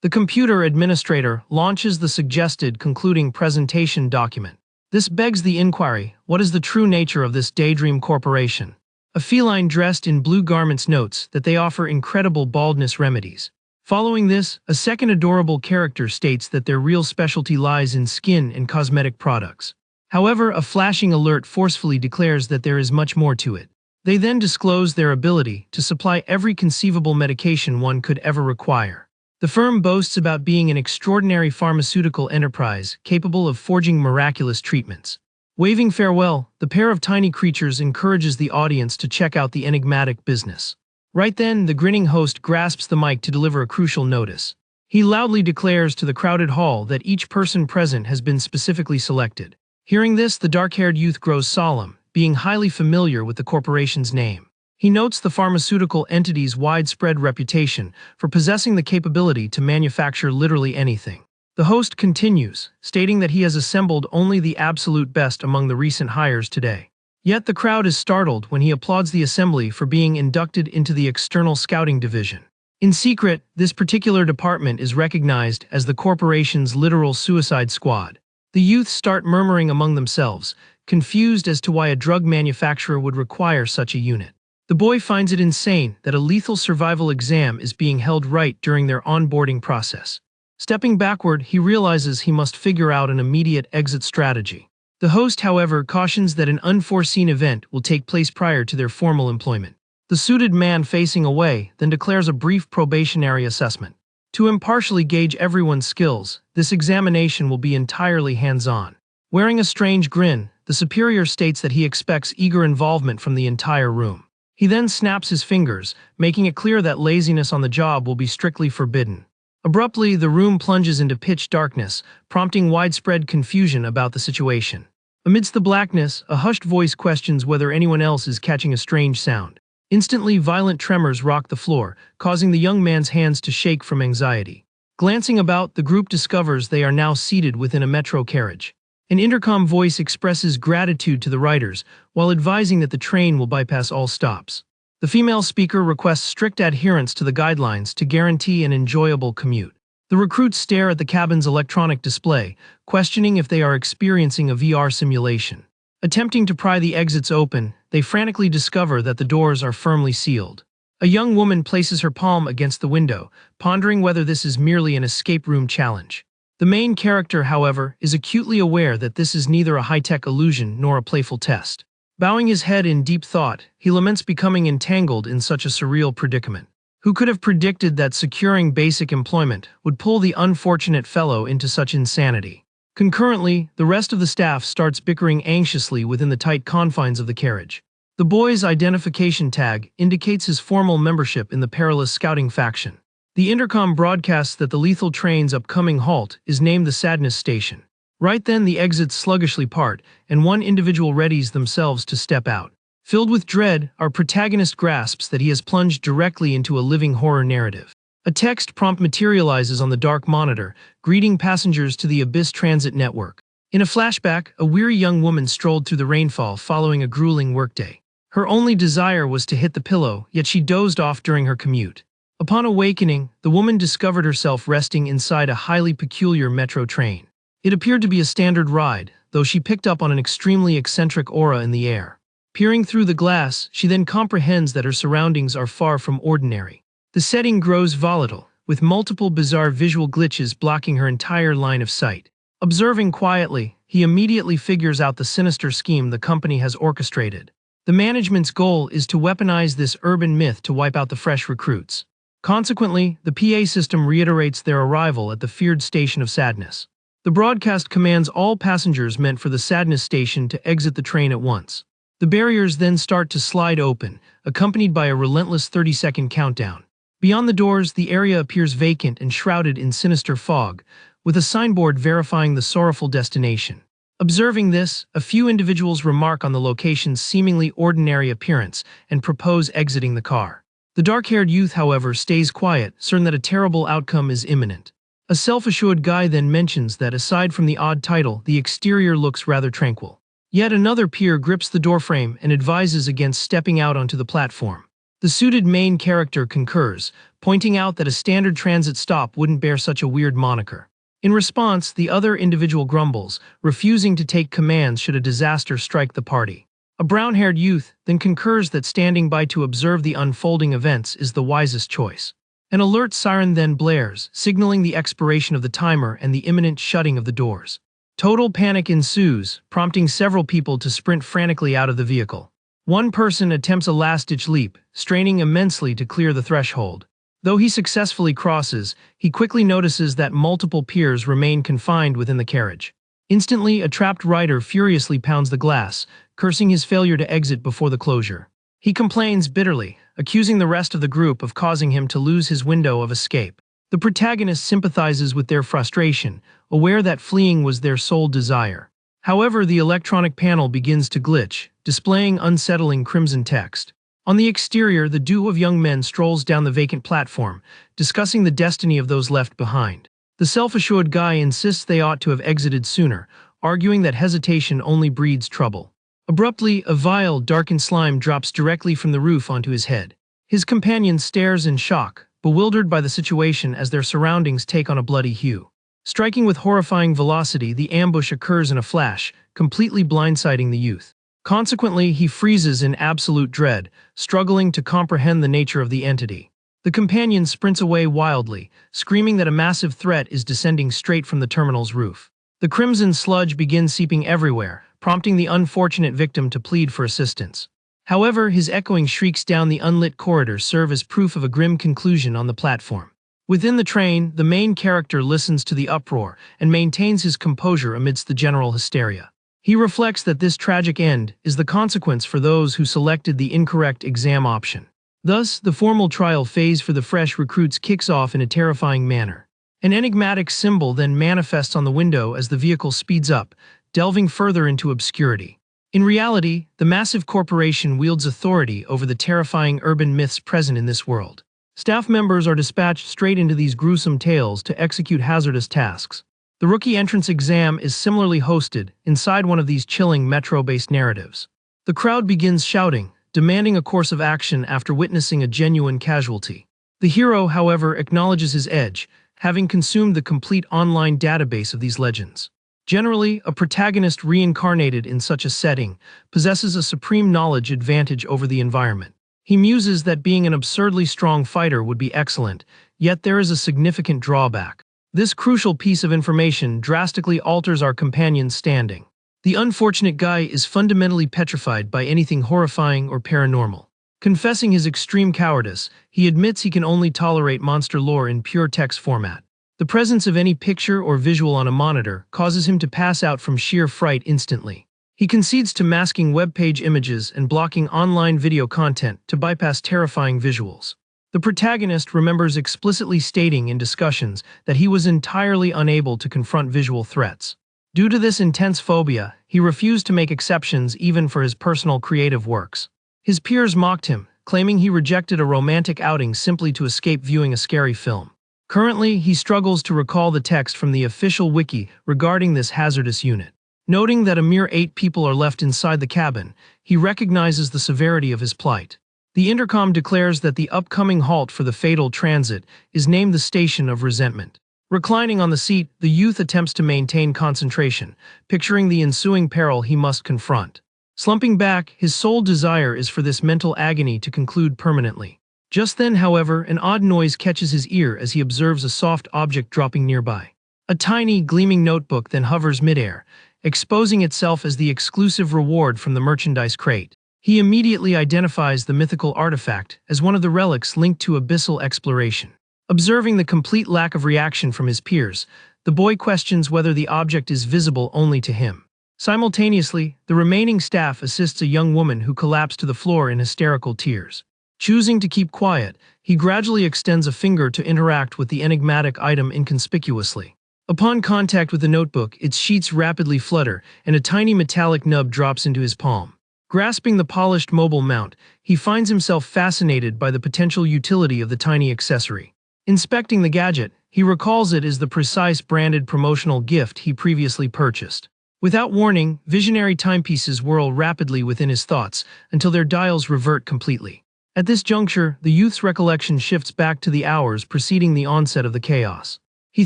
The computer administrator launches the suggested concluding presentation document. This begs the inquiry, what is the true nature of this daydream corporation? A feline dressed in blue garments notes that they offer incredible baldness remedies. Following this, a second adorable character states that their real specialty lies in skin and cosmetic products. However, a flashing alert forcefully declares that there is much more to it. They then disclose their ability to supply every conceivable medication one could ever require. The firm boasts about being an extraordinary pharmaceutical enterprise capable of forging miraculous treatments. Waving farewell, the pair of tiny creatures encourages the audience to check out the enigmatic business. Right then, the grinning host grasps the mic to deliver a crucial notice. He loudly declares to the crowded hall that each person present has been specifically selected. Hearing this, the dark-haired youth grows solemn, being highly familiar with the corporation's name. He notes the pharmaceutical entity's widespread reputation for possessing the capability to manufacture literally anything. The host continues, stating that he has assembled only the absolute best among the recent hires today. Yet the crowd is startled when he applauds the assembly for being inducted into the external scouting division. In secret, this particular department is recognized as the corporation's literal suicide squad. The youth start murmuring among themselves, confused as to why a drug manufacturer would require such a unit. The boy finds it insane that a lethal survival exam is being held right during their onboarding process. Stepping backward, he realizes he must figure out an immediate exit strategy. The host, however, cautions that an unforeseen event will take place prior to their formal employment. The suited man facing away then declares a brief probationary assessment. To impartially gauge everyone's skills, this examination will be entirely hands-on. Wearing a strange grin, the superior states that he expects eager involvement from the entire room. He then snaps his fingers, making it clear that laziness on the job will be strictly forbidden. Abruptly, the room plunges into pitch darkness, prompting widespread confusion about the situation. Amidst the blackness, a hushed voice questions whether anyone else is catching a strange sound. Instantly, violent tremors rock the floor, causing the young man's hands to shake from anxiety. Glancing about, the group discovers they are now seated within a metro carriage. An intercom voice expresses gratitude to the riders, while advising that the train will bypass all stops. The female speaker requests strict adherence to the guidelines to guarantee an enjoyable commute. The recruits stare at the cabin's electronic display, questioning if they are experiencing a VR simulation. Attempting to pry the exits open, they frantically discover that the doors are firmly sealed. A young woman places her palm against the window, pondering whether this is merely an escape room challenge. The main character, however, is acutely aware that this is neither a high-tech illusion nor a playful test. Bowing his head in deep thought, he laments becoming entangled in such a surreal predicament. Who could have predicted that securing basic employment would pull the unfortunate fellow into such insanity? Concurrently, the rest of the staff starts bickering anxiously within the tight confines of the carriage. The boy's identification tag indicates his formal membership in the perilous scouting faction. The intercom broadcasts that the lethal train's upcoming halt is named the Sadness Station. Right then, the exits sluggishly part, and one individual readies themselves to step out. Filled with dread, our protagonist grasps that he has plunged directly into a living horror narrative. A text prompt materializes on the dark monitor, greeting passengers to the Abyss Transit Network. In a flashback, a weary young woman strolled through the rainfall following a grueling workday. Her only desire was to hit the pillow, yet she dozed off during her commute. Upon awakening, the woman discovered herself resting inside a highly peculiar metro train. It appeared to be a standard ride, though she picked up on an extremely eccentric aura in the air. Peering through the glass, she then comprehends that her surroundings are far from ordinary. The setting grows volatile, with multiple bizarre visual glitches blocking her entire line of sight. Observing quietly, he immediately figures out the sinister scheme the company has orchestrated. The management's goal is to weaponize this urban myth to wipe out the fresh recruits. Consequently, the PA system reiterates their arrival at the feared Station of Sadness. The broadcast commands all passengers meant for the Sadness Station to exit the train at once. The barriers then start to slide open, accompanied by a relentless 30-second countdown. Beyond the doors, the area appears vacant and shrouded in sinister fog, with a signboard verifying the sorrowful destination. Observing this, a few individuals remark on the location's seemingly ordinary appearance and propose exiting the car. The dark-haired youth, however, stays quiet, certain that a terrible outcome is imminent. A self-assured guy then mentions that aside from the odd title, the exterior looks rather tranquil. Yet another peer grips the doorframe and advises against stepping out onto the platform. The suited main character concurs, pointing out that a standard transit stop wouldn't bear such a weird moniker. In response, the other individual grumbles, refusing to take commands should a disaster strike the party. A brown-haired youth then concurs that standing by to observe the unfolding events is the wisest choice. An alert siren then blares, signaling the expiration of the timer and the imminent shutting of the doors. Total panic ensues, prompting several people to sprint frantically out of the vehicle. One person attempts a last-ditch leap, straining immensely to clear the threshold. Though he successfully crosses, he quickly notices that multiple peers remain confined within the carriage. Instantly, a trapped rider furiously pounds the glass, cursing his failure to exit before the closure. He complains bitterly, accusing the rest of the group of causing him to lose his window of escape. The protagonist sympathizes with their frustration, aware that fleeing was their sole desire. However, the electronic panel begins to glitch, displaying unsettling crimson text. On the exterior, the duo of young men strolls down the vacant platform, discussing the destiny of those left behind. The self-assured guy insists they ought to have exited sooner, arguing that hesitation only breeds trouble. Abruptly, a vile, darkened slime drops directly from the roof onto his head. His companion stares in shock, bewildered by the situation as their surroundings take on a bloody hue. Striking with horrifying velocity, the ambush occurs in a flash, completely blindsiding the youth. Consequently, he freezes in absolute dread, struggling to comprehend the nature of the entity. The companion sprints away wildly, screaming that a massive threat is descending straight from the terminal's roof. The crimson sludge begins seeping everywhere, prompting the unfortunate victim to plead for assistance. However, his echoing shrieks down the unlit corridor serve as proof of a grim conclusion on the platform. Within the train, the main character listens to the uproar and maintains his composure amidst the general hysteria. He reflects that this tragic end is the consequence for those who selected the incorrect exam option. Thus, the formal trial phase for the fresh recruits kicks off in a terrifying manner. An enigmatic symbol then manifests on the window as the vehicle speeds up, delving further into obscurity. In reality, the massive corporation wields authority over the terrifying urban myths present in this world. Staff members are dispatched straight into these gruesome tales to execute hazardous tasks. The rookie entrance exam is similarly hosted inside one of these chilling metro-based narratives. The crowd begins shouting, demanding a course of action after witnessing a genuine casualty. The hero, however, acknowledges his edge, having consumed the complete online database of these legends. Generally, a protagonist reincarnated in such a setting possesses a supreme knowledge advantage over the environment. He muses that being an absurdly strong fighter would be excellent, yet there is a significant drawback. This crucial piece of information drastically alters our companion's standing. The unfortunate guy is fundamentally petrified by anything horrifying or paranormal. Confessing his extreme cowardice, he admits he can only tolerate monster lore in pure text format. The presence of any picture or visual on a monitor causes him to pass out from sheer fright instantly. He concedes to masking web page images and blocking online video content to bypass terrifying visuals. The protagonist remembers explicitly stating in discussions that he was entirely unable to confront visual threats. Due to this intense phobia, he refused to make exceptions even for his personal creative works. His peers mocked him, claiming he rejected a romantic outing simply to escape viewing a scary film. Currently, he struggles to recall the text from the official wiki regarding this hazardous unit. Noting that a mere 8 people are left inside the cabin, he recognizes the severity of his plight. The intercom declares that the upcoming halt for the fatal transit is named the Station of Resentment. Reclining on the seat, the youth attempts to maintain concentration, picturing the ensuing peril he must confront. Slumping back, his sole desire is for this mental agony to conclude permanently. Just then, however, an odd noise catches his ear as he observes a soft object dropping nearby. A tiny, gleaming notebook then hovers midair, exposing itself as the exclusive reward from the merchandise crate. He immediately identifies the mythical artifact as one of the relics linked to abyssal exploration. Observing the complete lack of reaction from his peers, the boy questions whether the object is visible only to him. Simultaneously, the remaining staff assists a young woman who collapsed to the floor in hysterical tears. Choosing to keep quiet, he gradually extends a finger to interact with the enigmatic item inconspicuously. Upon contact with the notebook, its sheets rapidly flutter, and a tiny metallic nub drops into his palm. Grasping the polished mobile mount, he finds himself fascinated by the potential utility of the tiny accessory. Inspecting the gadget, he recalls it as the precise branded promotional gift he previously purchased. Without warning, visionary timepieces whirl rapidly within his thoughts until their dials revert completely. At this juncture, the youth's recollection shifts back to the hours preceding the onset of the chaos. He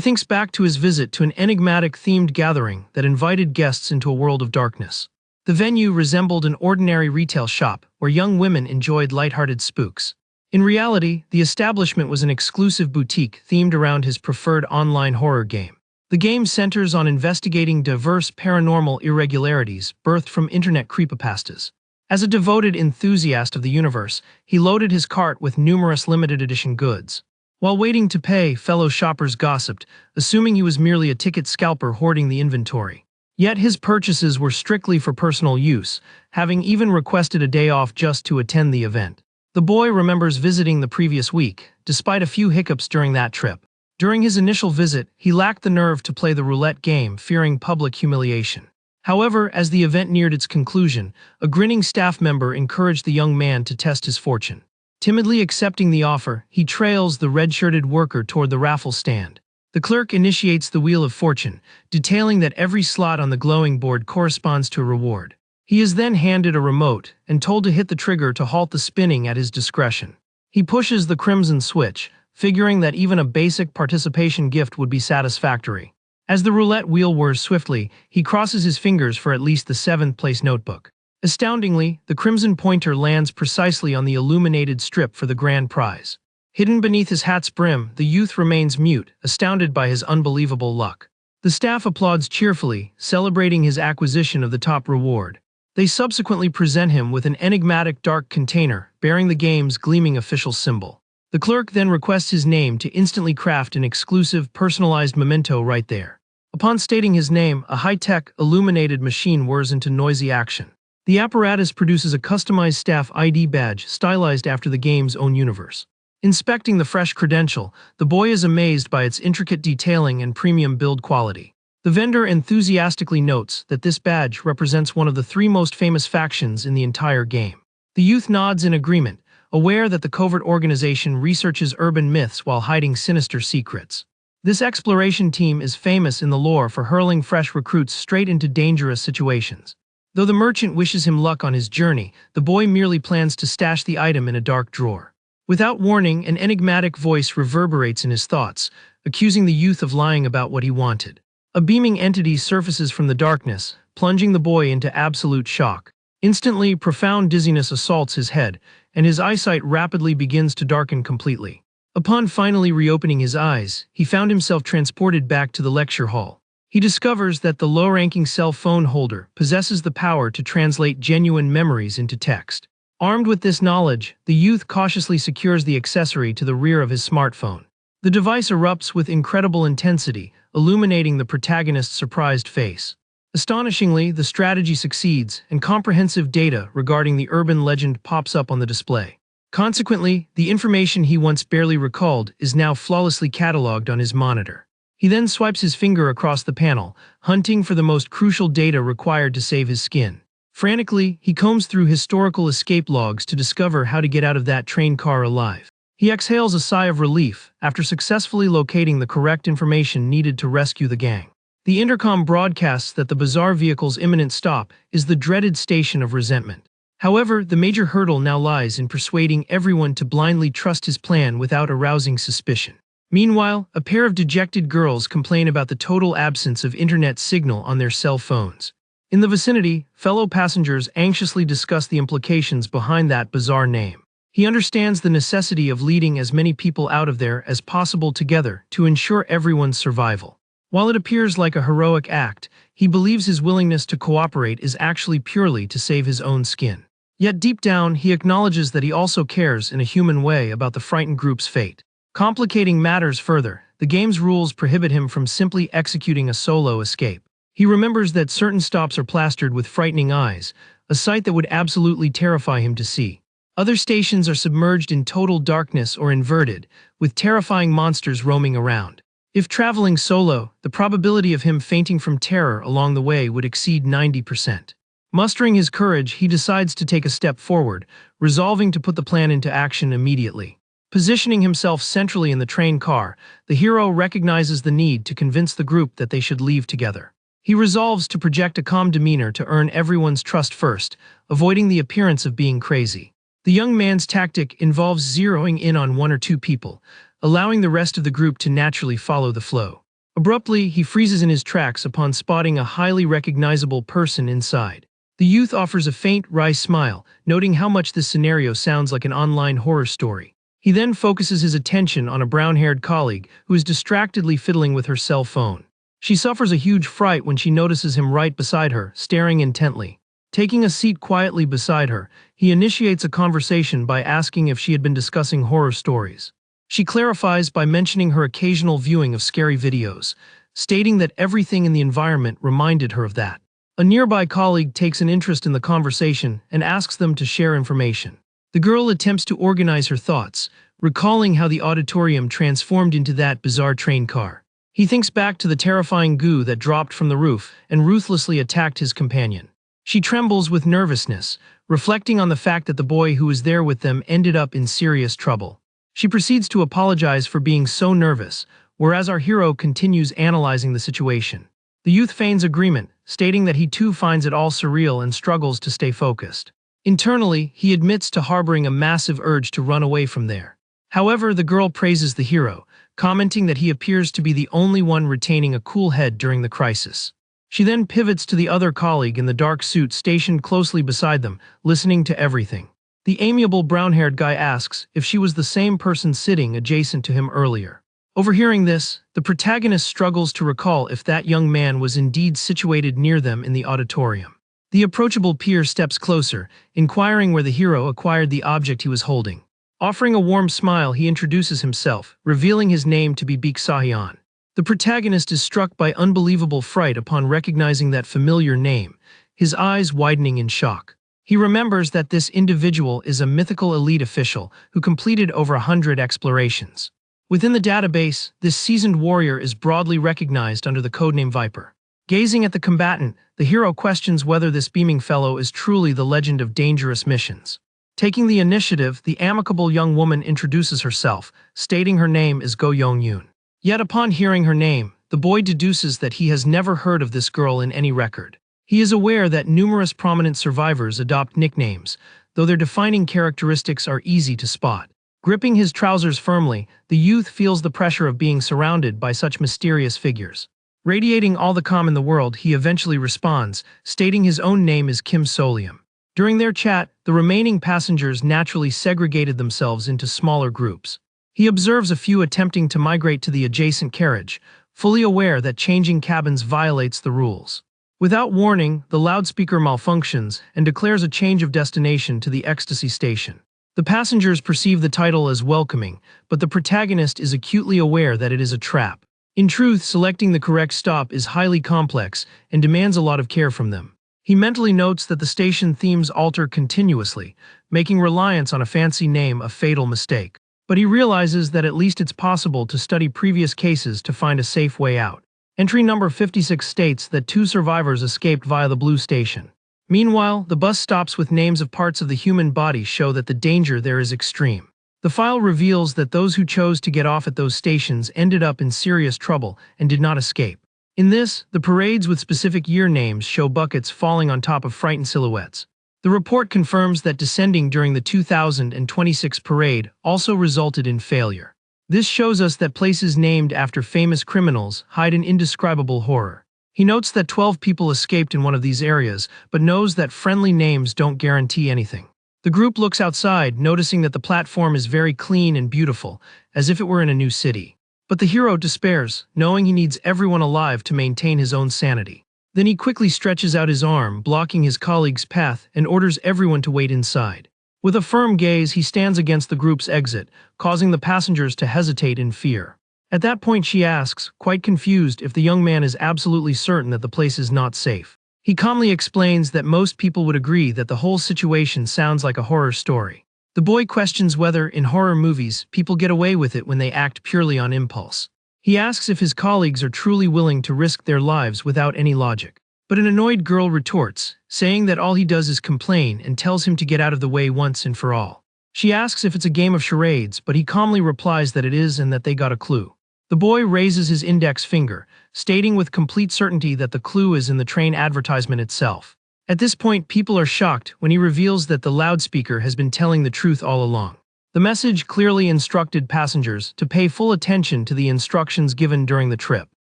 thinks back to his visit to an enigmatic-themed gathering that invited guests into a world of darkness. The venue resembled an ordinary retail shop where young women enjoyed lighthearted spooks. In reality, the establishment was an exclusive boutique themed around his preferred online horror game. The game centers on investigating diverse paranormal irregularities birthed from internet creepypastas. As a devoted enthusiast of the universe, he loaded his cart with numerous limited edition goods. While waiting to pay, fellow shoppers gossiped, assuming he was merely a ticket scalper hoarding the inventory. Yet his purchases were strictly for personal use, having even requested a day off just to attend the event. The boy remembers visiting the previous week, despite a few hiccups during that trip. During his initial visit, he lacked the nerve to play the roulette game, fearing public humiliation. However, as the event neared its conclusion, a grinning staff member encouraged the young man to test his fortune. Timidly accepting the offer, he trails the red-shirted worker toward the raffle stand. The clerk initiates the Wheel of Fortune, detailing that every slot on the glowing board corresponds to a reward. He is then handed a remote and told to hit the trigger to halt the spinning at his discretion. He pushes the crimson switch, figuring that even a basic participation gift would be satisfactory. As the roulette wheel whirs swiftly, he crosses his fingers for at least the 7th-place notebook. Astoundingly, the crimson pointer lands precisely on the illuminated strip for the grand prize. Hidden beneath his hat's brim, the youth remains mute, astounded by his unbelievable luck. The staff applauds cheerfully, celebrating his acquisition of the top reward. They subsequently present him with an enigmatic dark container bearing the game's gleaming official symbol. The clerk then requests his name to instantly craft an exclusive, personalized memento right there. Upon stating his name, a high-tech, illuminated machine whirs into noisy action. The apparatus produces a customized staff ID badge stylized after the game's own universe. Inspecting the fresh credential, the boy is amazed by its intricate detailing and premium build quality. The vendor enthusiastically notes that this badge represents one of the 3 most famous factions in the entire game. The youth nods in agreement, aware that the covert organization researches urban myths while hiding sinister secrets. This exploration team is famous in the lore for hurling fresh recruits straight into dangerous situations. Though the merchant wishes him luck on his journey, the boy merely plans to stash the item in a dark drawer. Without warning, an enigmatic voice reverberates in his thoughts, accusing the youth of lying about what he wanted. A beaming entity surfaces from the darkness, plunging the boy into absolute shock. Instantly, profound dizziness assaults his head, and his eyesight rapidly begins to darken completely. Upon finally reopening his eyes, he found himself transported back to the lecture hall. He discovers that the low-ranking cell phone holder possesses the power to translate genuine memories into text. Armed with this knowledge, the youth cautiously secures the accessory to the rear of his smartphone. The device erupts with incredible intensity, illuminating the protagonist's surprised face. Astonishingly, the strategy succeeds, and comprehensive data regarding the urban legend pops up on the display. Consequently, the information he once barely recalled is now flawlessly cataloged on his monitor. He then swipes his finger across the panel, hunting for the most crucial data required to save his skin. Frantically, he combs through historical escape logs to discover how to get out of that train car alive. He exhales a sigh of relief after successfully locating the correct information needed to rescue the gang. The intercom broadcasts that the bizarre vehicle's imminent stop is the dreaded station of resentment. However, the major hurdle now lies in persuading everyone to blindly trust his plan without arousing suspicion. Meanwhile, a pair of dejected girls complain about the total absence of internet signal on their cell phones. In the vicinity, fellow passengers anxiously discuss the implications behind that bizarre name. He understands the necessity of leading as many people out of there as possible together to ensure everyone's survival. While it appears like a heroic act, he believes his willingness to cooperate is actually purely to save his own skin. Yet deep down, he acknowledges that he also cares in a human way about the frightened group's fate. Complicating matters further, the game's rules prohibit him from simply executing a solo escape. He remembers that certain stops are plastered with frightening eyes, a sight that would absolutely terrify him to see. Other stations are submerged in total darkness or inverted, with terrifying monsters roaming around. If traveling solo, the probability of him fainting from terror along the way would exceed 90%. Mustering his courage, he decides to take a step forward, resolving to put the plan into action immediately. Positioning himself centrally in the train car, the hero recognizes the need to convince the group that they should leave together. He resolves to project a calm demeanor to earn everyone's trust first, avoiding the appearance of being crazy. The young man's tactic involves zeroing in on one or two people, allowing the rest of the group to naturally follow the flow. Abruptly, he freezes in his tracks upon spotting a highly recognizable person inside. The youth offers a faint, wry smile, noting how much this scenario sounds like an online horror story. He then focuses his attention on a brown-haired colleague who is distractedly fiddling with her cell phone. She suffers a huge fright when she notices him right beside her, staring intently. Taking a seat quietly beside her, he initiates a conversation by asking if she had been discussing horror stories. She clarifies by mentioning her occasional viewing of scary videos, stating that everything in the environment reminded her of that. A nearby colleague takes an interest in the conversation and asks them to share information. The girl attempts to organize her thoughts, recalling how the auditorium transformed into that bizarre train car. He thinks back to the terrifying goo that dropped from the roof and ruthlessly attacked his companion. She trembles with nervousness, reflecting on the fact that the boy who was there with them ended up in serious trouble. She proceeds to apologize for being so nervous, whereas our hero continues analyzing the situation. The youth feigns agreement, stating that he too finds it all surreal and struggles to stay focused. Internally, he admits to harboring a massive urge to run away from there. However, the girl praises the hero, commenting that he appears to be the only one retaining a cool head during the crisis. She then pivots to the other colleague in the dark suit stationed closely beside them, listening to everything. The amiable brown-haired guy asks if she was the same person sitting adjacent to him earlier. Overhearing this, the protagonist struggles to recall if that young man was indeed situated near them in the auditorium. The approachable peer steps closer, inquiring where the hero acquired the object he was holding. Offering a warm smile, he introduces himself, revealing his name to be Sahian. The protagonist is struck by unbelievable fright upon recognizing that familiar name, his eyes widening in shock. He remembers that this individual is a mythical elite official who completed over 100 explorations. Within the database, this seasoned warrior is broadly recognized under the codename Viper. Gazing at the combatant, the hero questions whether this beaming fellow is truly the legend of dangerous missions. Taking the initiative, the amicable young woman introduces herself, stating her name is Go Yong-yoon. Yet upon hearing her name, the boy deduces that he has never heard of this girl in any record. He is aware that numerous prominent survivors adopt nicknames, though their defining characteristics are easy to spot. Gripping his trousers firmly, the youth feels the pressure of being surrounded by such mysterious figures. Radiating all the calm in the world, he eventually responds, stating his own name is Kim Solium. During their chat, the remaining passengers naturally segregated themselves into smaller groups. He observes a few attempting to migrate to the adjacent carriage, fully aware that changing cabins violates the rules. Without warning, the loudspeaker malfunctions and declares a change of destination to the ecstasy station. The passengers perceive the title as welcoming, but the protagonist is acutely aware that it is a trap. In truth, selecting the correct stop is highly complex and demands a lot of care from them. He mentally notes that the station themes alter continuously, making reliance on a fancy name a fatal mistake. But he realizes that at least it's possible to study previous cases to find a safe way out. Entry number 56 states that 2 survivors escaped via the blue station. Meanwhile, the bus stops with names of parts of the human body show that the danger there is extreme. The file reveals that those who chose to get off at those stations ended up in serious trouble and did not escape. In this, the parades with specific year names show buckets falling on top of frightened silhouettes. The report confirms that descending during the 2026 parade also resulted in failure. This shows us that places named after famous criminals hide an indescribable horror. He notes that 12 people escaped in one of these areas, but knows that friendly names don't guarantee anything. The group looks outside, noticing that the platform is very clean and beautiful, as if it were in a new city. But the hero despairs, knowing he needs everyone alive to maintain his own sanity. Then he quickly stretches out his arm, blocking his colleague's path, and orders everyone to wait inside. With a firm gaze, he stands against the group's exit, causing the passengers to hesitate in fear. At that point, she asks, quite confused, if the young man is absolutely certain that the place is not safe. He calmly explains that most people would agree that the whole situation sounds like a horror story. The boy questions whether, in horror movies, people get away with it when they act purely on impulse. He asks if his colleagues are truly willing to risk their lives without any logic. But an annoyed girl retorts, saying that all he does is complain and tells him to get out of the way once and for all. She asks if it's a game of charades, but he calmly replies that it is and that they got a clue. The boy raises his index finger, stating with complete certainty that the clue is in the train advertisement itself. At this point, people are shocked when he reveals that the loudspeaker has been telling the truth all along. The message clearly instructed passengers to pay full attention to the instructions given during the trip.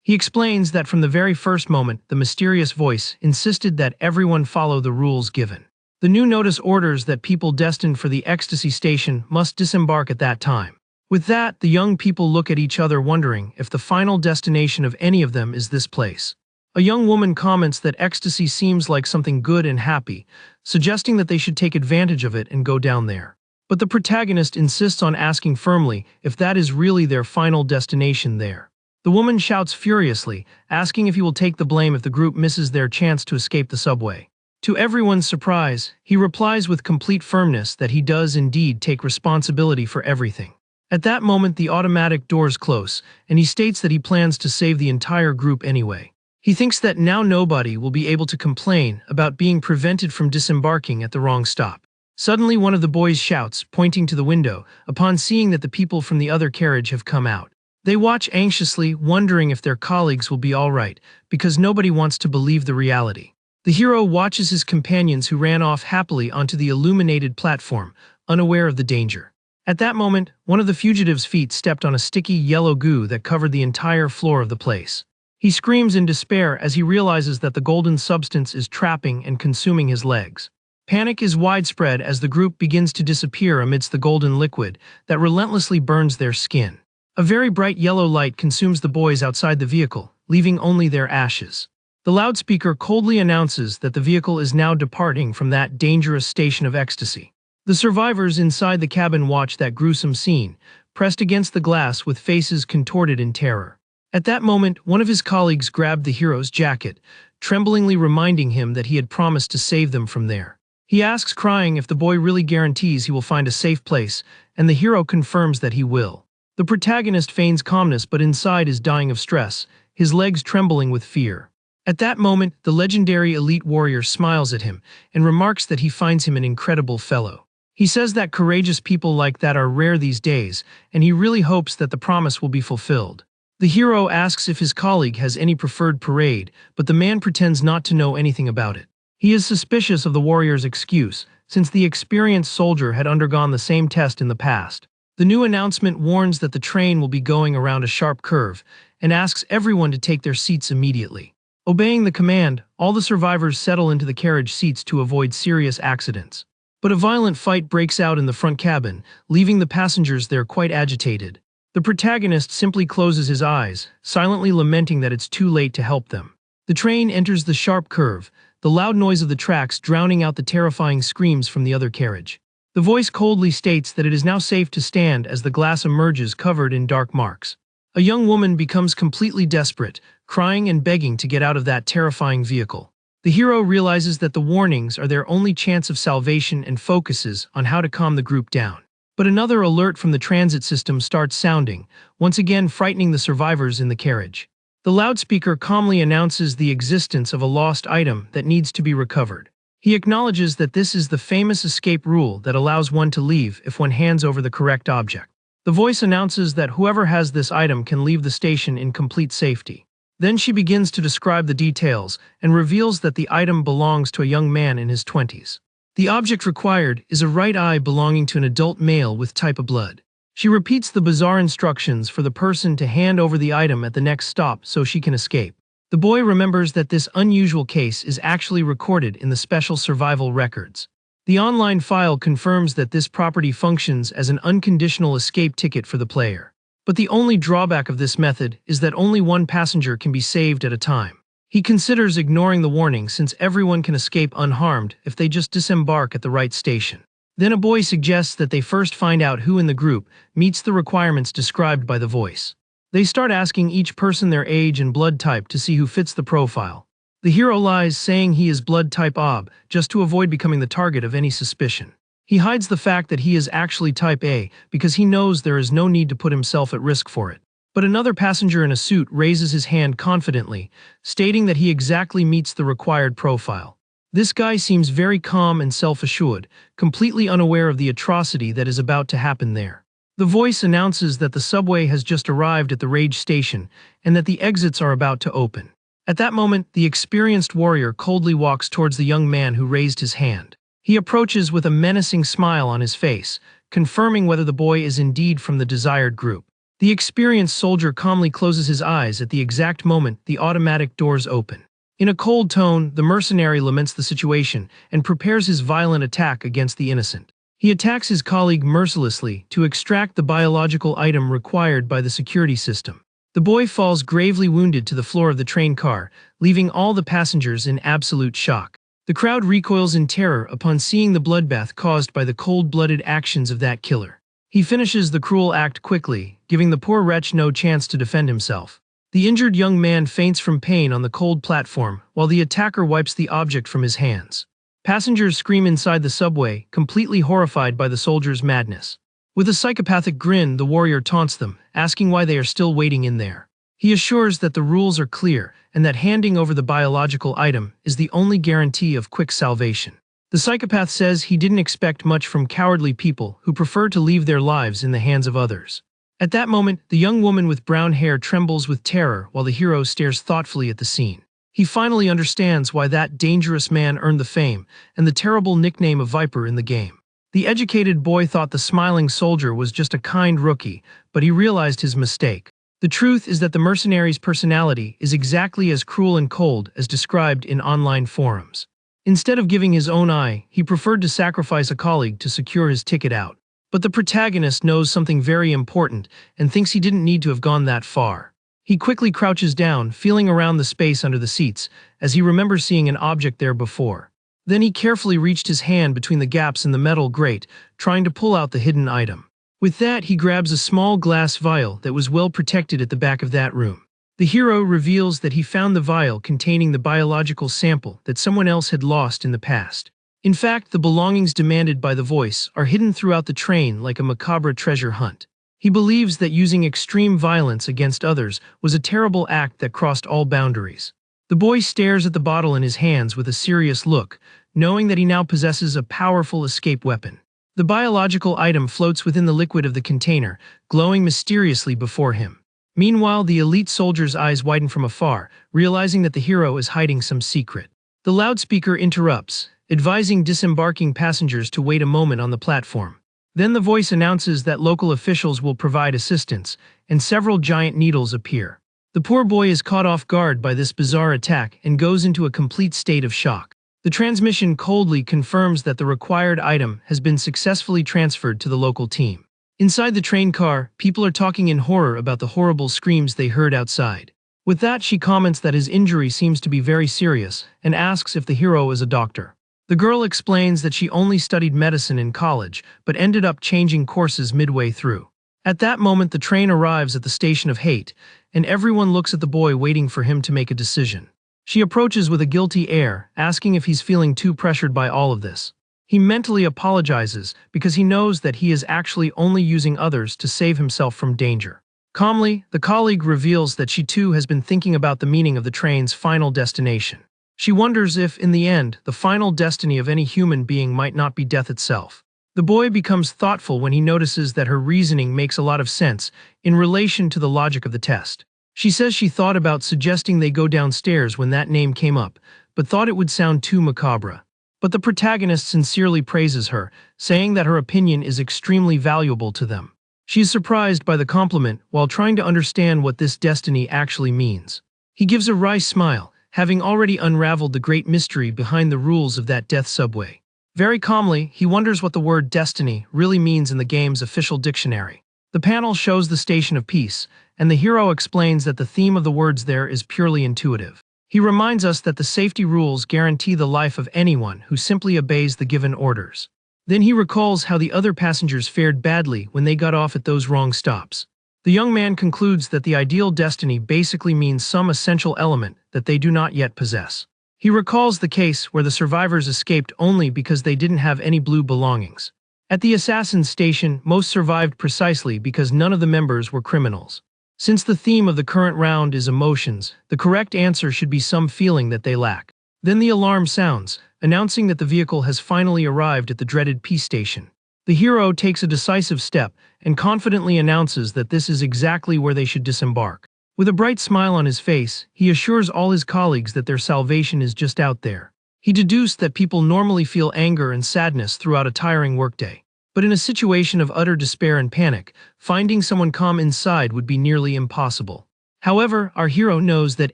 He explains that from the very first moment, the mysterious voice insisted that everyone follow the rules given. The new notice orders that people destined for the ecstasy station must disembark at that time. With that, the young people look at each other wondering if the final destination of any of them is this place. A young woman comments that ecstasy seems like something good and happy, suggesting that they should take advantage of it and go down there. But the protagonist insists on asking firmly if that is really their final destination there. The woman shouts furiously, asking if he will take the blame if the group misses their chance to escape the subway. To everyone's surprise, he replies with complete firmness that he does indeed take responsibility for everything. At that moment, the automatic doors close, and he states that he plans to save the entire group anyway. He thinks that now nobody will be able to complain about being prevented from disembarking at the wrong stop. Suddenly, one of the boys shouts, pointing to the window, upon seeing that the people from the other carriage have come out. They watch anxiously, wondering if their colleagues will be all right, because nobody wants to believe the reality. The hero watches his companions who ran off happily onto the illuminated platform, unaware of the danger. At that moment, one of the fugitives' feet stepped on a sticky yellow goo that covered the entire floor of the place. He screams in despair as he realizes that the golden substance is trapping and consuming his legs. Panic is widespread as the group begins to disappear amidst the golden liquid that relentlessly burns their skin. A very bright yellow light consumes the boys outside the vehicle, leaving only their ashes. The loudspeaker coldly announces that the vehicle is now departing from that dangerous station of ecstasy. The survivors inside the cabin watch that gruesome scene, pressed against the glass with faces contorted in terror. At that moment, one of his colleagues grabbed the hero's jacket, tremblingly reminding him that he had promised to save them from there. He asks, crying, if the boy really guarantees he will find a safe place, and the hero confirms that he will. The protagonist feigns calmness but inside is dying of stress, his legs trembling with fear. At that moment, the legendary elite warrior smiles at him and remarks that he finds him an incredible fellow. He says that courageous people like that are rare these days, and he really hopes that the promise will be fulfilled. The hero asks if his colleague has any preferred parade, but the man pretends not to know anything about it. He is suspicious of the warrior's excuse, since the experienced soldier had undergone the same test in the past. The new announcement warns that the train will be going around a sharp curve, and asks everyone to take their seats immediately. Obeying the command, all the survivors settle into the carriage seats to avoid serious accidents. But a violent fight breaks out in the front cabin, leaving the passengers there quite agitated. The protagonist simply closes his eyes, silently lamenting that it's too late to help them. The train enters the sharp curve, the loud noise of the tracks drowning out the terrifying screams from the other carriage. The voice coldly states that it is now safe to stand as the glass emerges covered in dark marks. A young woman becomes completely desperate, crying and begging to get out of that terrifying vehicle. The hero realizes that the warnings are their only chance of salvation and focuses on how to calm the group down. But another alert from the transit system starts sounding, once again frightening the survivors in the carriage. The loudspeaker calmly announces the existence of a lost item that needs to be recovered. He acknowledges that this is the famous escape rule that allows one to leave if one hands over the correct object. The voice announces that whoever has this item can leave the station in complete safety. Then she begins to describe the details and reveals that the item belongs to a young man in his 20s. The object required is a right eye belonging to an adult male with type of blood. She repeats the bizarre instructions for the person to hand over the item at the next stop so she can escape. The boy remembers that this unusual case is actually recorded in the special survival records. The online file confirms that this property functions as an unconditional escape ticket for the player. But the only drawback of this method is that only one passenger can be saved at a time. He considers ignoring the warning since everyone can escape unharmed if they just disembark at the right station. Then a boy suggests that they first find out who in the group meets the requirements described by the voice. They start asking each person their age and blood type to see who fits the profile. The hero lies, saying he is blood type AB, just to avoid becoming the target of any suspicion. He hides the fact that he is actually type A because he knows there is no need to put himself at risk for it. But another passenger in a suit raises his hand confidently, stating that he exactly meets the required profile. This guy seems very calm and self-assured, completely unaware of the atrocity that is about to happen there. The voice announces that the subway has just arrived at the rage station and that the exits are about to open. At that moment, the experienced warrior coldly walks towards the young man who raised his hand. He approaches with a menacing smile on his face, confirming whether the boy is indeed from the desired group. The experienced soldier calmly closes his eyes at the exact moment the automatic doors open. In a cold tone, the mercenary laments the situation and prepares his violent attack against the innocent. He attacks his colleague mercilessly to extract the biological item required by the security system. The boy falls gravely wounded to the floor of the train car, leaving all the passengers in absolute shock. The crowd recoils in terror upon seeing the bloodbath caused by the cold-blooded actions of that killer. He finishes the cruel act quickly, giving the poor wretch no chance to defend himself. The injured young man faints from pain on the cold platform, while the attacker wipes the object from his hands. Passengers scream inside the subway, completely horrified by the soldier's madness. With a psychopathic grin, the warrior taunts them, asking why they are still waiting in there. He assures that the rules are clear, and that handing over the biological item is the only guarantee of quick salvation. The psychopath says he didn't expect much from cowardly people who prefer to leave their lives in the hands of others. At that moment, the young woman with brown hair trembles with terror while the hero stares thoughtfully at the scene. He finally understands why that dangerous man earned the fame and the terrible nickname of Viper in the game. The educated boy thought the smiling soldier was just a kind rookie, but he realized his mistake. The truth is that the mercenary's personality is exactly as cruel and cold as described in online forums. Instead of giving his own eye, he preferred to sacrifice a colleague to secure his ticket out. But the protagonist knows something very important and thinks he didn't need to have gone that far. He quickly crouches down, feeling around the space under the seats, as he remembers seeing an object there before. Then he carefully reached his hand between the gaps in the metal grate, trying to pull out the hidden item. With that, he grabs a small glass vial that was well protected at the back of that room. The hero reveals that he found the vial containing the biological sample that someone else had lost in the past. In fact, the belongings demanded by the voice are hidden throughout the train like a macabre treasure hunt. He believes that using extreme violence against others was a terrible act that crossed all boundaries. The boy stares at the bottle in his hands with a serious look, knowing that he now possesses a powerful escape weapon. The biological item floats within the liquid of the container, glowing mysteriously before him. Meanwhile, the elite soldier's eyes widen from afar, realizing that the hero is hiding some secret. The loudspeaker interrupts, advising disembarking passengers to wait a moment on the platform. Then the voice announces that local officials will provide assistance, and several giant needles appear. The poor boy is caught off guard by this bizarre attack and goes into a complete state of shock. The transmission coldly confirms that the required item has been successfully transferred to the local team. Inside the train car, people are talking in horror about the horrible screams they heard outside. With that, she comments that his injury seems to be very serious and asks if the hero is a doctor. The girl explains that she only studied medicine in college, but ended up changing courses midway through. At that moment, the train arrives at the station of hate, and everyone looks at the boy waiting for him to make a decision. She approaches with a guilty air, asking if he's feeling too pressured by all of this. He mentally apologizes because he knows that he is actually only using others to save himself from danger. Calmly, the colleague reveals that she too has been thinking about the meaning of the train's final destination. She wonders if, in the end, the final destiny of any human being might not be death itself. The boy becomes thoughtful when he notices that her reasoning makes a lot of sense in relation to the logic of the test. She says she thought about suggesting they go downstairs when that name came up, but thought it would sound too macabre. But the protagonist sincerely praises her, saying that her opinion is extremely valuable to them. She is surprised by the compliment while trying to understand what this destiny actually means. He gives a wry smile, having already unraveled the great mystery behind the rules of that death subway. Very calmly, he wonders what the word destiny really means in the game's official dictionary. The panel shows the Station of Peace, and the hero explains that the theme of the words there is purely intuitive. He reminds us that the safety rules guarantee the life of anyone who simply obeys the given orders. Then he recalls how the other passengers fared badly when they got off at those wrong stops. The young man concludes that the ideal destiny basically means some essential element that they do not yet possess. He recalls the case where the survivors escaped only because they didn't have any blue belongings. At the assassin's station, most survived precisely because none of the members were criminals. Since the theme of the current round is emotions, the correct answer should be some feeling that they lack. Then the alarm sounds, announcing that the vehicle has finally arrived at the dreaded peace station. The hero takes a decisive step and confidently announces that this is exactly where they should disembark. With a bright smile on his face, he assures all his colleagues that their salvation is just out there. He deduced that people normally feel anger and sadness throughout a tiring workday. But in a situation of utter despair and panic, finding someone calm inside would be nearly impossible. However, our hero knows that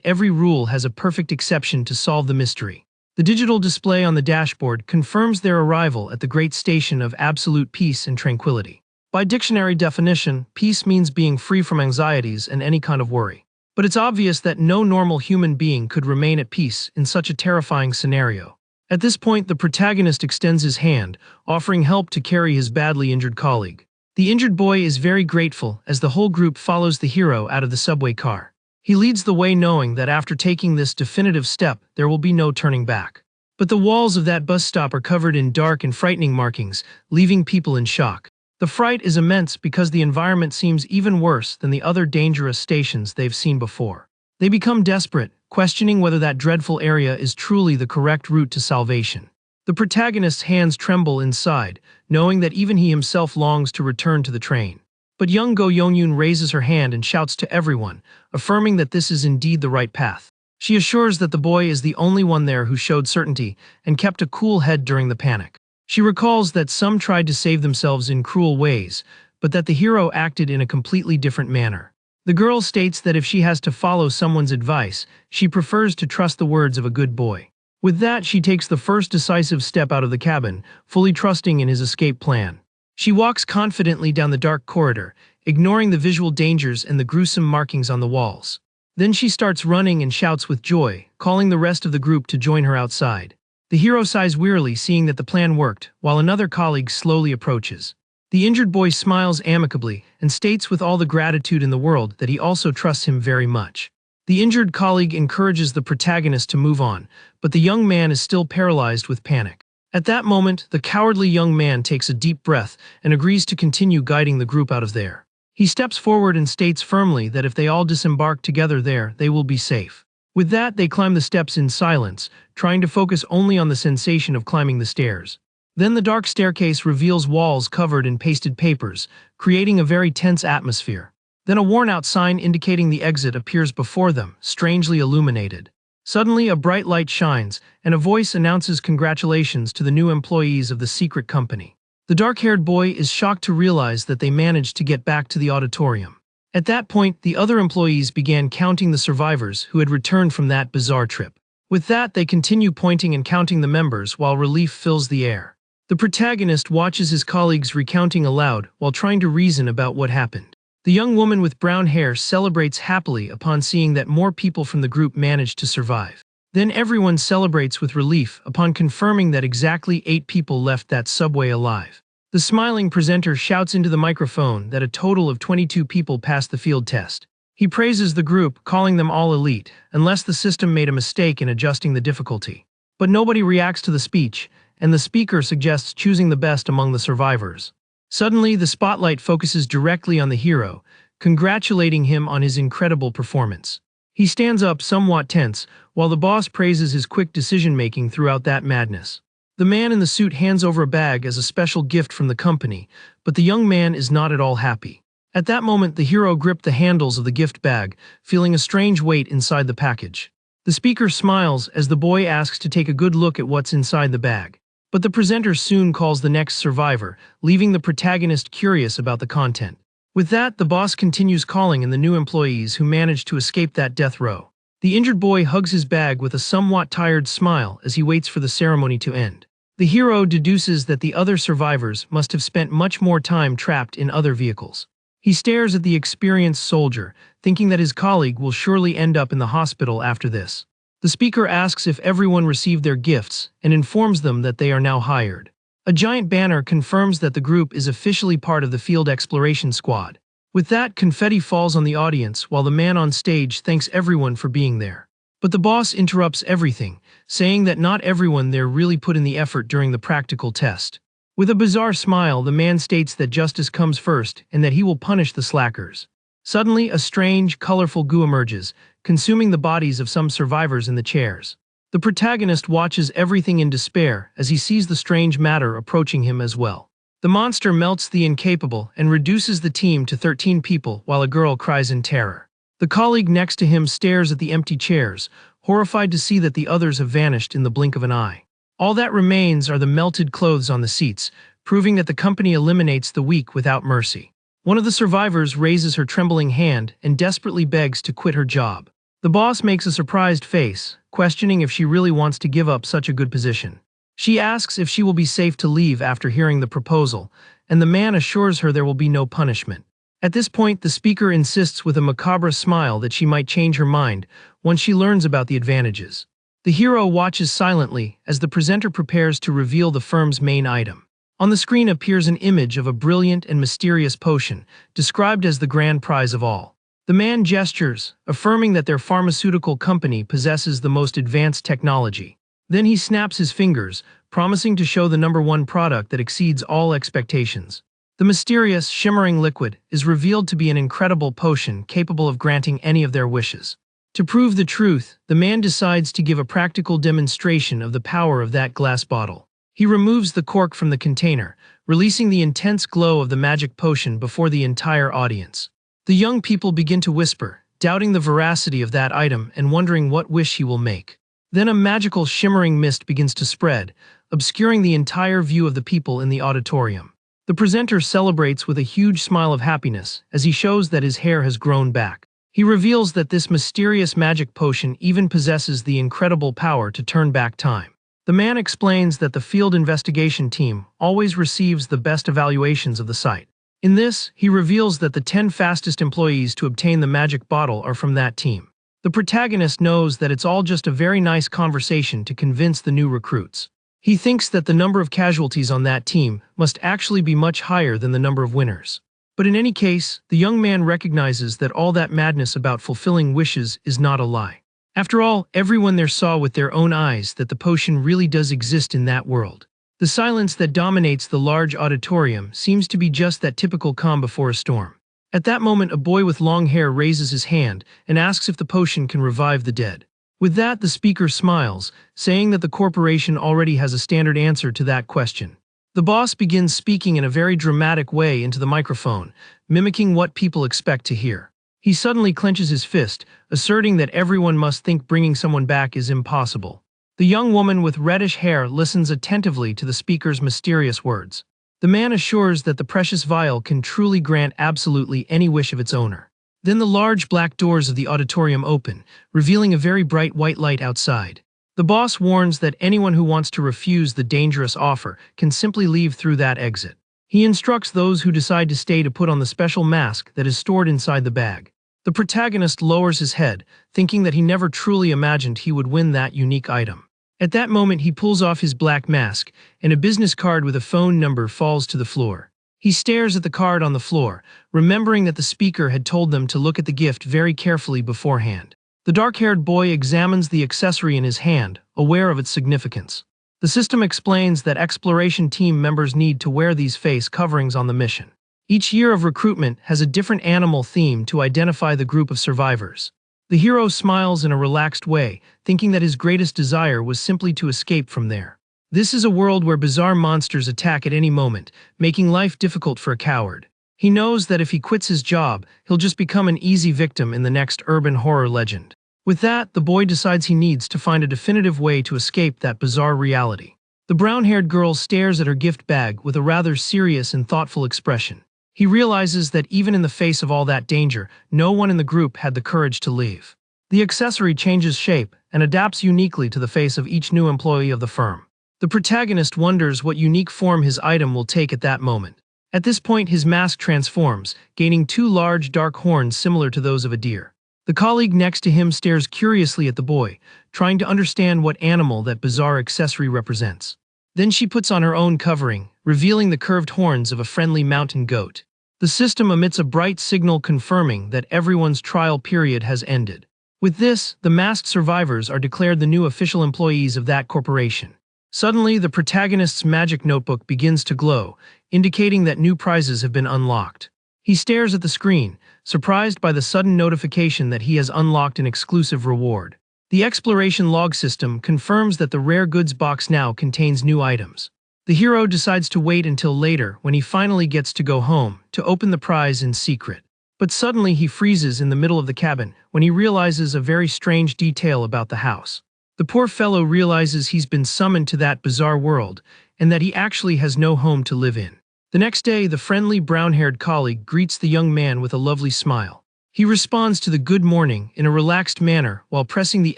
every rule has a perfect exception to solve the mystery. The digital display on the dashboard confirms their arrival at the great station of absolute peace and tranquility. By dictionary definition, peace means being free from anxieties and any kind of worry. But it's obvious that no normal human being could remain at peace in such a terrifying scenario. At this point, the protagonist extends his hand, offering help to carry his badly injured colleague. The injured boy is very grateful as the whole group follows the hero out of the subway car. He leads the way knowing that after taking this definitive step, there will be no turning back. But the walls of that bus stop are covered in dark and frightening markings, leaving people in shock. The fright is immense because the environment seems even worse than the other dangerous stations they've seen before. They become desperate, questioning whether that dreadful area is truly the correct route to salvation. The protagonist's hands tremble inside, knowing that even he himself longs to return to the train. But young Go Yongyun raises her hand and shouts to everyone, affirming that this is indeed the right path. She assures that the boy is the only one there who showed certainty and kept a cool head during the panic. She recalls that some tried to save themselves in cruel ways, but that the hero acted in a completely different manner. The girl states that if she has to follow someone's advice, she prefers to trust the words of a good boy. With that, she takes the first decisive step out of the cabin, fully trusting in his escape plan. She walks confidently down the dark corridor, ignoring the visual dangers and the gruesome markings on the walls. Then she starts running and shouts with joy, calling the rest of the group to join her outside. The hero sighs wearily, seeing that the plan worked, while another colleague slowly approaches. The injured boy smiles amicably and states with all the gratitude in the world that he also trusts him very much. The injured colleague encourages the protagonist to move on, but the young man is still paralyzed with panic. At that moment, the cowardly young man takes a deep breath and agrees to continue guiding the group out of there. He steps forward and states firmly that if they all disembark together there, they will be safe. With that, they climb the steps in silence, trying to focus only on the sensation of climbing the stairs. Then the dark staircase reveals walls covered in pasted papers, creating a very tense atmosphere. Then a worn-out sign indicating the exit appears before them, strangely illuminated. Suddenly, a bright light shines, and a voice announces congratulations to the new employees of the secret company. The dark-haired boy is shocked to realize that they managed to get back to the auditorium. At that point, the other employees began counting the survivors who had returned from that bizarre trip. With that, they continue pointing and counting the members while relief fills the air. The protagonist watches his colleagues recounting aloud while trying to reason about what happened. The young woman with brown hair celebrates happily upon seeing that more people from the group managed to survive. Then everyone celebrates with relief upon confirming that exactly 8 people left that subway alive. The smiling presenter shouts into the microphone that a total of 22 people passed the field test. He praises the group, calling them all elite, unless the system made a mistake in adjusting the difficulty. But nobody reacts to the speech, and the speaker suggests choosing the best among the survivors. Suddenly, the spotlight focuses directly on the hero, congratulating him on his incredible performance. He stands up somewhat tense, while the boss praises his quick decision-making throughout that madness. The man in the suit hands over a bag as a special gift from the company, but the young man is not at all happy. At that moment, the hero gripped the handles of the gift bag, feeling a strange weight inside the package. The speaker smiles as the boy asks to take a good look at what's inside the bag. But the presenter soon calls the next survivor, leaving the protagonist curious about the content. With that, the boss continues calling in the new employees who managed to escape that death row. The injured boy hugs his bag with a somewhat tired smile as he waits for the ceremony to end. The hero deduces that the other survivors must have spent much more time trapped in other vehicles. He stares at the experienced soldier, thinking that his colleague will surely end up in the hospital after this. The speaker asks if everyone received their gifts and informs them that they are now hired. A giant banner confirms that the group is officially part of the field exploration squad. With that, confetti falls on the audience while the man on stage thanks everyone for being there. But the boss interrupts everything, saying that not everyone there really put in the effort during the practical test. With a bizarre smile, the man states that justice comes first and that he will punish the slackers. Suddenly, a strange, colorful goo emerges, consuming the bodies of some survivors in the chairs. The protagonist watches everything in despair as he sees the strange matter approaching him as well. The monster melts the incapable and reduces the team to 13 people while a girl cries in terror. The colleague next to him stares at the empty chairs, horrified to see that the others have vanished in the blink of an eye. All that remains are the melted clothes on the seats, proving that the company eliminates the weak without mercy. One of the survivors raises her trembling hand and desperately begs to quit her job. The boss makes a surprised face, questioning if she really wants to give up such a good position. She asks if she will be safe to leave after hearing the proposal, and the man assures her there will be no punishment. At this point, the speaker insists with a macabre smile that she might change her mind once she learns about the advantages. The hero watches silently as the presenter prepares to reveal the firm's main item. On the screen appears an image of a brilliant and mysterious potion, described as the grand prize of all. The man gestures, affirming that their pharmaceutical company possesses the most advanced technology. Then he snaps his fingers, promising to show the #1 product that exceeds all expectations. The mysterious, shimmering liquid is revealed to be an incredible potion capable of granting any of their wishes. To prove the truth, the man decides to give a practical demonstration of the power of that glass bottle. He removes the cork from the container, releasing the intense glow of the magic potion before the entire audience. The young people begin to whisper, doubting the veracity of that item and wondering what wish he will make. Then a magical shimmering mist begins to spread, obscuring the entire view of the people in the auditorium. The presenter celebrates with a huge smile of happiness as he shows that his hair has grown back. He reveals that this mysterious magic potion even possesses the incredible power to turn back time. The man explains that the field investigation team always receives the best evaluations of the site. In this, he reveals that the 10 fastest employees to obtain the magic bottle are from that team. The protagonist knows that it's all just a very nice conversation to convince the new recruits. He thinks that the number of casualties on that team must actually be much higher than the number of winners. But in any case, the young man recognizes that all that madness about fulfilling wishes is not a lie. After all, everyone there saw with their own eyes that the potion really does exist in that world. The silence that dominates the large auditorium seems to be just that typical calm before a storm. At that moment, a boy with long hair raises his hand and asks if the potion can revive the dead. With that, the speaker smiles, saying that the corporation already has a standard answer to that question. The boss begins speaking in a very dramatic way into the microphone, mimicking what people expect to hear. He suddenly clenches his fist, asserting that everyone must think bringing someone back is impossible. The young woman with reddish hair listens attentively to the speaker's mysterious words. The man assures that the precious vial can truly grant absolutely any wish of its owner. Then the large black doors of the auditorium open, revealing a very bright white light outside. The boss warns that anyone who wants to refuse the dangerous offer can simply leave through that exit. He instructs those who decide to stay to put on the special mask that is stored inside the bag. The protagonist lowers his head, thinking that he never truly imagined he would win that unique item. At that moment, he pulls off his black mask, and a business card with a phone number falls to the floor. He stares at the card on the floor, remembering that the speaker had told them to look at the gift very carefully beforehand. The dark-haired boy examines the accessory in his hand, aware of its significance. The system explains that exploration team members need to wear these face coverings on the mission. Each year of recruitment has a different animal theme to identify the group of survivors. The hero smiles in a relaxed way, thinking that his greatest desire was simply to escape from there. This is a world where bizarre monsters attack at any moment, making life difficult for a coward. He knows that if he quits his job, he'll just become an easy victim in the next urban horror legend. With that, the boy decides he needs to find a definitive way to escape that bizarre reality. The brown-haired girl stares at her gift bag with a rather serious and thoughtful expression. He realizes that even in the face of all that danger, no one in the group had the courage to leave. The accessory changes shape and adapts uniquely to the face of each new employee of the firm. The protagonist wonders what unique form his item will take at that moment. At this point, his mask transforms, gaining 2 large dark horns similar to those of a deer. The colleague next to him stares curiously at the boy, trying to understand what animal that bizarre accessory represents. Then she puts on her own covering, revealing the curved horns of a friendly mountain goat. The system emits a bright signal confirming that everyone's trial period has ended. With this, the masked survivors are declared the new official employees of that corporation. Suddenly, the protagonist's magic notebook begins to glow, indicating that new prizes have been unlocked. He stares at the screen, surprised by the sudden notification that he has unlocked an exclusive reward. The exploration log system confirms that the rare goods box now contains new items. The hero decides to wait until later when he finally gets to go home to open the prize in secret. But suddenly he freezes in the middle of the cabin when he realizes a very strange detail about the house. The poor fellow realizes he's been summoned to that bizarre world, and that he actually has no home to live in. The next day, the friendly brown-haired colleague greets the young man with a lovely smile. He responds to the good morning in a relaxed manner while pressing the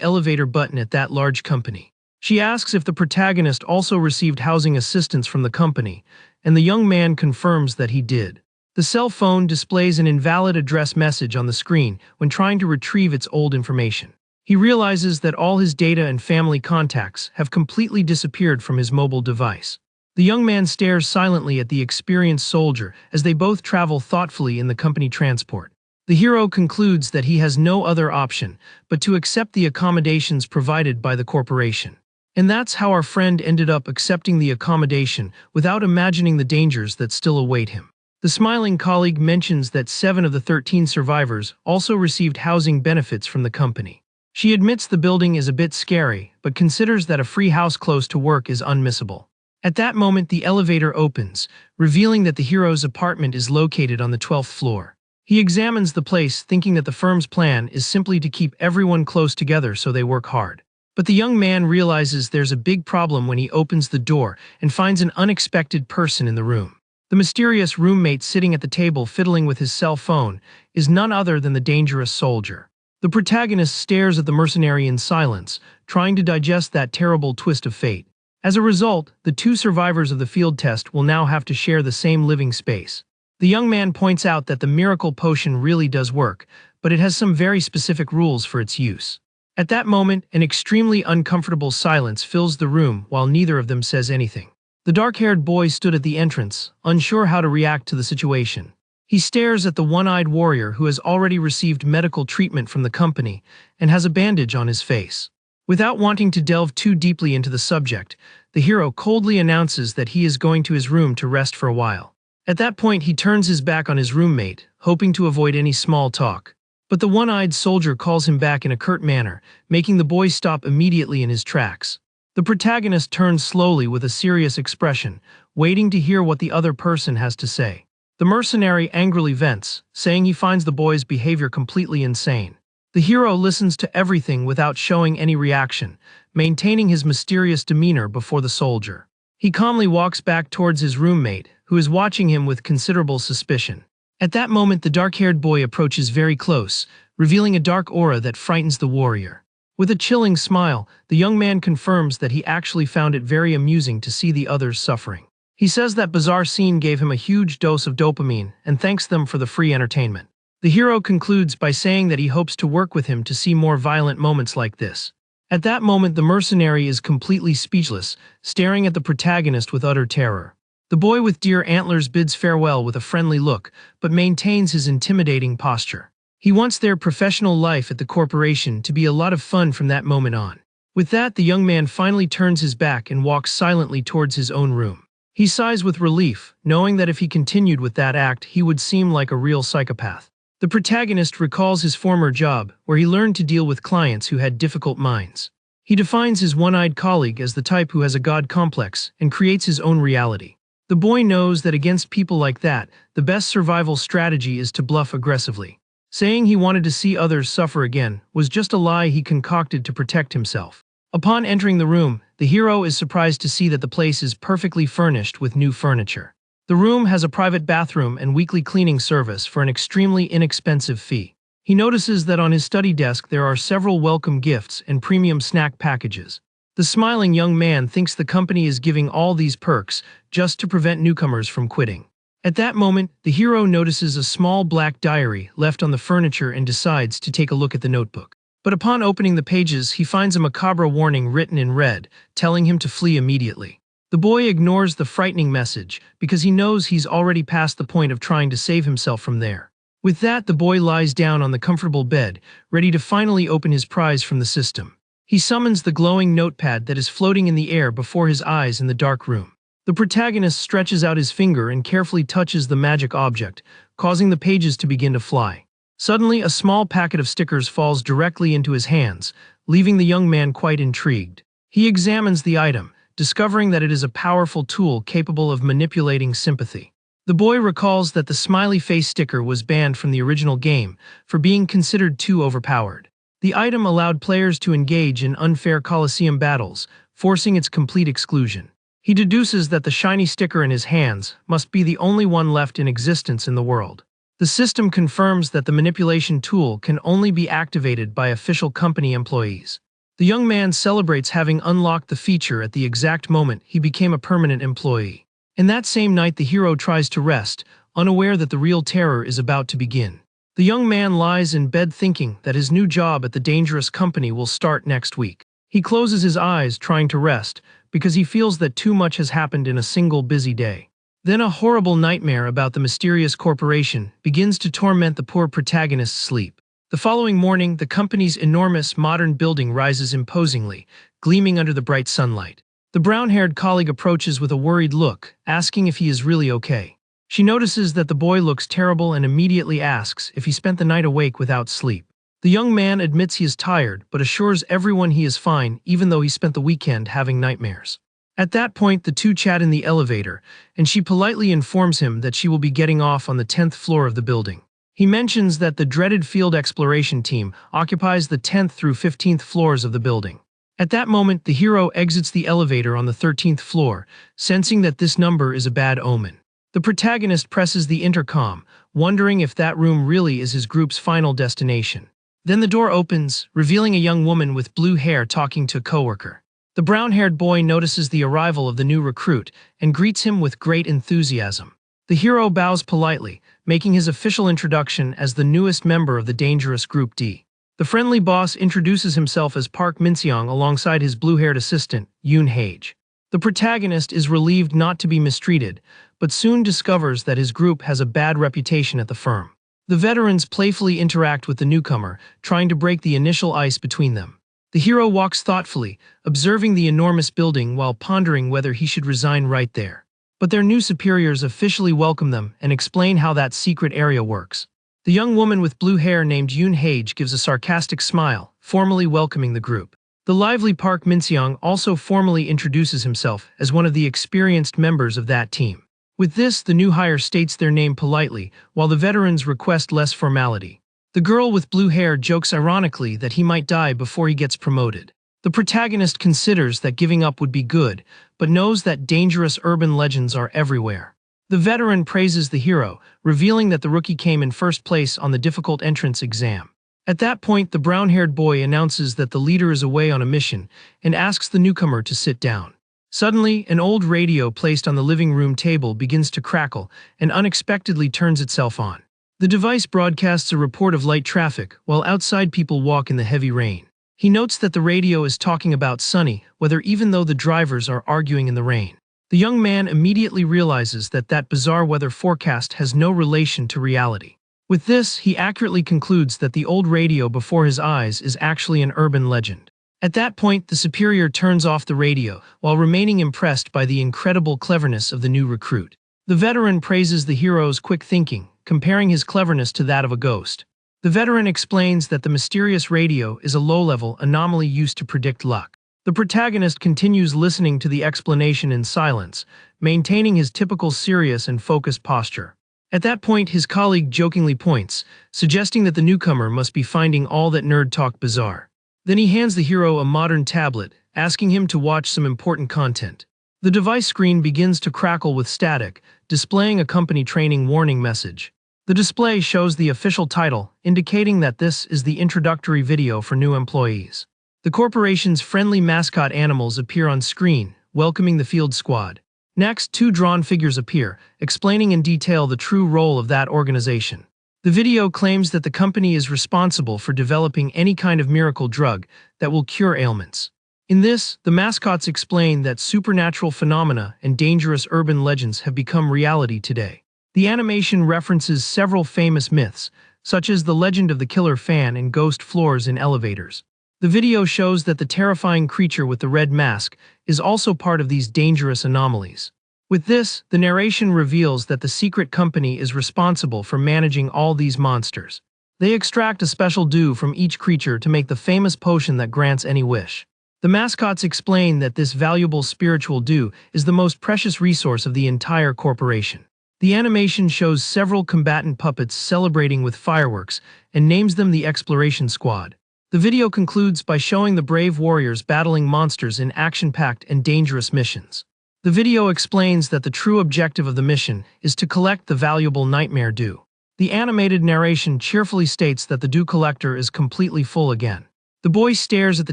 elevator button at that large company. She asks if the protagonist also received housing assistance from the company, and the young man confirms that he did. The cell phone displays an invalid address message on the screen when trying to retrieve its old information. He realizes that all his data and family contacts have completely disappeared from his mobile device. The young man stares silently at the experienced soldier as they both travel thoughtfully in the company transport. The hero concludes that he has no other option but to accept the accommodations provided by the corporation. And that's how our friend ended up accepting the accommodation without imagining the dangers that still await him. The smiling colleague mentions that 7 of the 13 survivors also received housing benefits from the company. She admits the building is a bit scary, but considers that a free house close to work is unmissable. At that moment, the elevator opens, revealing that the hero's apartment is located on the 12th floor. He examines the place, thinking that the firm's plan is simply to keep everyone close together so they work hard. But the young man realizes there's a big problem when he opens the door and finds an unexpected person in the room. The mysterious roommate sitting at the table fiddling with his cell phone is none other than the dangerous soldier. The protagonist stares at the mercenary in silence, trying to digest that terrible twist of fate. As a result, the 2 survivors of the field test will now have to share the same living space. The young man points out that the miracle potion really does work, but it has some very specific rules for its use. At that moment, an extremely uncomfortable silence fills the room while neither of them says anything. The dark-haired boy stood at the entrance, unsure how to react to the situation. He stares at the one-eyed warrior who has already received medical treatment from the company and has a bandage on his face. Without wanting to delve too deeply into the subject, the hero coldly announces that he is going to his room to rest for a while. At that point, he turns his back on his roommate, hoping to avoid any small talk. But the one-eyed soldier calls him back in a curt manner, making the boy stop immediately in his tracks. The protagonist turns slowly with a serious expression, waiting to hear what the other person has to say. The mercenary angrily vents, saying he finds the boy's behavior completely insane. The hero listens to everything without showing any reaction, maintaining his mysterious demeanor before the soldier. He calmly walks back towards his roommate, who is watching him with considerable suspicion. At that moment, the dark-haired boy approaches very close, revealing a dark aura that frightens the warrior. With a chilling smile, the young man confirms that he actually found it very amusing to see the others suffering. He says that bizarre scene gave him a huge dose of dopamine and thanks them for the free entertainment. The hero concludes by saying that he hopes to work with him to see more violent moments like this. At that moment, the mercenary is completely speechless, staring at the protagonist with utter terror. The boy with deer antlers bids farewell with a friendly look, but maintains his intimidating posture. He wants their professional life at the corporation to be a lot of fun from that moment on. With that, the young man finally turns his back and walks silently towards his own room. He sighs with relief, knowing that if he continued with that act, he would seem like a real psychopath. The protagonist recalls his former job, where he learned to deal with clients who had difficult minds. He defines his one-eyed colleague as the type who has a god complex and creates his own reality. The boy knows that against people like that, the best survival strategy is to bluff aggressively. Saying he wanted to see others suffer again was just a lie he concocted to protect himself. Upon entering the room, the hero is surprised to see that the place is perfectly furnished with new furniture. The room has a private bathroom and weekly cleaning service for an extremely inexpensive fee. He notices that on his study desk there are several welcome gifts and premium snack packages. The smiling young man thinks the company is giving all these perks just to prevent newcomers from quitting. At that moment, the hero notices a small black diary left on the furniture and decides to take a look at the notebook. But upon opening the pages, he finds a macabre warning written in red, telling him to flee immediately. The boy ignores the frightening message because he knows he's already past the point of trying to save himself from there. With that, the boy lies down on the comfortable bed, ready to finally open his prize from the system. He summons the glowing notepad that is floating in the air before his eyes in the dark room. The protagonist stretches out his finger and carefully touches the magic object, causing the pages to begin to fly. Suddenly, a small packet of stickers falls directly into his hands, leaving the young man quite intrigued. He examines the item, discovering that it is a powerful tool capable of manipulating sympathy. The boy recalls that the smiley face sticker was banned from the original game for being considered too overpowered. The item allowed players to engage in unfair Colosseum battles, forcing its complete exclusion. He deduces that the shiny sticker in his hands must be the only one left in existence in the world. The system confirms that the manipulation tool can only be activated by official company employees. The young man celebrates having unlocked the feature at the exact moment he became a permanent employee. In that same night, the hero tries to rest, unaware that the real terror is about to begin. The young man lies in bed thinking that his new job at the dangerous company will start next week. He closes his eyes trying to rest because he feels that too much has happened in a single busy day. Then a horrible nightmare about the mysterious corporation begins to torment the poor protagonist's sleep. The following morning, the company's enormous modern building rises imposingly, gleaming under the bright sunlight. The brown-haired colleague approaches with a worried look, asking if he is really okay. She notices that the boy looks terrible and immediately asks if he spent the night awake without sleep. The young man admits he is tired, but assures everyone he is fine even though he spent the weekend having nightmares. At that point, the two chat in the elevator, and she politely informs him that she will be getting off on the 10th floor of the building. He mentions that the dreaded field exploration team occupies the 10th through 15th floors of the building. At that moment, the hero exits the elevator on the 13th floor, sensing that this number is a bad omen. The protagonist presses the intercom, wondering if that room really is his group's final destination. Then the door opens, revealing a young woman with blue hair talking to a coworker. The brown-haired boy notices the arrival of the new recruit and greets him with great enthusiasm. The hero bows politely, making his official introduction as the newest member of the dangerous Group D. The friendly boss introduces himself as Park Min-seong alongside his blue-haired assistant, Yoon Hage. The protagonist is relieved not to be mistreated, but soon discovers that his group has a bad reputation at the firm. The veterans playfully interact with the newcomer, trying to break the initial ice between them. The hero walks thoughtfully, observing the enormous building while pondering whether he should resign right there. But their new superiors officially welcome them and explain how that secret area works. The young woman with blue hair named Yoon Hage gives a sarcastic smile, formally welcoming the group. The lively Park Min-seong also formally introduces himself as one of the experienced members of that team. With this, the new hire states their name politely, while the veterans request less formality. The girl with blue hair jokes ironically that he might die before he gets promoted. The protagonist considers that giving up would be good, but knows that dangerous urban legends are everywhere. The veteran praises the hero, revealing that the rookie came in first place on the difficult entrance exam. At that point, the brown-haired boy announces that the leader is away on a mission and asks the newcomer to sit down. Suddenly, an old radio placed on the living room table begins to crackle and unexpectedly turns itself on. The device broadcasts a report of light traffic while outside people walk in the heavy rain. He notes that the radio is talking about sunny weather even though the drivers are arguing in the rain. The young man immediately realizes that bizarre weather forecast has no relation to reality. With this, he accurately concludes that the old radio before his eyes is actually an urban legend. At that point, the superior turns off the radio, while remaining impressed by the incredible cleverness of the new recruit. The veteran praises the hero's quick thinking, comparing his cleverness to that of a ghost. The veteran explains that the mysterious radio is a low-level anomaly used to predict luck. The protagonist continues listening to the explanation in silence, maintaining his typical serious and focused posture. At that point, his colleague jokingly points, suggesting that the newcomer must be finding all that nerd talk bizarre. Then he hands the hero a modern tablet, asking him to watch some important content. The device screen begins to crackle with static, displaying a company training warning message. The display shows the official title, indicating that this is the introductory video for new employees. The corporation's friendly mascot animals appear on screen, welcoming the field squad. Next, two drawn figures appear, explaining in detail the true role of that organization. The video claims that the company is responsible for developing any kind of miracle drug that will cure ailments. In this, the mascots explain that supernatural phenomena and dangerous urban legends have become reality today. The animation references several famous myths, such as the legend of the killer fan and ghost floors in elevators. The video shows that the terrifying creature with the red mask is also part of these dangerous anomalies. With this, the narration reveals that the secret company is responsible for managing all these monsters. They extract a special dew from each creature to make the famous potion that grants any wish. The mascots explain that this valuable spiritual dew is the most precious resource of the entire corporation. The animation shows several combatant puppets celebrating with fireworks and names them the Exploration Squad. The video concludes by showing the brave warriors battling monsters in action-packed and dangerous missions. The video explains that the true objective of the mission is to collect the valuable nightmare dew. The animated narration cheerfully states that the dew collector is completely full again. The boy stares at the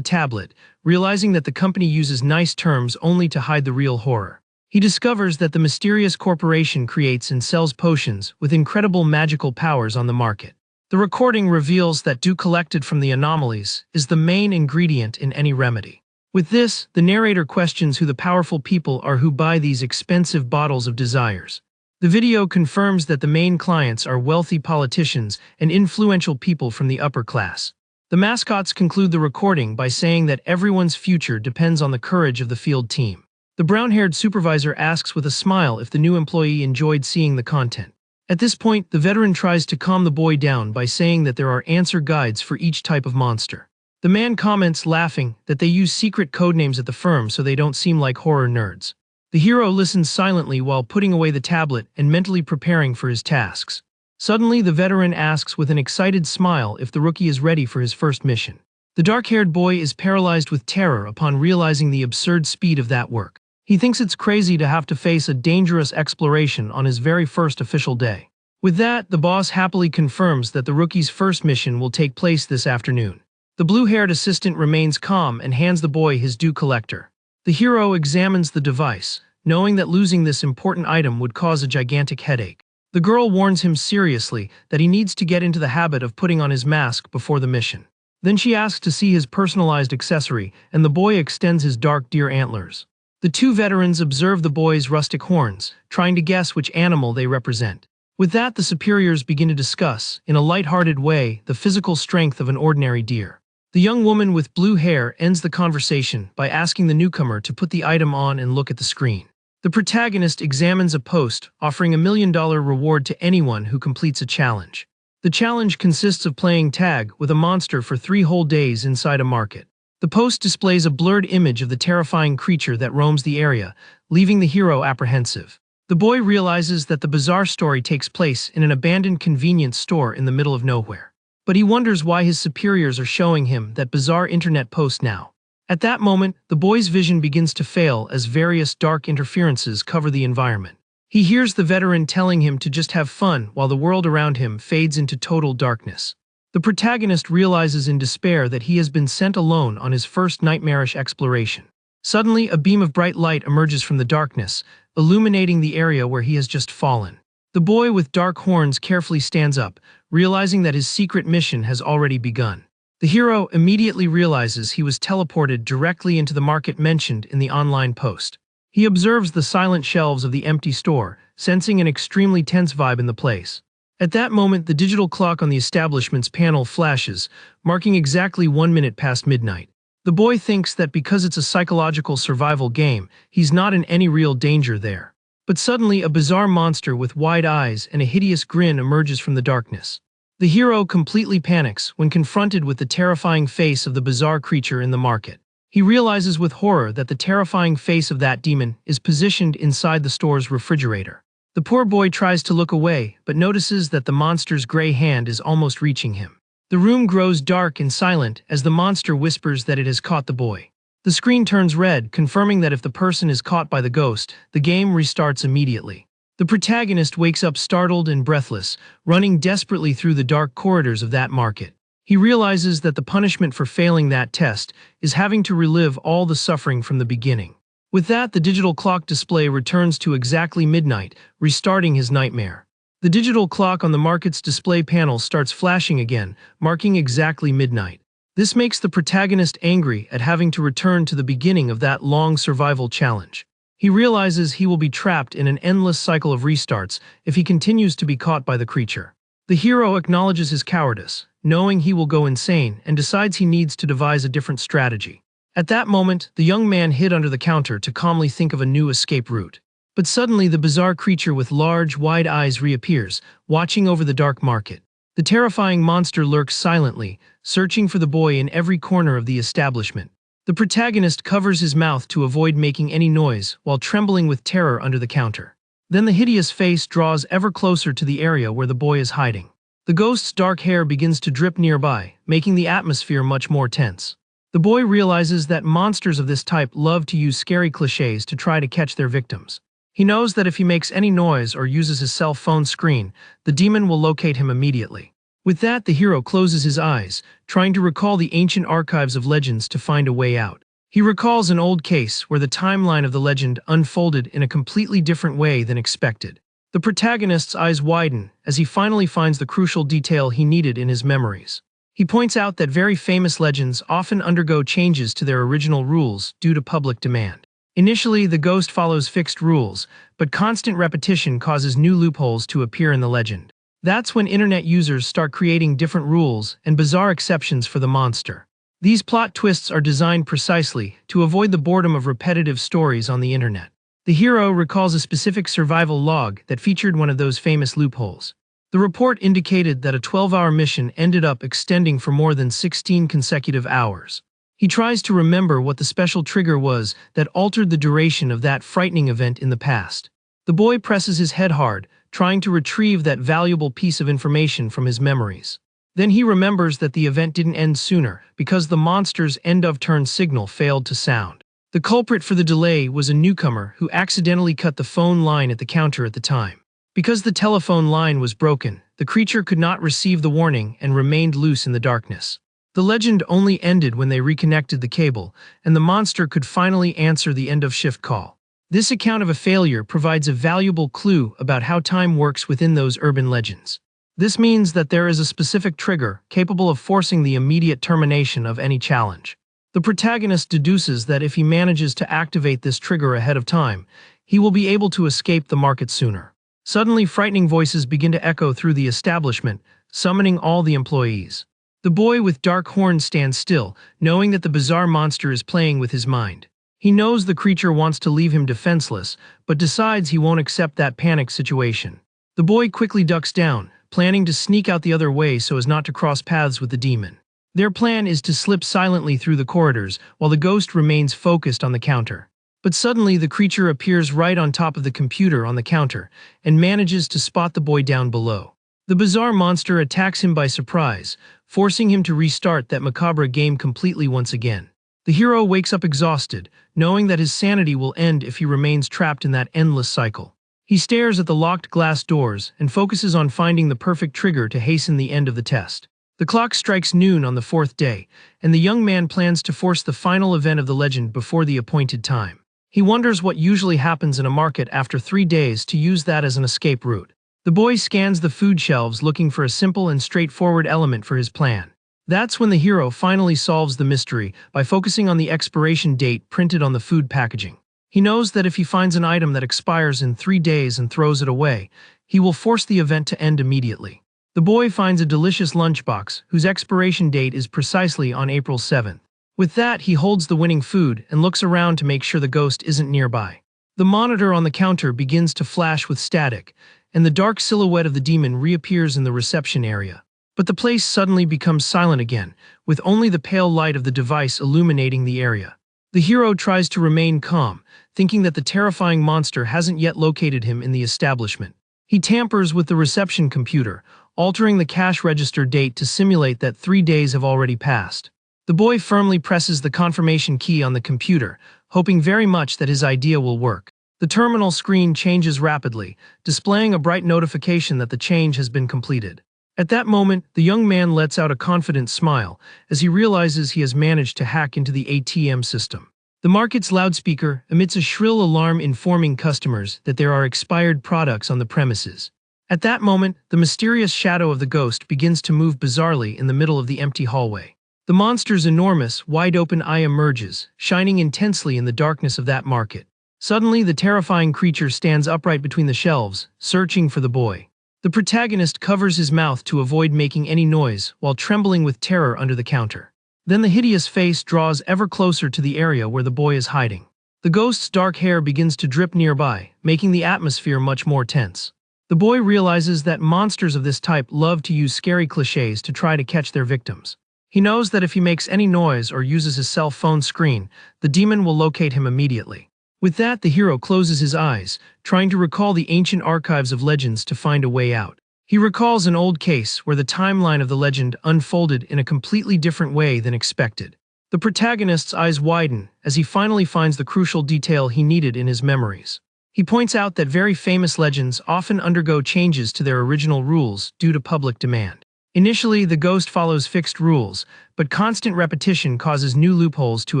tablet, realizing that the company uses nice terms only to hide the real horror. He discovers that the mysterious corporation creates and sells potions with incredible magical powers on the market. The recording reveals that dew collected from the anomalies is the main ingredient in any remedy. With this, the narrator questions who the powerful people are who buy these expensive bottles of desires. The video confirms that the main clients are wealthy politicians and influential people from the upper class. The mascots conclude the recording by saying that everyone's future depends on the courage of the field team. The brown-haired supervisor asks with a smile if the new employee enjoyed seeing the content. At this point, the veteran tries to calm the boy down by saying that there are answer guides for each type of monster. The man comments, laughing, that they use secret codenames at the firm so they don't seem like horror nerds. The hero listens silently while putting away the tablet and mentally preparing for his tasks. Suddenly, the veteran asks with an excited smile if the rookie is ready for his first mission. The dark-haired boy is paralyzed with terror upon realizing the absurd speed of that work. He thinks it's crazy to have to face a dangerous exploration on his very first official day. With that, the boss happily confirms that the rookie's first mission will take place this afternoon. The blue-haired assistant remains calm and hands the boy his dew collector. The hero examines the device, knowing that losing this important item would cause a gigantic headache. The girl warns him seriously that he needs to get into the habit of putting on his mask before the mission. Then she asks to see his personalized accessory, and the boy extends his dark deer antlers. The two veterans observe the boy's rustic horns, trying to guess which animal they represent. With that, the superiors begin to discuss, in a light-hearted way, the physical strength of an ordinary deer. The young woman with blue hair ends the conversation by asking the newcomer to put the item on and look at the screen. The protagonist examines a post offering $1 million reward to anyone who completes a challenge. The challenge consists of playing tag with a monster for 3 whole days inside a market. The post displays a blurred image of the terrifying creature that roams the area, leaving the hero apprehensive. The boy realizes that the bizarre story takes place in an abandoned convenience store in the middle of nowhere. But he wonders why his superiors are showing him that bizarre internet post now. At that moment, the boy's vision begins to fail as various dark interferences cover the environment. He hears the veteran telling him to just have fun while the world around him fades into total darkness. The protagonist realizes in despair that he has been sent alone on his first nightmarish exploration. Suddenly, a beam of bright light emerges from the darkness, illuminating the area where he has just fallen. The boy with dark horns carefully stands up, realizing that his secret mission has already begun. The hero immediately realizes he was teleported directly into the market mentioned in the online post. He observes the silent shelves of the empty store, sensing an extremely tense vibe in the place. At that moment, the digital clock on the establishment's panel flashes, marking exactly 1 minute past midnight. The boy thinks that because it's a psychological survival game, he's not in any real danger there. But suddenly, a bizarre monster with wide eyes and a hideous grin emerges from the darkness. The hero completely panics when confronted with the terrifying face of the bizarre creature in the market. He realizes with horror that the terrifying face of that demon is positioned inside the store's refrigerator. The poor boy tries to look away, but notices that the monster's gray hand is almost reaching him. The room grows dark and silent as the monster whispers that it has caught the boy. The screen turns red, confirming that if the person is caught by the ghost, the game restarts immediately. The protagonist wakes up startled and breathless, running desperately through the dark corridors of that market. He realizes that the punishment for failing that test is having to relive all the suffering from the beginning. With that, the digital clock display returns to exactly midnight, restarting his nightmare. The digital clock on the market's display panel starts flashing again, marking exactly midnight. This makes the protagonist angry at having to return to the beginning of that long survival challenge. He realizes he will be trapped in an endless cycle of restarts if he continues to be caught by the creature. The hero acknowledges his cowardice, knowing he will go insane, and decides he needs to devise a different strategy. At that moment, the young man hid under the counter to calmly think of a new escape route. But suddenly, the bizarre creature with large, wide eyes reappears, watching over the dark market. The terrifying monster lurks silently, searching for the boy in every corner of the establishment. The protagonist covers his mouth to avoid making any noise while trembling with terror under the counter. Then the hideous face draws ever closer to the area where the boy is hiding. The ghost's dark hair begins to drip nearby, making the atmosphere much more tense. The boy realizes that monsters of this type love to use scary cliches to try to catch their victims. He knows that if he makes any noise or uses his cell phone screen, the demon will locate him immediately. With that, the hero closes his eyes, trying to recall the ancient archives of legends to find a way out. He recalls an old case where the timeline of the legend unfolded in a completely different way than expected. The protagonist's eyes widen as he finally finds the crucial detail he needed in his memories. He points out that very famous legends often undergo changes to their original rules due to public demand. Initially, the ghost follows fixed rules, but constant repetition causes new loopholes to appear in the legend. That's when internet users start creating different rules and bizarre exceptions for the monster. These plot twists are designed precisely to avoid the boredom of repetitive stories on the internet. The hero recalls a specific survival log that featured one of those famous loopholes. The report indicated that a 12-hour mission ended up extending for more than 16 consecutive hours. He tries to remember what the special trigger was that altered the duration of that frightening event in the past. The boy presses his head hard, trying to retrieve that valuable piece of information from his memories. Then he remembers that the event didn't end sooner because the monster's end-of-turn signal failed to sound. The culprit for the delay was a newcomer who accidentally cut the phone line at the counter at the time. Because the telephone line was broken, the creature could not receive the warning and remained loose in the darkness. The legend only ended when they reconnected the cable, and the monster could finally answer the end-of-shift call. This account of a failure provides a valuable clue about how time works within those urban legends. This means that there is a specific trigger capable of forcing the immediate termination of any challenge. The protagonist deduces that if he manages to activate this trigger ahead of time, he will be able to escape the market sooner. Suddenly, frightening voices begin to echo through the establishment, summoning all the employees. The boy with dark horns stands still, knowing that the bizarre monster is playing with his mind. He knows the creature wants to leave him defenseless, but decides he won't accept that panic situation. The boy quickly ducks down, planning to sneak out the other way so as not to cross paths with the demon. Their plan is to slip silently through the corridors while the ghost remains focused on the counter. But suddenly the creature appears right on top of the computer on the counter and manages to spot the boy down below. The bizarre monster attacks him by surprise, forcing him to restart that macabre game completely once again. The hero wakes up exhausted, knowing that his sanity will end if he remains trapped in that endless cycle. He stares at the locked glass doors and focuses on finding the perfect trigger to hasten the end of the test. The clock strikes noon on the fourth day, and the young man plans to force the final event of the legend before the appointed time. He wonders what usually happens in a market after 3 days to use that as an escape route. The boy scans the food shelves looking for a simple and straightforward element for his plan. That's when the hero finally solves the mystery by focusing on the expiration date printed on the food packaging. He knows that if he finds an item that expires in 3 days and throws it away, he will force the event to end immediately. The boy finds a delicious lunchbox whose expiration date is precisely on April 7th. With that, he holds the winning food and looks around to make sure the ghost isn't nearby. The monitor on the counter begins to flash with static, and the dark silhouette of the demon reappears in the reception area. But the place suddenly becomes silent again, with only the pale light of the device illuminating the area. The hero tries to remain calm, thinking that the terrifying monster hasn't yet located him in the establishment. He tampers with the reception computer, altering the cash register date to simulate that 3 days have already passed. The boy firmly presses the confirmation key on the computer, hoping very much that his idea will work. The terminal screen changes rapidly, displaying a bright notification that the change has been completed. At that moment, the young man lets out a confident smile as he realizes he has managed to hack into the ATM system. The market's loudspeaker emits a shrill alarm informing customers that there are expired products on the premises. At that moment, the mysterious shadow of the ghost begins to move bizarrely in the middle of the empty hallway. The monster's enormous, wide-open eye emerges, shining intensely in the darkness of that market. Suddenly, the terrifying creature stands upright between the shelves, searching for the boy. The protagonist covers his mouth to avoid making any noise while trembling with terror under the counter. Then the hideous face draws ever closer to the area where the boy is hiding. The ghost's dark hair begins to drip nearby, making the atmosphere much more tense. The boy realizes that monsters of this type love to use scary cliches to try to catch their victims. He knows that if he makes any noise or uses his cell phone screen, the demon will locate him immediately. With that, the hero closes his eyes, trying to recall the ancient archives of legends to find a way out. He recalls an old case where the timeline of the legend unfolded in a completely different way than expected. The protagonist's eyes widen as he finally finds the crucial detail he needed in his memories. He points out that very famous legends often undergo changes to their original rules due to public demand. Initially, the ghost follows fixed rules, but constant repetition causes new loopholes to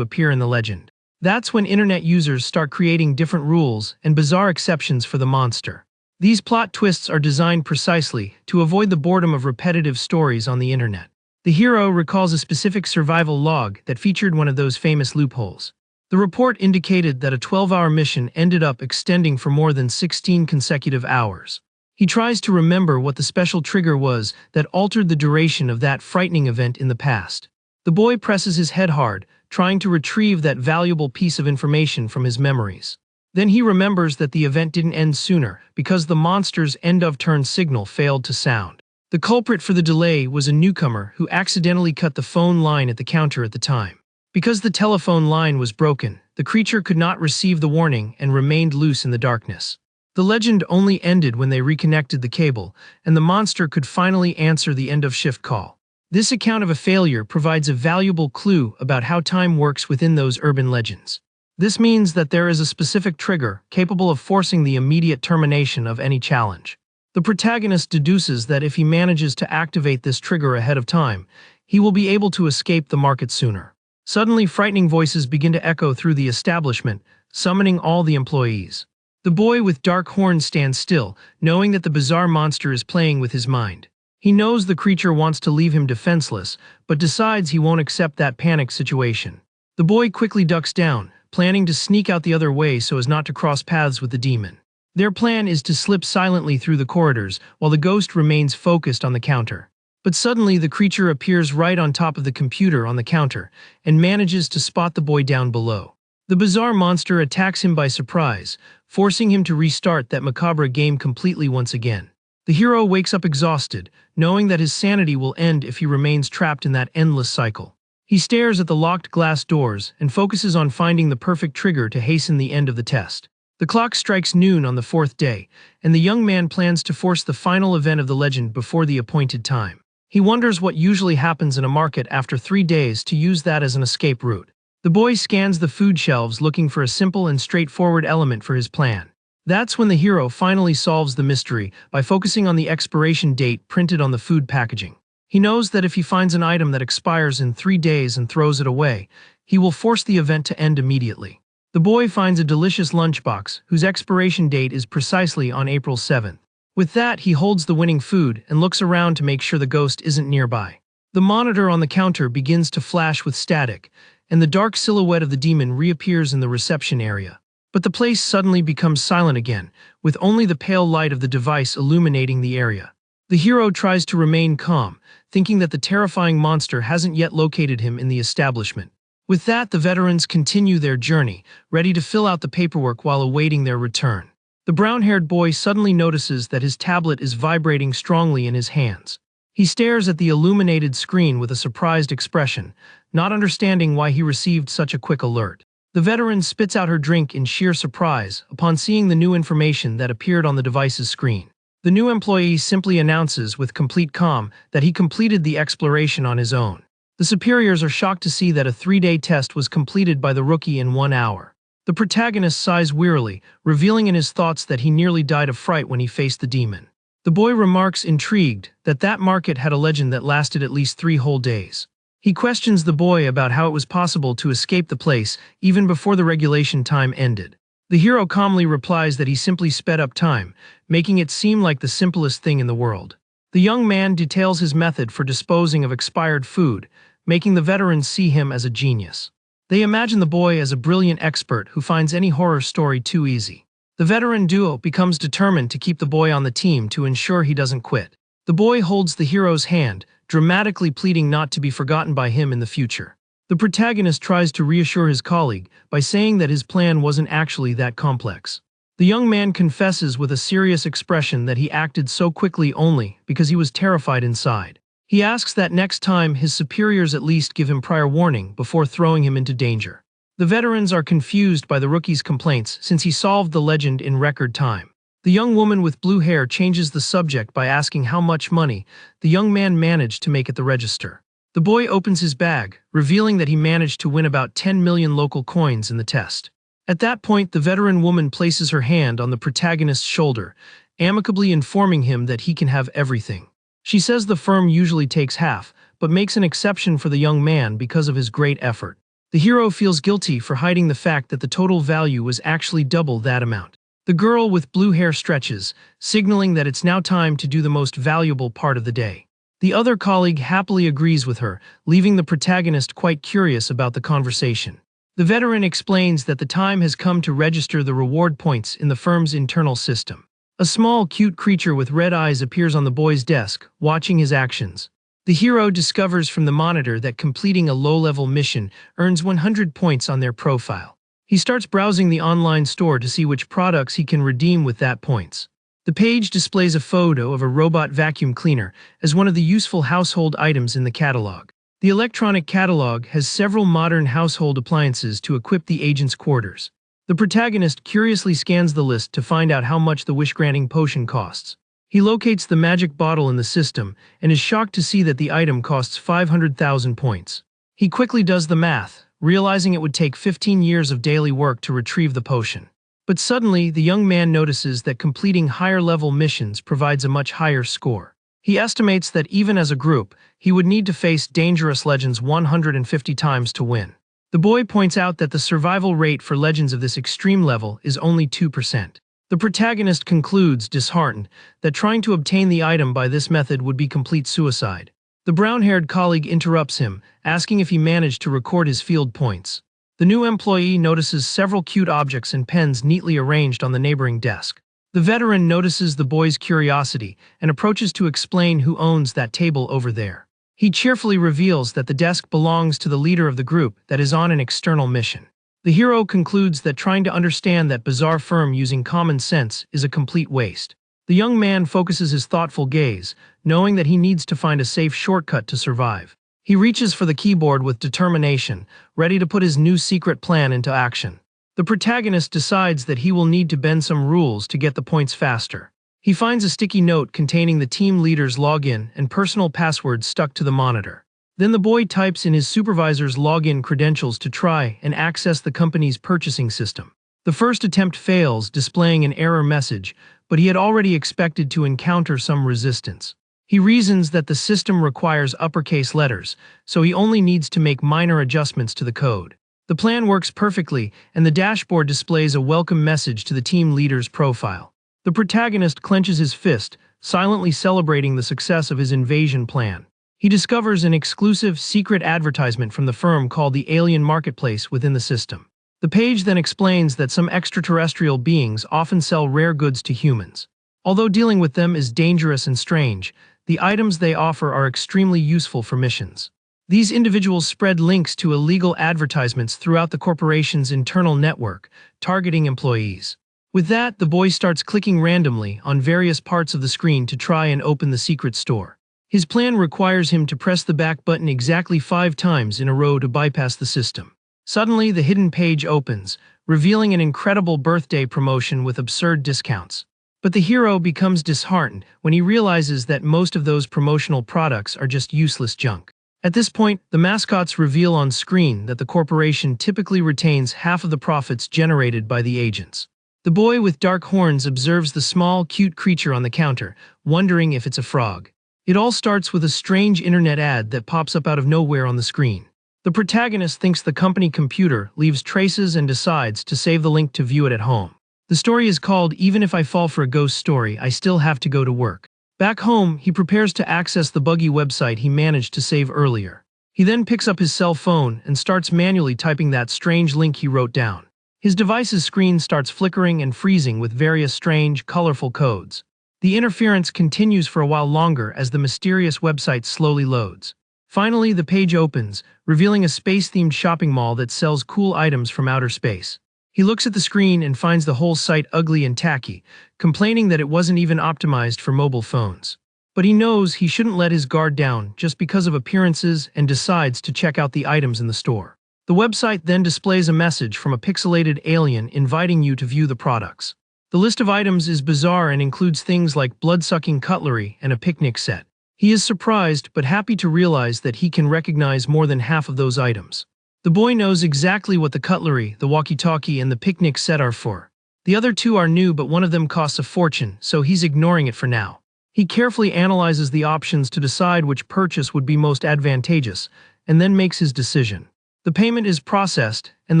appear in the legend. That's when internet users start creating different rules and bizarre exceptions for the monster. These plot twists are designed precisely to avoid the boredom of repetitive stories on the internet. The hero recalls a specific survival log that featured one of those famous loopholes. The report indicated that a 12-hour mission ended up extending for more than 16 consecutive hours. He tries to remember what the special trigger was that altered the duration of that frightening event in the past. The boy presses his head hard, trying to retrieve that valuable piece of information from his memories. Then he remembers that the event didn't end sooner because the monster's end-of-turn signal failed to sound. The culprit for the delay was a newcomer who accidentally cut the phone line at the counter at the time. Because the telephone line was broken, the creature could not receive the warning and remained loose in the darkness. The legend only ended when they reconnected the cable, and the monster could finally answer the end-of-shift call. This account of a failure provides a valuable clue about how time works within those urban legends. This means that there is a specific trigger capable of forcing the immediate termination of any challenge. The protagonist deduces that if he manages to activate this trigger ahead of time, he will be able to escape the market sooner. Suddenly, frightening voices begin to echo through the establishment, summoning all the employees. The boy with dark horns stands still, knowing that the bizarre monster is playing with his mind. He knows the creature wants to leave him defenseless, but decides he won't accept that panic situation. The boy quickly ducks down, planning to sneak out the other way so as not to cross paths with the demon. Their plan is to slip silently through the corridors while the ghost remains focused on the counter. But suddenly the creature appears right on top of the computer on the counter and manages to spot the boy down below. The bizarre monster attacks him by surprise, forcing him to restart that macabre game completely once again. The hero wakes up exhausted, knowing that his sanity will end if he remains trapped in that endless cycle. He stares at the locked glass doors and focuses on finding the perfect trigger to hasten the end of the test. The clock strikes noon on the fourth day, and the young man plans to force the final event of the legend before the appointed time. He wonders what usually happens in a market after 3 days to use that as an escape route. The boy scans the food shelves looking for a simple and straightforward element for his plan. That's when the hero finally solves the mystery by focusing on the expiration date printed on the food packaging. He knows that if he finds an item that expires in 3 days and throws it away, he will force the event to end immediately. The boy finds a delicious lunchbox whose expiration date is precisely on April 7th. With that, he holds the winning food and looks around to make sure the ghost isn't nearby. The monitor on the counter begins to flash with static, and the dark silhouette of the demon reappears in the reception area. But the place suddenly becomes silent again, with only the pale light of the device illuminating the area. The hero tries to remain calm, thinking that the terrifying monster hasn't yet located him in the establishment. With that, the veterans continue their journey, ready to fill out the paperwork while awaiting their return. The brown-haired boy suddenly notices that his tablet is vibrating strongly in his hands. He stares at the illuminated screen with a surprised expression, not understanding why he received such a quick alert. The veteran spits out her drink in sheer surprise upon seeing the new information that appeared on the device's screen. The new employee simply announces with complete calm that he completed the exploration on his own. The superiors are shocked to see that a 3-day test was completed by the rookie in 1 hour. The protagonist sighs wearily, revealing in his thoughts that he nearly died of fright when he faced the demon. The boy remarks, intrigued, that that market had a legend that lasted at least 3 whole days. He questions the boy about how it was possible to escape the place even before the regulation time ended. The hero calmly replies that he simply sped up time, making it seem like the simplest thing in the world. The young man details his method for disposing of expired food, making the veterans see him as a genius. They imagine the boy as a brilliant expert who finds any horror story too easy. The veteran duo becomes determined to keep the boy on the team to ensure he doesn't quit. The boy holds the hero's hand, dramatically pleading not to be forgotten by him in the future. The protagonist tries to reassure his colleague by saying that his plan wasn't actually that complex. The young man confesses with a serious expression that he acted so quickly only because he was terrified inside. He asks that next time his superiors at least give him prior warning before throwing him into danger. The veterans are confused by the rookie's complaints since he solved the legend in record time. The young woman with blue hair changes the subject by asking how much money the young man managed to make at the register. The boy opens his bag, revealing that he managed to win about 10 million local coins in the test. At that point, the veteran woman places her hand on the protagonist's shoulder, amicably informing him that he can have everything. She says the firm usually takes half, but makes an exception for the young man because of his great effort. The hero feels guilty for hiding the fact that the total value was actually double that amount. The girl with blue hair stretches, signaling that it's now time to do the most valuable part of the day. The other colleague happily agrees with her, leaving the protagonist quite curious about the conversation. The veteran explains that the time has come to register the reward points in the firm's internal system. A small, cute creature with red eyes appears on the boy's desk, watching his actions. The hero discovers from the monitor that completing a low-level mission earns 100 points on their profile. He starts browsing the online store to see which products he can redeem with that points. The page displays a photo of a robot vacuum cleaner as one of the useful household items in the catalog. The electronic catalog has several modern household appliances to equip the agent's quarters. The protagonist curiously scans the list to find out how much the wish-granting potion costs. He locates the magic bottle in the system and is shocked to see that the item costs 500,000 points. He quickly does the math, realizing it would take 15 years of daily work to retrieve the potion. But suddenly, the young man notices that completing higher-level missions provides a much higher score. He estimates that even as a group, he would need to face dangerous legends 150 times to win. The boy points out that the survival rate for legends of this extreme level is only 2%. The protagonist concludes, disheartened, that trying to obtain the item by this method would be complete suicide. The brown-haired colleague interrupts him, asking if he managed to record his field points. The new employee notices several cute objects and pens neatly arranged on the neighboring desk. The veteran notices the boy's curiosity and approaches to explain who owns that table over there. He cheerfully reveals that the desk belongs to the leader of the group that is on an external mission. The hero concludes that trying to understand that bizarre firm using common sense is a complete waste. The young man focuses his thoughtful gaze, knowing that he needs to find a safe shortcut to survive. He reaches for the keyboard with determination, ready to put his new secret plan into action. The protagonist decides that he will need to bend some rules to get the points faster. He finds a sticky note containing the team leader's login and personal password stuck to the monitor. Then the boy types in his supervisor's login credentials to try and access the company's purchasing system. The first attempt fails, displaying an error message, but he had already expected to encounter some resistance. He reasons that the system requires uppercase letters, so he only needs to make minor adjustments to the code. The plan works perfectly, and the dashboard displays a welcome message to the team leader's profile. The protagonist clenches his fist, silently celebrating the success of his invasion plan. He discovers an exclusive, secret advertisement from the firm called the Alien Marketplace within the system. The page then explains that some extraterrestrial beings often sell rare goods to humans. Although dealing with them is dangerous and strange, the items they offer are extremely useful for missions. These individuals spread links to illegal advertisements throughout the corporation's internal network, targeting employees. With that, the boy starts clicking randomly on various parts of the screen to try and open the secret store. His plan requires him to press the back button exactly 5 times in a row to bypass the system. Suddenly, the hidden page opens, revealing an incredible birthday promotion with absurd discounts. But the hero becomes disheartened when he realizes that most of those promotional products are just useless junk. At this point, the mascots reveal on screen that the corporation typically retains half of the profits generated by the agents. The boy with dark horns observes the small, cute creature on the counter, wondering if it's a frog. It all starts with a strange internet ad that pops up out of nowhere on the screen. The protagonist thinks the company computer leaves traces and decides to save the link to view it at home. The story is called "Even If I Fall for a Ghost Story, I Still Have to Go to Work." Back home, he prepares to access the buggy website he managed to save earlier. He then picks up his cell phone and starts manually typing that strange link he wrote down. His device's screen starts flickering and freezing with various strange, colorful codes. The interference continues for a while longer as the mysterious website slowly loads. Finally, the page opens, revealing a space-themed shopping mall that sells cool items from outer space. He looks at the screen and finds the whole site ugly and tacky, complaining that it wasn't even optimized for mobile phones. But he knows he shouldn't let his guard down just because of appearances and decides to check out the items in the store. The website then displays a message from a pixelated alien inviting you to view the products. The list of items is bizarre and includes things like blood-sucking cutlery and a picnic set. He is surprised but happy to realize that he can recognize more than half of those items. The boy knows exactly what the cutlery, the walkie-talkie, and the picnic set are for. The other two are new, but one of them costs a fortune, so he's ignoring it for now. He carefully analyzes the options to decide which purchase would be most advantageous, and then makes his decision. The payment is processed, and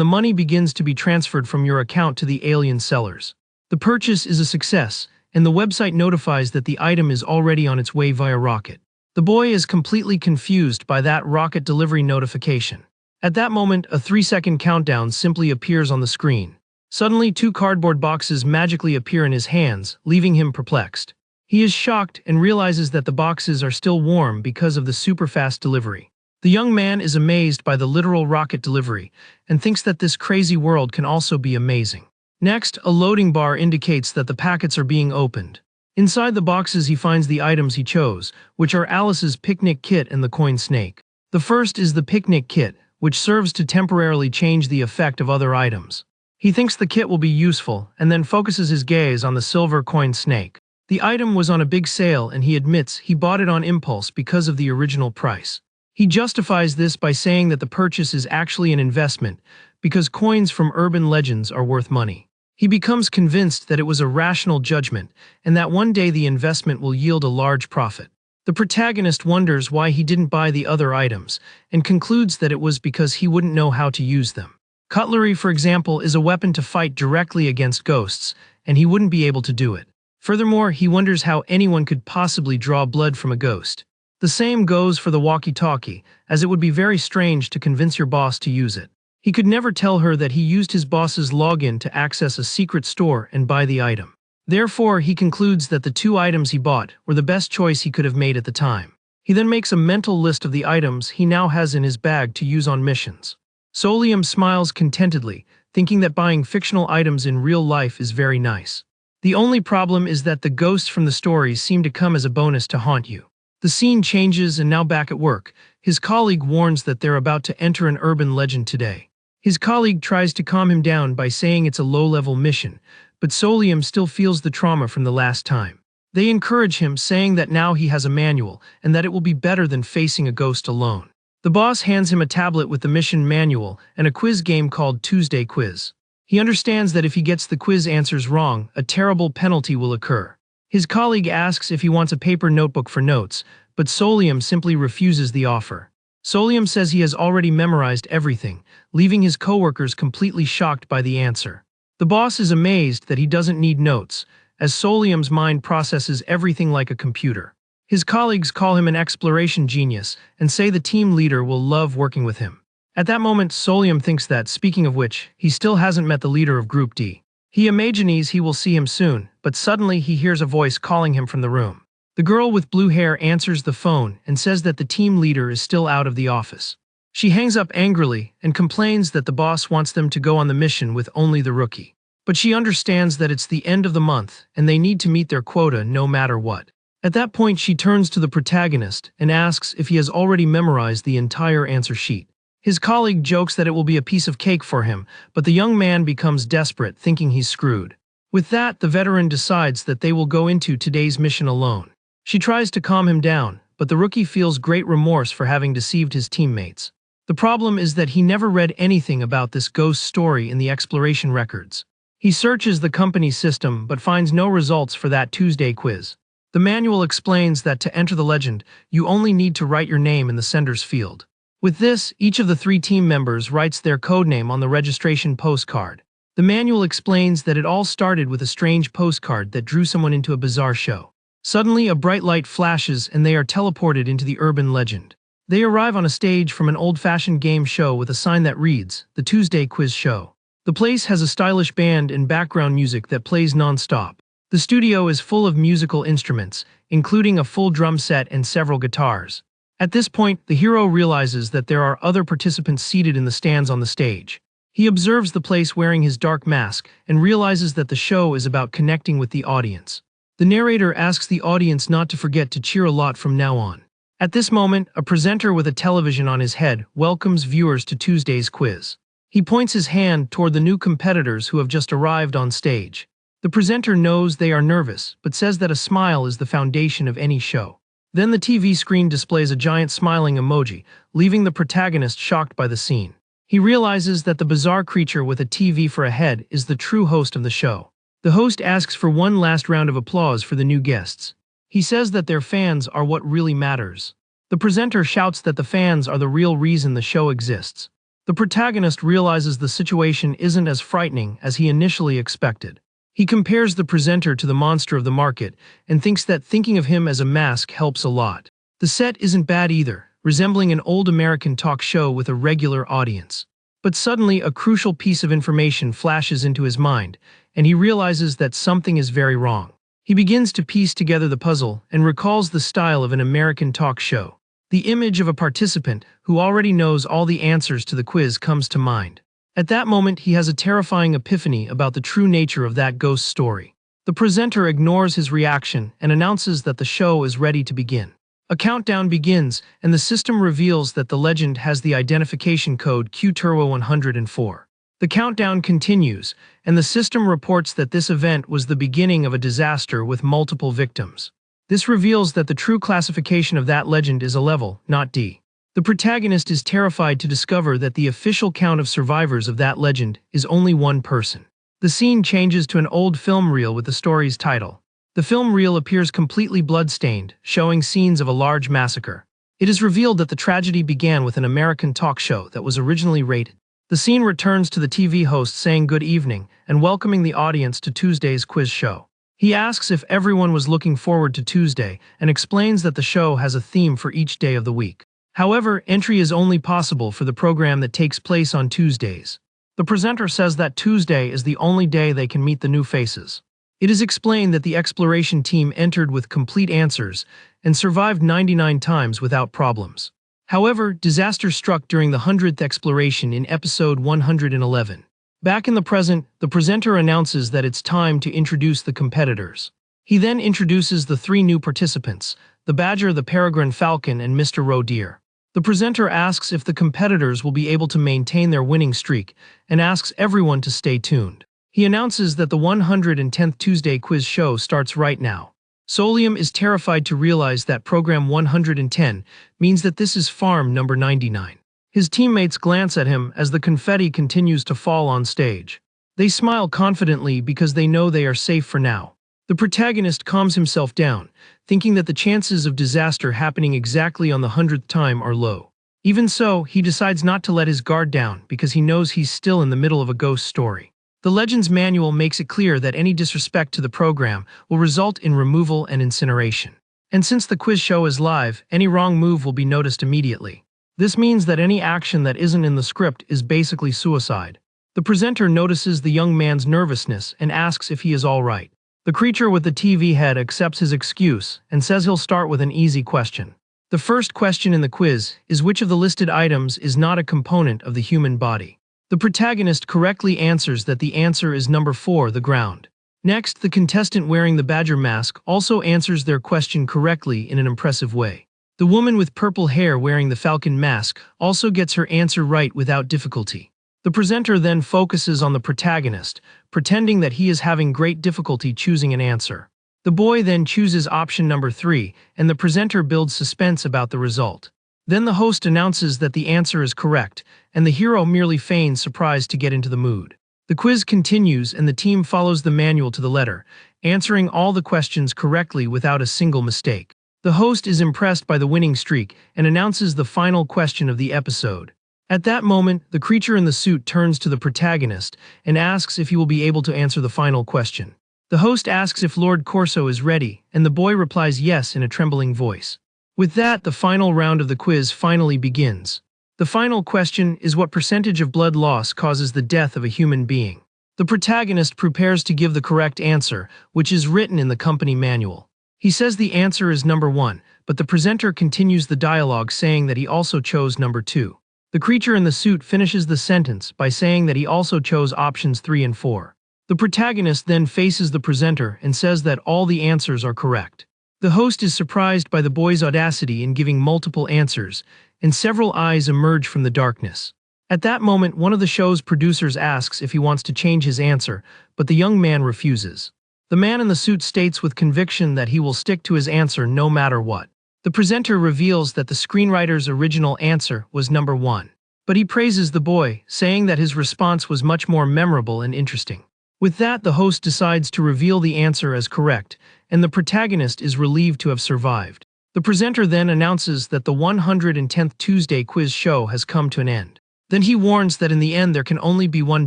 the money begins to be transferred from your account to the alien sellers. The purchase is a success, and the website notifies that the item is already on its way via rocket. The boy is completely confused by that rocket delivery notification. At that moment, a 3-second countdown simply appears on the screen. Suddenly, 2 cardboard boxes magically appear in his hands, leaving him perplexed. He is shocked and realizes that the boxes are still warm because of the super-fast delivery. The young man is amazed by the literal rocket delivery and thinks that this crazy world can also be amazing. Next, a loading bar indicates that the packets are being opened. Inside the boxes he finds the items he chose, which are Alice's picnic kit and the coin snake. The first is the picnic kit, which serves to temporarily change the effect of other items. He thinks the kit will be useful and then focuses his gaze on the silver coin snake. The item was on a big sale and he admits he bought it on impulse because of the original price. He justifies this by saying that the purchase is actually an investment because coins from urban legends are worth money. He becomes convinced that it was a rational judgment and that one day the investment will yield a large profit. The protagonist wonders why he didn't buy the other items and concludes that it was because he wouldn't know how to use them. Cutlery, for example, is a weapon to fight directly against ghosts, and he wouldn't be able to do it. Furthermore, he wonders how anyone could possibly draw blood from a ghost. The same goes for the walkie-talkie, as it would be very strange to convince your boss to use it. He could never tell her that he used his boss's login to access a secret store and buy the item. Therefore, he concludes that the 2 items he bought were the best choice he could have made at the time. He then makes a mental list of the items he now has in his bag to use on missions. Solium smiles contentedly, thinking that buying fictional items in real life is very nice. The only problem is that the ghosts from the stories seem to come as a bonus to haunt you. The scene changes and now back at work, his colleague warns that they're about to enter an urban legend today. His colleague tries to calm him down by saying it's a low-level mission, but Solium still feels the trauma from the last time. They encourage him, saying that now he has a manual and that it will be better than facing a ghost alone. The boss hands him a tablet with the mission manual and a quiz game called Tuesday Quiz. He understands that if he gets the quiz answers wrong, a terrible penalty will occur. His colleague asks if he wants a paper notebook for notes, but Solium simply refuses the offer. Solium says he has already memorized everything, leaving his coworkers completely shocked by the answer. The boss is amazed that he doesn't need notes, as Solium's mind processes everything like a computer. His colleagues call him an exploration genius and say the team leader will love working with him. At that moment, Solium thinks that, speaking of which, he still hasn't met the leader of Group D. He imagines he will see him soon, but suddenly he hears a voice calling him from the room. The girl with blue hair answers the phone and says that the team leader is still out of the office. She hangs up angrily and complains that the boss wants them to go on the mission with only the rookie. But she understands that it's the end of the month and they need to meet their quota no matter what. At that point, she turns to the protagonist and asks if he has already memorized the entire answer sheet. His colleague jokes that it will be a piece of cake for him, but the young man becomes desperate, thinking he's screwed. With that, the veteran decides that they will go into today's mission alone. She tries to calm him down, but the rookie feels great remorse for having deceived his teammates. The problem is that he never read anything about this ghost story in the exploration records. He searches the company system but finds no results for that Tuesday quiz. The manual explains that to enter the legend, you only need to write your name in the sender's field. With this, each of the 3 team members writes their codename on the registration postcard. The manual explains that it all started with a strange postcard that drew someone into a bizarre show. Suddenly, a bright light flashes and they are teleported into the urban legend. They arrive on a stage from an old-fashioned game show with a sign that reads, "The Tuesday Quiz Show." The place has a stylish band and background music that plays non-stop. The studio is full of musical instruments, including a full drum set and several guitars. At this point, the hero realizes that there are other participants seated in the stands on the stage. He observes the place wearing his dark mask and realizes that the show is about connecting with the audience. The narrator asks the audience not to forget to cheer a lot from now on. At this moment, a presenter with a television on his head welcomes viewers to Tuesday's quiz. He points his hand toward the new competitors who have just arrived on stage. The presenter knows they are nervous, but says that a smile is the foundation of any show. Then the TV screen displays a giant smiling emoji, leaving the protagonist shocked by the scene. He realizes that the bizarre creature with a TV for a head is the true host of the show. The host asks for one last round of applause for the new guests. He says that their fans are what really matters. The presenter shouts that the fans are the real reason the show exists. The protagonist realizes the situation isn't as frightening as he initially expected. He compares the presenter to the monster of the market and thinks that thinking of him as a mask helps a lot. The set isn't bad either, resembling an old American talk show with a regular audience. But suddenly a crucial piece of information flashes into his mind, and he realizes that something is very wrong. He begins to piece together the puzzle and recalls the style of an American talk show. The image of a participant who already knows all the answers to the quiz comes to mind. At that moment, he has a terrifying epiphany about the true nature of that ghost story. The presenter ignores his reaction and announces that the show is ready to begin. A countdown begins, and the system reveals that the legend has the identification code Q-Turbo-104. The countdown continues, and the system reports that this event was the beginning of a disaster with multiple victims. This reveals that the true classification of that legend is a level, not D. The protagonist is terrified to discover that the official count of survivors of that legend is only one person. The scene changes to an old film reel with the story's title. The film reel appears completely blood-stained, showing scenes of a large massacre. It is revealed that the tragedy began with an American talk show that was originally rated. The scene returns to the TV host saying good evening and welcoming the audience to Tuesday's quiz show. He asks if everyone was looking forward to Tuesday and explains that the show has a theme for each day of the week. However, entry is only possible for the program that takes place on Tuesdays. The presenter says that Tuesday is the only day they can meet the new faces. It is explained that the exploration team entered with complete answers and survived 99 times without problems. However, disaster struck during the 100th exploration in episode 111. Back in the present, the presenter announces that it's time to introduce the competitors. He then introduces the three new participants: the Badger, the Peregrine Falcon, and Mr. Roe Deer. The presenter asks if the competitors will be able to maintain their winning streak and asks everyone to stay tuned. He announces that the 110th Tuesday quiz show starts right now. Solium is terrified to realize that program 110 means that this is farm number 99. His teammates glance at him as the confetti continues to fall on stage. They smile confidently because they know they are safe for now. The protagonist calms himself down, thinking that the chances of disaster happening exactly on the 100th time are low. Even so, he decides not to let his guard down because he knows he's still in the middle of a ghost story. The Legends Manual makes it clear that any disrespect to the program will result in removal and incineration. And since the quiz show is live, any wrong move will be noticed immediately. This means that any action that isn't in the script is basically suicide. The presenter notices the young man's nervousness and asks if he is all right. The creature with the TV head accepts his excuse and says he'll start with an easy question. The first question in the quiz is which of the listed items is not a component of the human body. The protagonist correctly answers that the answer is number 4, the ground. Next, the contestant wearing the badger mask also answers their question correctly in an impressive way. The woman with purple hair wearing the falcon mask also gets her answer right without difficulty. The presenter then focuses on the protagonist, pretending that he is having great difficulty choosing an answer. The boy then chooses option number 3, and the presenter builds suspense about the result. Then the host announces that the answer is correct, and the hero merely feigns surprise to get into the mood. The quiz continues and the team follows the manual to the letter, answering all the questions correctly without a single mistake. The host is impressed by the winning streak and announces the final question of the episode. At that moment, the creature in the suit turns to the protagonist and asks if he will be able to answer the final question. The host asks if Lord Corso is ready, and the boy replies yes in a trembling voice. With that, the final round of the quiz finally begins. The final question is what percentage of blood loss causes the death of a human being. The protagonist prepares to give the correct answer, which is written in the company manual. He says the answer is number 1, but the presenter continues the dialogue saying that he also chose number 2. The creature in the suit finishes the sentence by saying that he also chose options 3 and 4. The protagonist then faces the presenter and says that all the answers are correct. The host is surprised by the boy's audacity in giving multiple answers, and several eyes emerge from the darkness. At that moment, one of the show's producers asks if he wants to change his answer, but the young man refuses. The man in the suit states with conviction that he will stick to his answer no matter what. The presenter reveals that the screenwriter's original answer was number 1. But he praises the boy, saying that his response was much more memorable and interesting. With that, the host decides to reveal the answer as correct, and the protagonist is relieved to have survived. The presenter then announces that the 110th Tuesday quiz show has come to an end. Then he warns that in the end there can only be one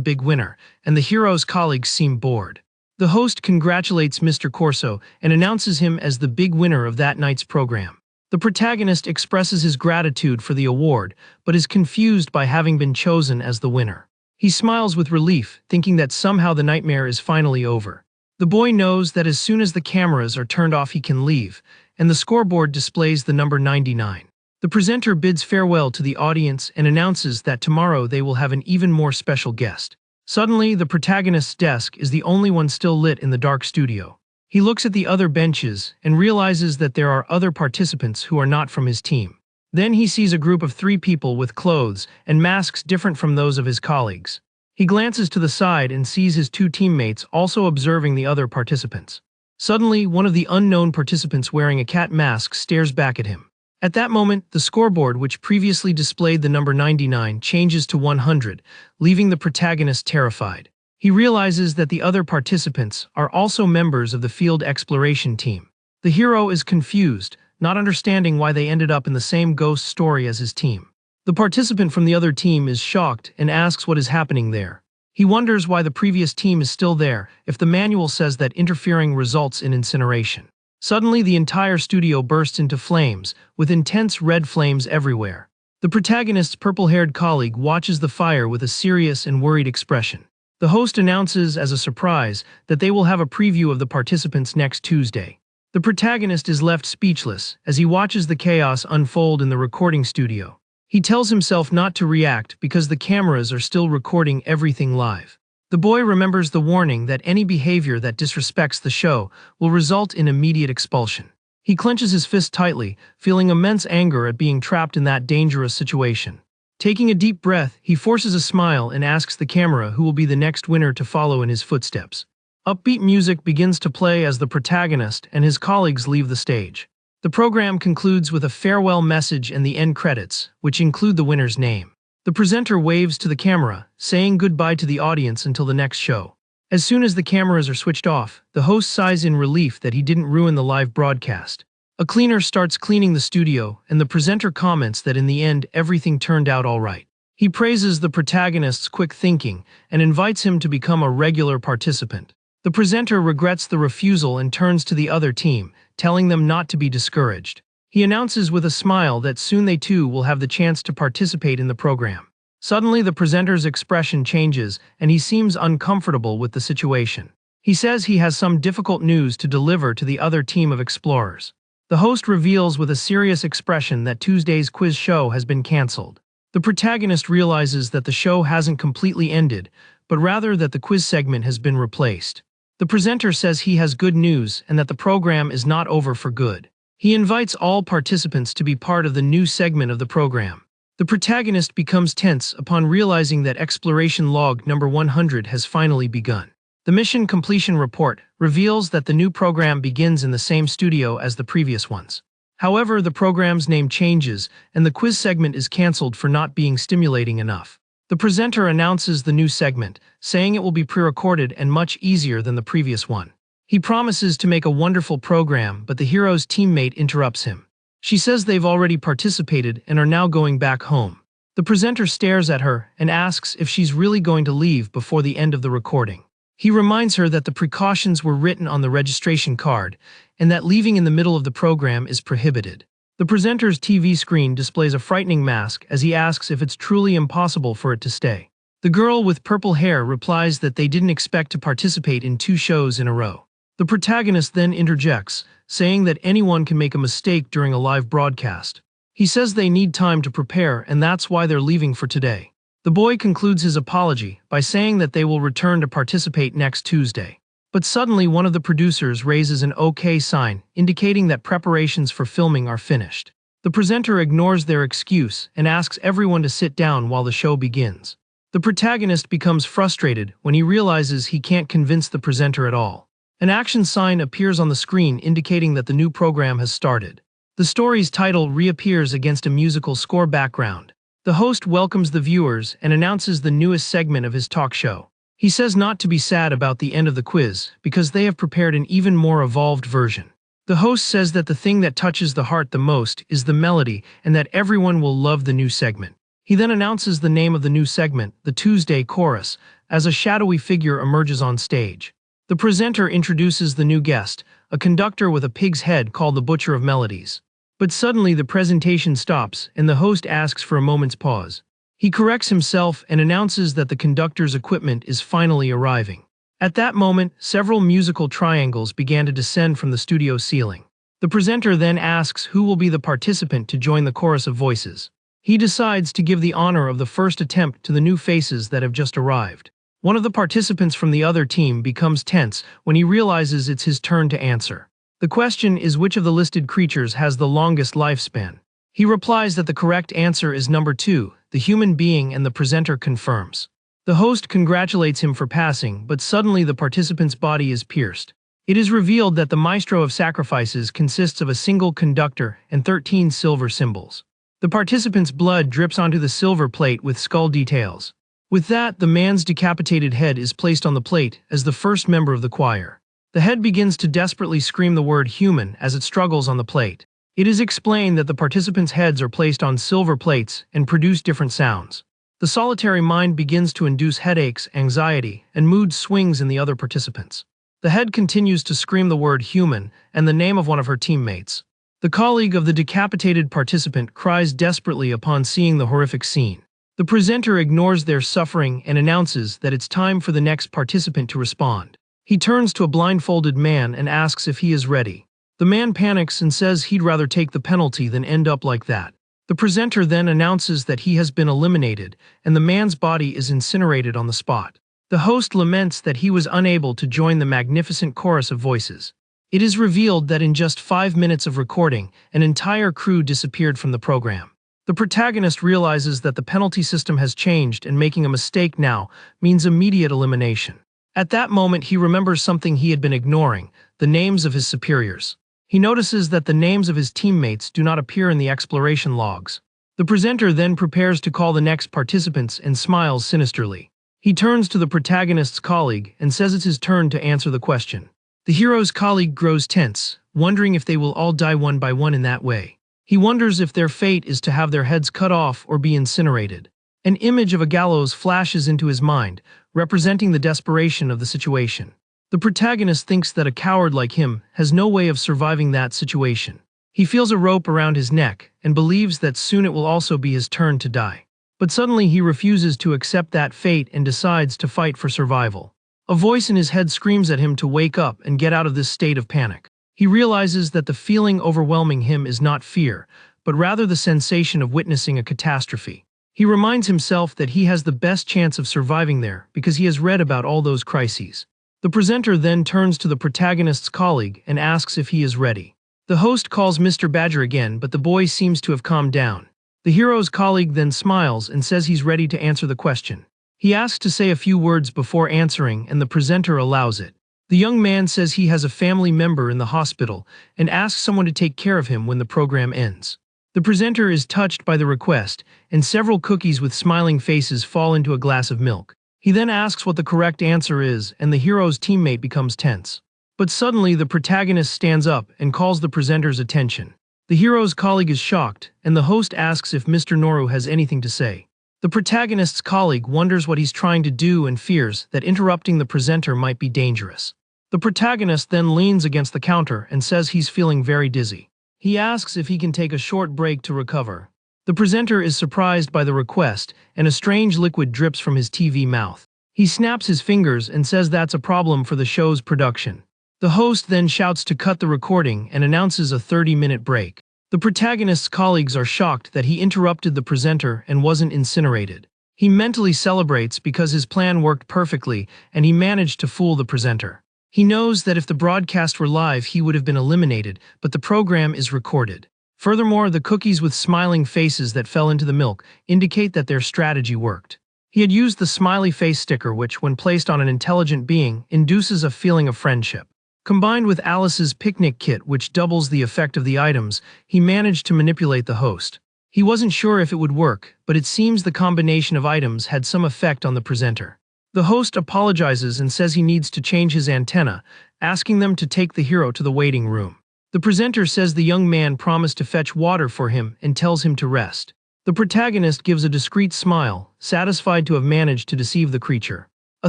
big winner, and the hero's colleagues seem bored. The host congratulates Mr. Corso and announces him as the big winner of that night's program. The protagonist expresses his gratitude for the award, but is confused by having been chosen as the winner. He smiles with relief, thinking that somehow the nightmare is finally over. The boy knows that as soon as the cameras are turned off he can leave, and the scoreboard displays the number 99. The presenter bids farewell to the audience and announces that tomorrow they will have an even more special guest. Suddenly, the protagonist's desk is the only one still lit in the dark studio. He looks at the other benches and realizes that there are other participants who are not from his team. Then he sees a group of 3 people with clothes and masks different from those of his colleagues. He glances to the side and sees his 2 teammates also observing the other participants. Suddenly, one of the unknown participants wearing a cat mask stares back at him. At that moment, the scoreboard, which previously displayed the number 99, changes to 100, leaving the protagonist terrified. He realizes that the other participants are also members of the field exploration team. The hero is confused, not understanding why they ended up in the same ghost story as his team. The participant from the other team is shocked and asks what is happening there. He wonders why the previous team is still there if the manual says that interfering results in incineration. Suddenly, the entire studio bursts into flames, with intense red flames everywhere. The protagonist's purple-haired colleague watches the fire with a serious and worried expression. The host announces as a surprise that they will have a preview of the participants next Tuesday. The protagonist is left speechless as he watches the chaos unfold in the recording studio. He tells himself not to react because the cameras are still recording everything live. The boy remembers the warning that any behavior that disrespects the show will result in immediate expulsion. He clenches his fist tightly, feeling immense anger at being trapped in that dangerous situation. Taking a deep breath, he forces a smile and asks the camera who will be the next winner to follow in his footsteps. Upbeat music begins to play as the protagonist and his colleagues leave the stage. The program concludes with a farewell message and the end credits, which include the winner's name. The presenter waves to the camera, saying goodbye to the audience until the next show. As soon as the cameras are switched off, the host sighs in relief that he didn't ruin the live broadcast. A cleaner starts cleaning the studio, and the presenter comments that in the end everything turned out all right. He praises the protagonist's quick thinking and invites him to become a regular participant. The presenter regrets the refusal and turns to the other team, telling them not to be discouraged. He announces with a smile that soon they too will have the chance to participate in the program. Suddenly, the presenter's expression changes and he seems uncomfortable with the situation. He says he has some difficult news to deliver to the other team of explorers. The host reveals with a serious expression that Tuesday's quiz show has been cancelled. The protagonist realizes that the show hasn't completely ended, but rather that the quiz segment has been replaced. The presenter says he has good news and that the program is not over for good. He invites all participants to be part of the new segment of the program. The protagonist becomes tense upon realizing that exploration log number 100 has finally begun. The mission completion report reveals that the new program begins in the same studio as the previous ones. However, the program's name changes and the quiz segment is cancelled for not being stimulating enough. The presenter announces the new segment, saying it will be pre-recorded and much easier than the previous one. He promises to make a wonderful program, but the hero's teammate interrupts him. She says they've already participated and are now going back home. The presenter stares at her and asks if she's really going to leave before the end of the recording. He reminds her that the precautions were written on the registration card and that leaving in the middle of the program is prohibited. The presenter's TV screen displays a frightening mask as he asks if it's truly impossible for it to stay. The girl with purple hair replies that they didn't expect to participate in 2 shows in a row. The protagonist then interjects, saying that anyone can make a mistake during a live broadcast. He says they need time to prepare and that's why they're leaving for today. The boy concludes his apology by saying that they will return to participate next Tuesday. But suddenly one of the producers raises an OK sign, indicating that preparations for filming are finished. The presenter ignores their excuse and asks everyone to sit down while the show begins. The protagonist becomes frustrated when he realizes he can't convince the presenter at all. An action sign appears on the screen indicating that the new program has started. The story's title reappears against a musical score background. The host welcomes the viewers and announces the newest segment of his talk show. He says not to be sad about the end of the quiz, because they have prepared an even more evolved version. The host says that the thing that touches the heart the most is the melody and that everyone will love the new segment. He then announces the name of the new segment, the Tuesday Chorus, as a shadowy figure emerges on stage. The presenter introduces the new guest, a conductor with a pig's head called the Butcher of Melodies. But suddenly the presentation stops and the host asks for a moment's pause. He corrects himself and announces that the conductor's equipment is finally arriving. At that moment, several musical triangles began to descend from the studio ceiling. The presenter then asks who will be the participant to join the chorus of voices. He decides to give the honor of the first attempt to the new faces that have just arrived. One of the participants from the other team becomes tense when he realizes it's his turn to answer. The question is which of the listed creatures has the longest lifespan. He replies that the correct answer is number 2, the human being, and the presenter confirms. The host congratulates him for passing, but suddenly the participant's body is pierced. It is revealed that the maestro of sacrifices consists of a single conductor and 13 silver symbols. The participant's blood drips onto the silver plate with skull details. With that, the man's decapitated head is placed on the plate as the first member of the choir. The head begins to desperately scream the word human as it struggles on the plate. It is explained that the participants' heads are placed on silver plates and produce different sounds. The solitary mind begins to induce headaches, anxiety, and mood swings in the other participants. The head continues to scream the word human and the name of one of her teammates. The colleague of the decapitated participant cries desperately upon seeing the horrific scene. The presenter ignores their suffering and announces that it's time for the next participant to respond. He turns to a blindfolded man and asks if he is ready. The man panics and says he'd rather take the penalty than end up like that. The presenter then announces that he has been eliminated and the man's body is incinerated on the spot. The host laments that he was unable to join the magnificent chorus of voices. It is revealed that in just 5 minutes of recording, an entire crew disappeared from the program. The protagonist realizes that the penalty system has changed and making a mistake now means immediate elimination. At that moment, he remembers something he had been ignoring, the names of his superiors. He notices that the names of his teammates do not appear in the exploration logs. The presenter then prepares to call the next participants and smiles sinisterly. He turns to the protagonist's colleague and says it's his turn to answer the question. The hero's colleague grows tense, wondering if they will all die one by one in that way. He wonders if their fate is to have their heads cut off or be incinerated. An image of a gallows flashes into his mind, representing the desperation of the situation. The protagonist thinks that a coward like him has no way of surviving that situation. He feels a rope around his neck and believes that soon it will also be his turn to die. But suddenly he refuses to accept that fate and decides to fight for survival. A voice in his head screams at him to wake up and get out of this state of panic. He realizes that the feeling overwhelming him is not fear, but rather the sensation of witnessing a catastrophe. He reminds himself that he has the best chance of surviving there because he has read about all those crises. The presenter then turns to the protagonist's colleague and asks if he is ready. The host calls Mr. Badger again, but the boy seems to have calmed down. The hero's colleague then smiles and says he's ready to answer the question. He asks to say a few words before answering, and the presenter allows it. The young man says he has a family member in the hospital and asks someone to take care of him when the program ends. The presenter is touched by the request, and several cookies with smiling faces fall into a glass of milk. He then asks what the correct answer is, and the hero's teammate becomes tense. But suddenly the protagonist stands up and calls the presenter's attention. The hero's colleague is shocked, and the host asks if Mr. Noru has anything to say. The protagonist's colleague wonders what he's trying to do and fears that interrupting the presenter might be dangerous. The protagonist then leans against the counter and says he's feeling very dizzy. He asks if he can take a short break to recover. The presenter is surprised by the request, and a strange liquid drips from his TV mouth. He snaps his fingers and says that's a problem for the show's production. The host then shouts to cut the recording and announces a 30-minute break. The protagonist's colleagues are shocked that he interrupted the presenter and wasn't incinerated. He mentally celebrates because his plan worked perfectly and he managed to fool the presenter. He knows that if the broadcast were live, he would have been eliminated, but the program is recorded. Furthermore, the cookies with smiling faces that fell into the milk indicate that their strategy worked. He had used the smiley face sticker, which, when placed on an intelligent being, induces a feeling of friendship. Combined with Alice's picnic kit, which doubles the effect of the items, he managed to manipulate the host. He wasn't sure if it would work, but it seems the combination of items had some effect on the presenter. The host apologizes and says he needs to change his antenna, asking them to take the hero to the waiting room. The presenter says the young man promised to fetch water for him and tells him to rest. The protagonist gives a discreet smile, satisfied to have managed to deceive the creature. A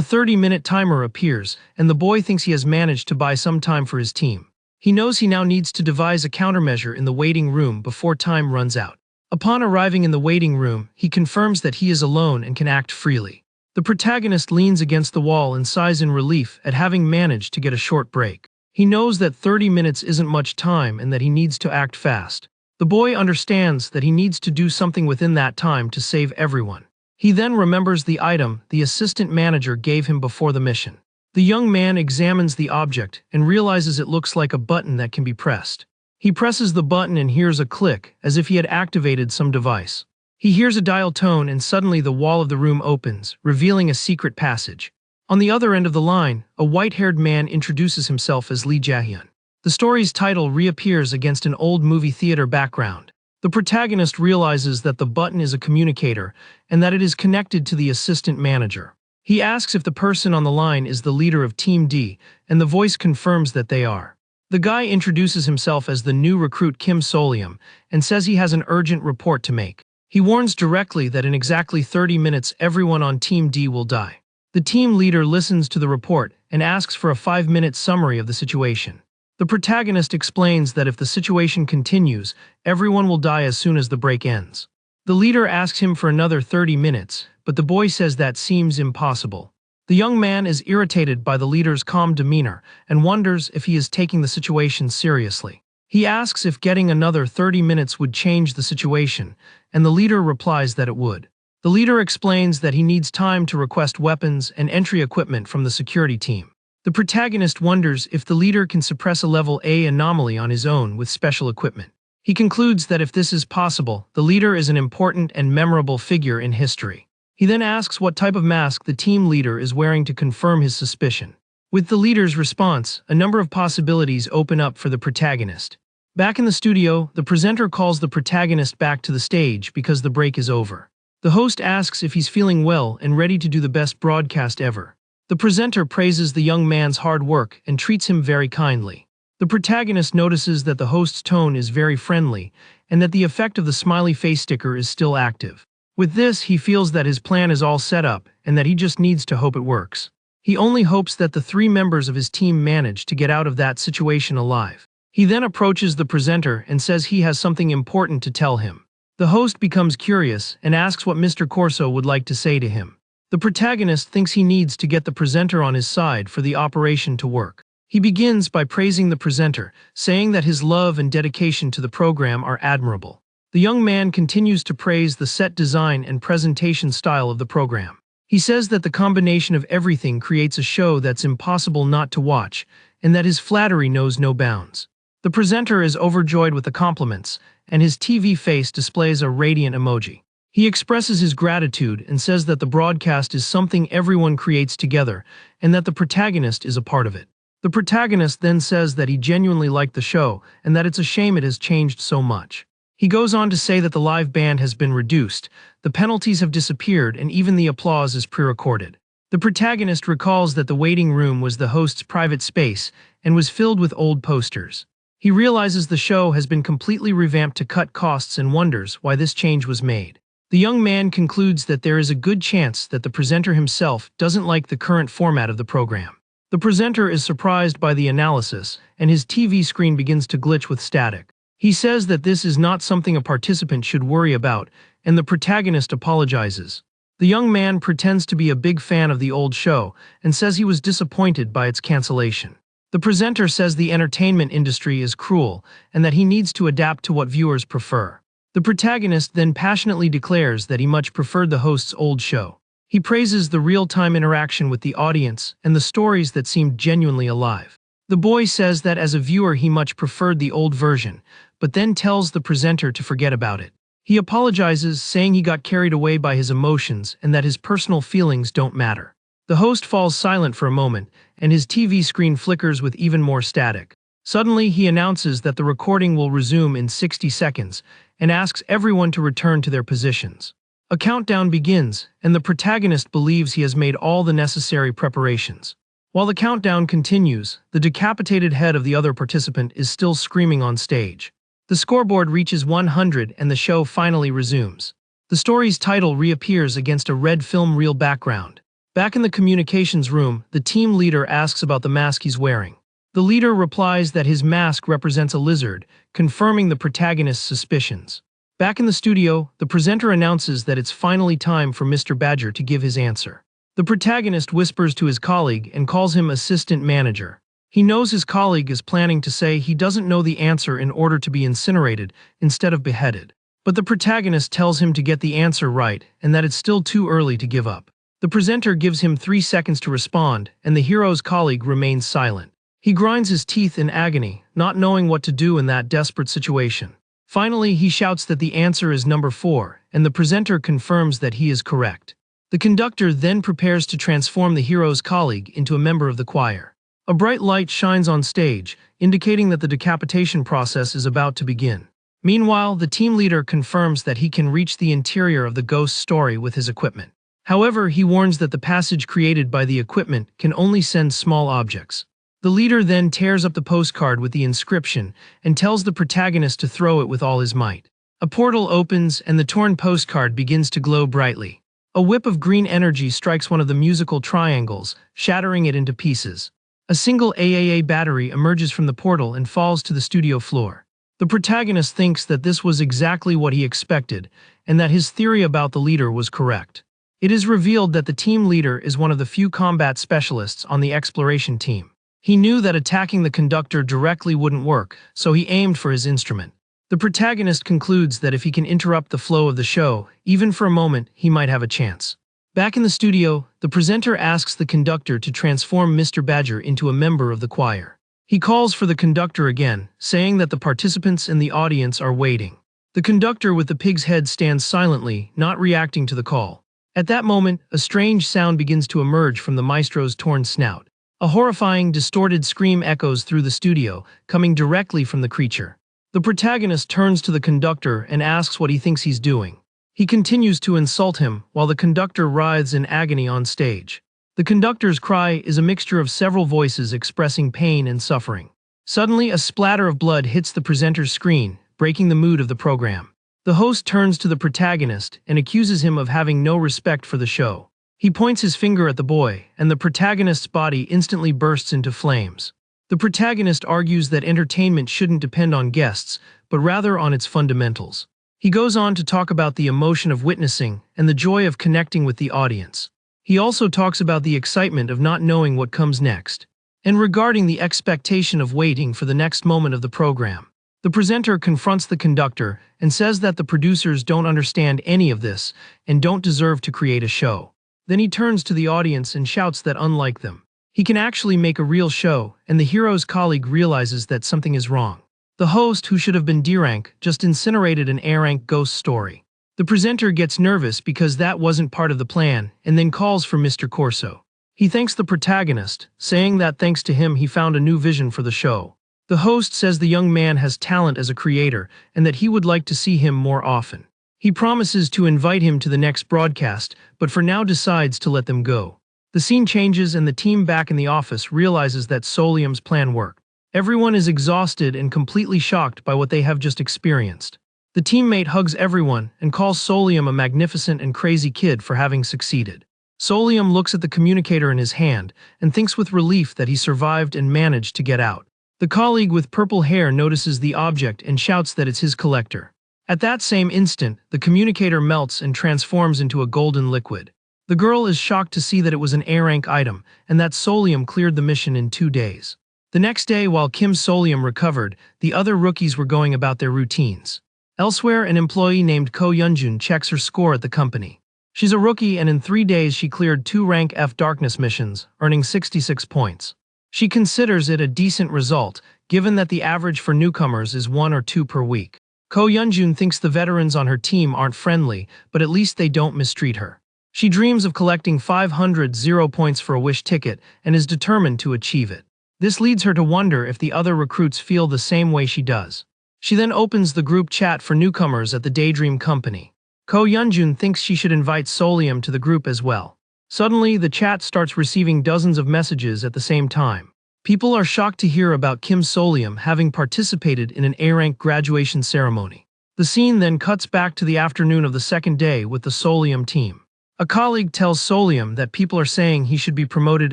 30-minute timer appears, and the boy thinks he has managed to buy some time for his team. He knows he now needs to devise a countermeasure in the waiting room before time runs out. Upon arriving in the waiting room, he confirms that he is alone and can act freely. The protagonist leans against the wall and sighs in relief at having managed to get a short break. He knows that 30 minutes isn't much time and that he needs to act fast. The boy understands that he needs to do something within that time to save everyone. He then remembers the item the assistant manager gave him before the mission. The young man examines the object and realizes it looks like a button that can be pressed. He presses the button and hears a click, as if he had activated some device. He hears a dial tone and suddenly the wall of the room opens, revealing a secret passage. On the other end of the line, a white-haired man introduces himself as Lee Jae-hyun. The story's title reappears against an old movie theater background. The protagonist realizes that the button is a communicator and that it is connected to the assistant manager. He asks if the person on the line is the leader of Team D, and the voice confirms that they are. The guy introduces himself as the new recruit Kim Solium and says he has an urgent report to make. He warns directly that in exactly 30 minutes everyone on Team D will die. The team leader listens to the report and asks for a 5-minute summary of the situation. The protagonist explains that if the situation continues, everyone will die as soon as the break ends. The leader asks him for another 30 minutes, but the boy says that seems impossible. The young man is irritated by the leader's calm demeanor and wonders if he is taking the situation seriously. He asks if getting another 30 minutes would change the situation, and the leader replies that it would. The leader explains that he needs time to request weapons and entry equipment from the security team. The protagonist wonders if the leader can suppress a level A anomaly on his own with special equipment. He concludes that if this is possible, the leader is an important and memorable figure in history. He then asks what type of mask the team leader is wearing to confirm his suspicion. With the leader's response, a number of possibilities open up for the protagonist. Back in the studio, the presenter calls the protagonist back to the stage because the break is over. The host asks if he's feeling well and ready to do the best broadcast ever. The presenter praises the young man's hard work and treats him very kindly. The protagonist notices that the host's tone is very friendly and that the effect of the smiley face sticker is still active. With this, he feels that his plan is all set up and that he just needs to hope it works. He only hopes that the 3 members of his team manage to get out of that situation alive. He then approaches the presenter and says he has something important to tell him. The host becomes curious and asks what Mr. Corso would like to say to him. The protagonist thinks he needs to get the presenter on his side for the operation to work. He begins by praising the presenter, saying that his love and dedication to the program are admirable. The young man continues to praise the set design and presentation style of the program. He says that the combination of everything creates a show that's impossible not to watch, and that his flattery knows no bounds. The presenter is overjoyed with the compliments, and his TV face displays a radiant emoji. He expresses his gratitude and says that the broadcast is something everyone creates together, and that the protagonist is a part of it. The protagonist then says that he genuinely liked the show, and that it's a shame it has changed so much. He goes on to say that the live band has been reduced, the penalties have disappeared, and even the applause is pre-recorded. The protagonist recalls that the waiting room was the host's private space and was filled with old posters. He realizes the show has been completely revamped to cut costs and wonders why this change was made. The young man concludes that there is a good chance that the presenter himself doesn't like the current format of the program. The presenter is surprised by the analysis, and his TV screen begins to glitch with static. He says that this is not something a participant should worry about, and the protagonist apologizes. The young man pretends to be a big fan of the old show and says he was disappointed by its cancellation. The presenter says the entertainment industry is cruel and that he needs to adapt to what viewers prefer. The protagonist then passionately declares that he much preferred the host's old show. He praises the real-time interaction with the audience and the stories that seemed genuinely alive. The boy says that as a viewer he much preferred the old version, but then tells the presenter to forget about it. He apologizes, saying he got carried away by his emotions and that his personal feelings don't matter. The host falls silent for a moment, and his TV screen flickers with even more static. Suddenly, he announces that the recording will resume in 60 seconds and asks everyone to return to their positions. A countdown begins, and the protagonist believes he has made all the necessary preparations. While the countdown continues, the decapitated head of the other participant is still screaming on stage. The scoreboard reaches 100 and the show finally resumes. The story's title reappears against a red film reel background. Back in the communications room, the team leader asks about the mask he's wearing. The leader replies that his mask represents a lizard, confirming the protagonist's suspicions. Back in the studio, the presenter announces that it's finally time for Mr. Badger to give his answer. The protagonist whispers to his colleague and calls him assistant manager. He knows his colleague is planning to say he doesn't know the answer in order to be incinerated instead of beheaded. But the protagonist tells him to get the answer right and that it's still too early to give up. The presenter gives him 3 seconds to respond, and the hero's colleague remains silent. He grinds his teeth in agony, not knowing what to do in that desperate situation. Finally, he shouts that the answer is number 4, and the presenter confirms that he is correct. The conductor then prepares to transform the hero's colleague into a member of the choir. A bright light shines on stage, indicating that the decapitation process is about to begin. Meanwhile, the team leader confirms that he can reach the interior of the ghost story with his equipment. However, he warns that the passage created by the equipment can only send small objects. The leader then tears up the postcard with the inscription and tells the protagonist to throw it with all his might. A portal opens and the torn postcard begins to glow brightly. A whip of green energy strikes one of the musical triangles, shattering it into pieces. A single AAA battery emerges from the portal and falls to the studio floor. The protagonist thinks that this was exactly what he expected, and that his theory about the leader was correct. It is revealed that the team leader is one of the few combat specialists on the exploration team. He knew that attacking the conductor directly wouldn't work, so he aimed for his instrument. The protagonist concludes that if he can interrupt the flow of the show, even for a moment, he might have a chance. Back in the studio, the presenter asks the conductor to transform Mr. Badger into a member of the choir. He calls for the conductor again, saying that the participants in the audience are waiting. The conductor with the pig's head stands silently, not reacting to the call. At that moment, a strange sound begins to emerge from the maestro's torn snout. A horrifying, distorted scream echoes through the studio, coming directly from the creature. The protagonist turns to the conductor and asks what he thinks he's doing. He continues to insult him, while the conductor writhes in agony on stage. The conductor's cry is a mixture of several voices expressing pain and suffering. Suddenly, a splatter of blood hits the presenter's screen, breaking the mood of the program. The host turns to the protagonist and accuses him of having no respect for the show. He points his finger at the boy, and the protagonist's body instantly bursts into flames. The protagonist argues that entertainment shouldn't depend on guests, but rather on its fundamentals. He goes on to talk about the emotion of witnessing and the joy of connecting with the audience. He also talks about the excitement of not knowing what comes next, and regarding the expectation of waiting for the next moment of the program. The presenter confronts the conductor and says that the producers don't understand any of this and don't deserve to create a show. Then he turns to the audience and shouts that unlike them, he can actually make a real show, and the hero's colleague realizes that something is wrong. The host, who should have been D-rank, just incinerated an A-rank ghost story. The presenter gets nervous because that wasn't part of the plan, and then calls for Mr. Corso. He thanks the protagonist, saying that thanks to him he found a new vision for the show. The host says the young man has talent as a creator, and that he would like to see him more often. He promises to invite him to the next broadcast, but for now decides to let them go. The scene changes and the team back in the office realizes that Solium's plan worked. Everyone is exhausted and completely shocked by what they have just experienced. The teammate hugs everyone and calls Solium a magnificent and crazy kid for having succeeded. Solium looks at the communicator in his hand and thinks with relief that he survived and managed to get out. The colleague with purple hair notices the object and shouts that it's his collector. At that same instant, the communicator melts and transforms into a golden liquid. The girl is shocked to see that it was an A-rank item and that Solium cleared the mission in 2 days. The next day, while Kim Solium recovered, the other rookies were going about their routines. Elsewhere, an employee named Ko Yunjun checks her score at the company. She's a rookie and in 3 days she cleared 2 rank F darkness missions, earning 66 points. She considers it a decent result, given that the average for newcomers is 1 or 2 per week. Ko Yeonjun thinks the veterans on her team aren't friendly, but at least they don't mistreat her. She dreams of collecting 500 points for a wish ticket and is determined to achieve it. This leads her to wonder if the other recruits feel the same way she does. She then opens the group chat for newcomers at the Daydream Company. Ko Yeonjun thinks she should invite Solium to the group as well. Suddenly, the chat starts receiving dozens of messages at the same time. People are shocked to hear about Kim Solium having participated in an A-rank graduation ceremony. The scene then cuts back to the afternoon of the second day with the Solium team. A colleague tells Solium that people are saying he should be promoted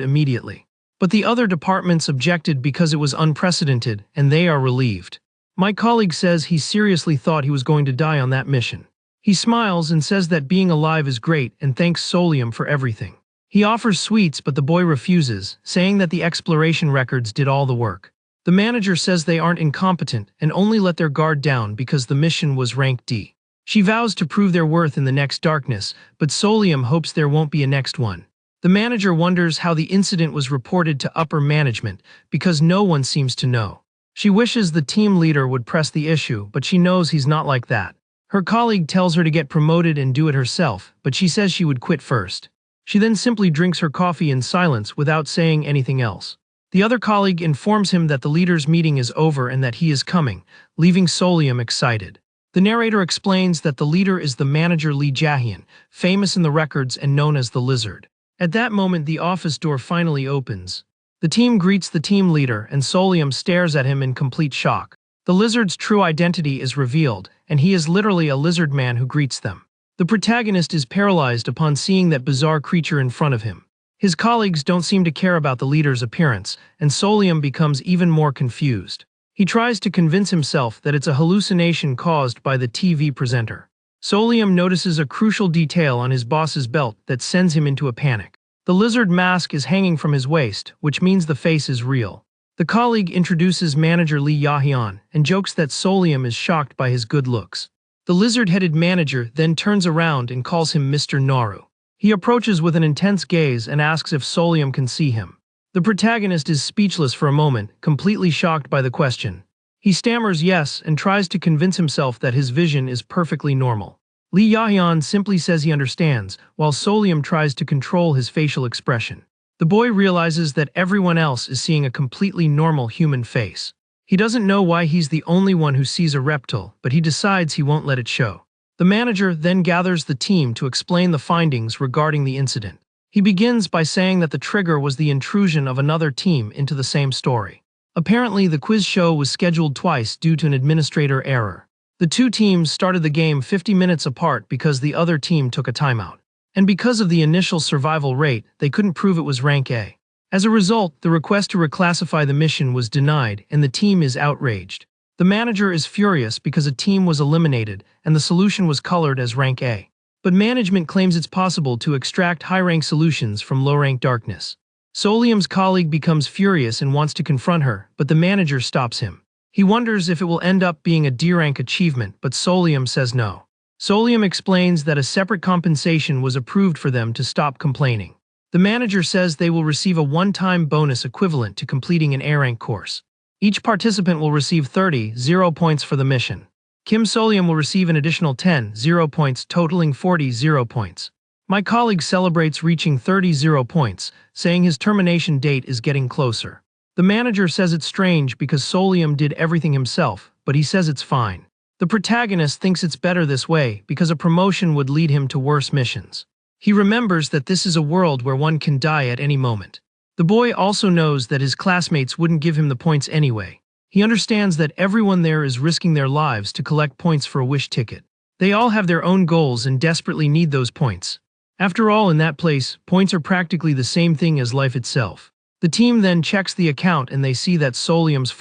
immediately. But the other departments objected because it was unprecedented, and they are relieved. My colleague says he seriously thought he was going to die on that mission. He smiles and says that being alive is great and thanks Solium for everything. He offers sweets but the boy refuses, saying that the exploration records did all the work. The manager says they aren't incompetent and only let their guard down because the mission was rank D. She vows to prove their worth in the next darkness, but Solium hopes there won't be a next one. The manager wonders how the incident was reported to upper management because no one seems to know. She wishes the team leader would press the issue, but she knows he's not like that. Her colleague tells her to get promoted and do it herself, but she says she would quit first. She then simply drinks her coffee in silence without saying anything else. The other colleague informs him that the leader's meeting is over and that he is coming, leaving Solium excited. The narrator explains that the leader is the manager Lee Jae-hyun, famous in the records and known as the Lizard. At that moment, the office door finally opens. The team greets the team leader and Solium stares at him in complete shock. The Lizard's true identity is revealed, and he is literally a lizard man who greets them. The protagonist is paralyzed upon seeing that bizarre creature in front of him. His colleagues don't seem to care about the leader's appearance, and Solium becomes even more confused. He tries to convince himself that it's a hallucination caused by the TV presenter. Solium notices a crucial detail on his boss's belt that sends him into a panic. The lizard mask is hanging from his waist, which means the face is real. The colleague introduces manager Lee Jae-hyun and jokes that Solium is shocked by his good looks. The lizard-headed manager then turns around and calls him Mr. Naru. He approaches with an intense gaze and asks if Solium can see him. The protagonist is speechless for a moment, completely shocked by the question. He stammers yes and tries to convince himself that his vision is perfectly normal. Lee Jae-hyun simply says he understands, while Solium tries to control his facial expression. The boy realizes that everyone else is seeing a completely normal human face. He doesn't know why he's the only one who sees a reptile, but he decides he won't let it show. The manager then gathers the team to explain the findings regarding the incident. He begins by saying that the trigger was the intrusion of another team into the same story. Apparently, the quiz show was scheduled twice due to an administrator error. The two teams started the game 50 minutes apart because the other team took a timeout. And because of the initial survival rate, they couldn't prove it was rank A. As a result, the request to reclassify the mission was denied and the team is outraged. The manager is furious because a team was eliminated and the solution was colored as rank A. But management claims it's possible to extract high-rank solutions from low-rank darkness. Solium's colleague becomes furious and wants to confront her, but the manager stops him. He wonders if it will end up being a D-rank achievement, but Solium says no. Solium explains that a separate compensation was approved for them to stop complaining. The manager says they will receive a one-time bonus equivalent to completing an A-rank course. Each participant will receive 30 points for the mission. Kim Solium will receive an additional 10 points, totaling 40 points. My colleague celebrates reaching 30 points, saying his termination date is getting closer. The manager says it's strange because Solium did everything himself, but he says it's fine. The protagonist thinks it's better this way because a promotion would lead him to worse missions. He remembers that this is a world where one can die at any moment. The boy also knows that his classmates wouldn't give him the points anyway. He understands that everyone there is risking their lives to collect points for a wish ticket. They all have their own goals and desperately need those points. After all, in that place, points are practically the same thing as life itself. The team then checks the account and they see that Solium's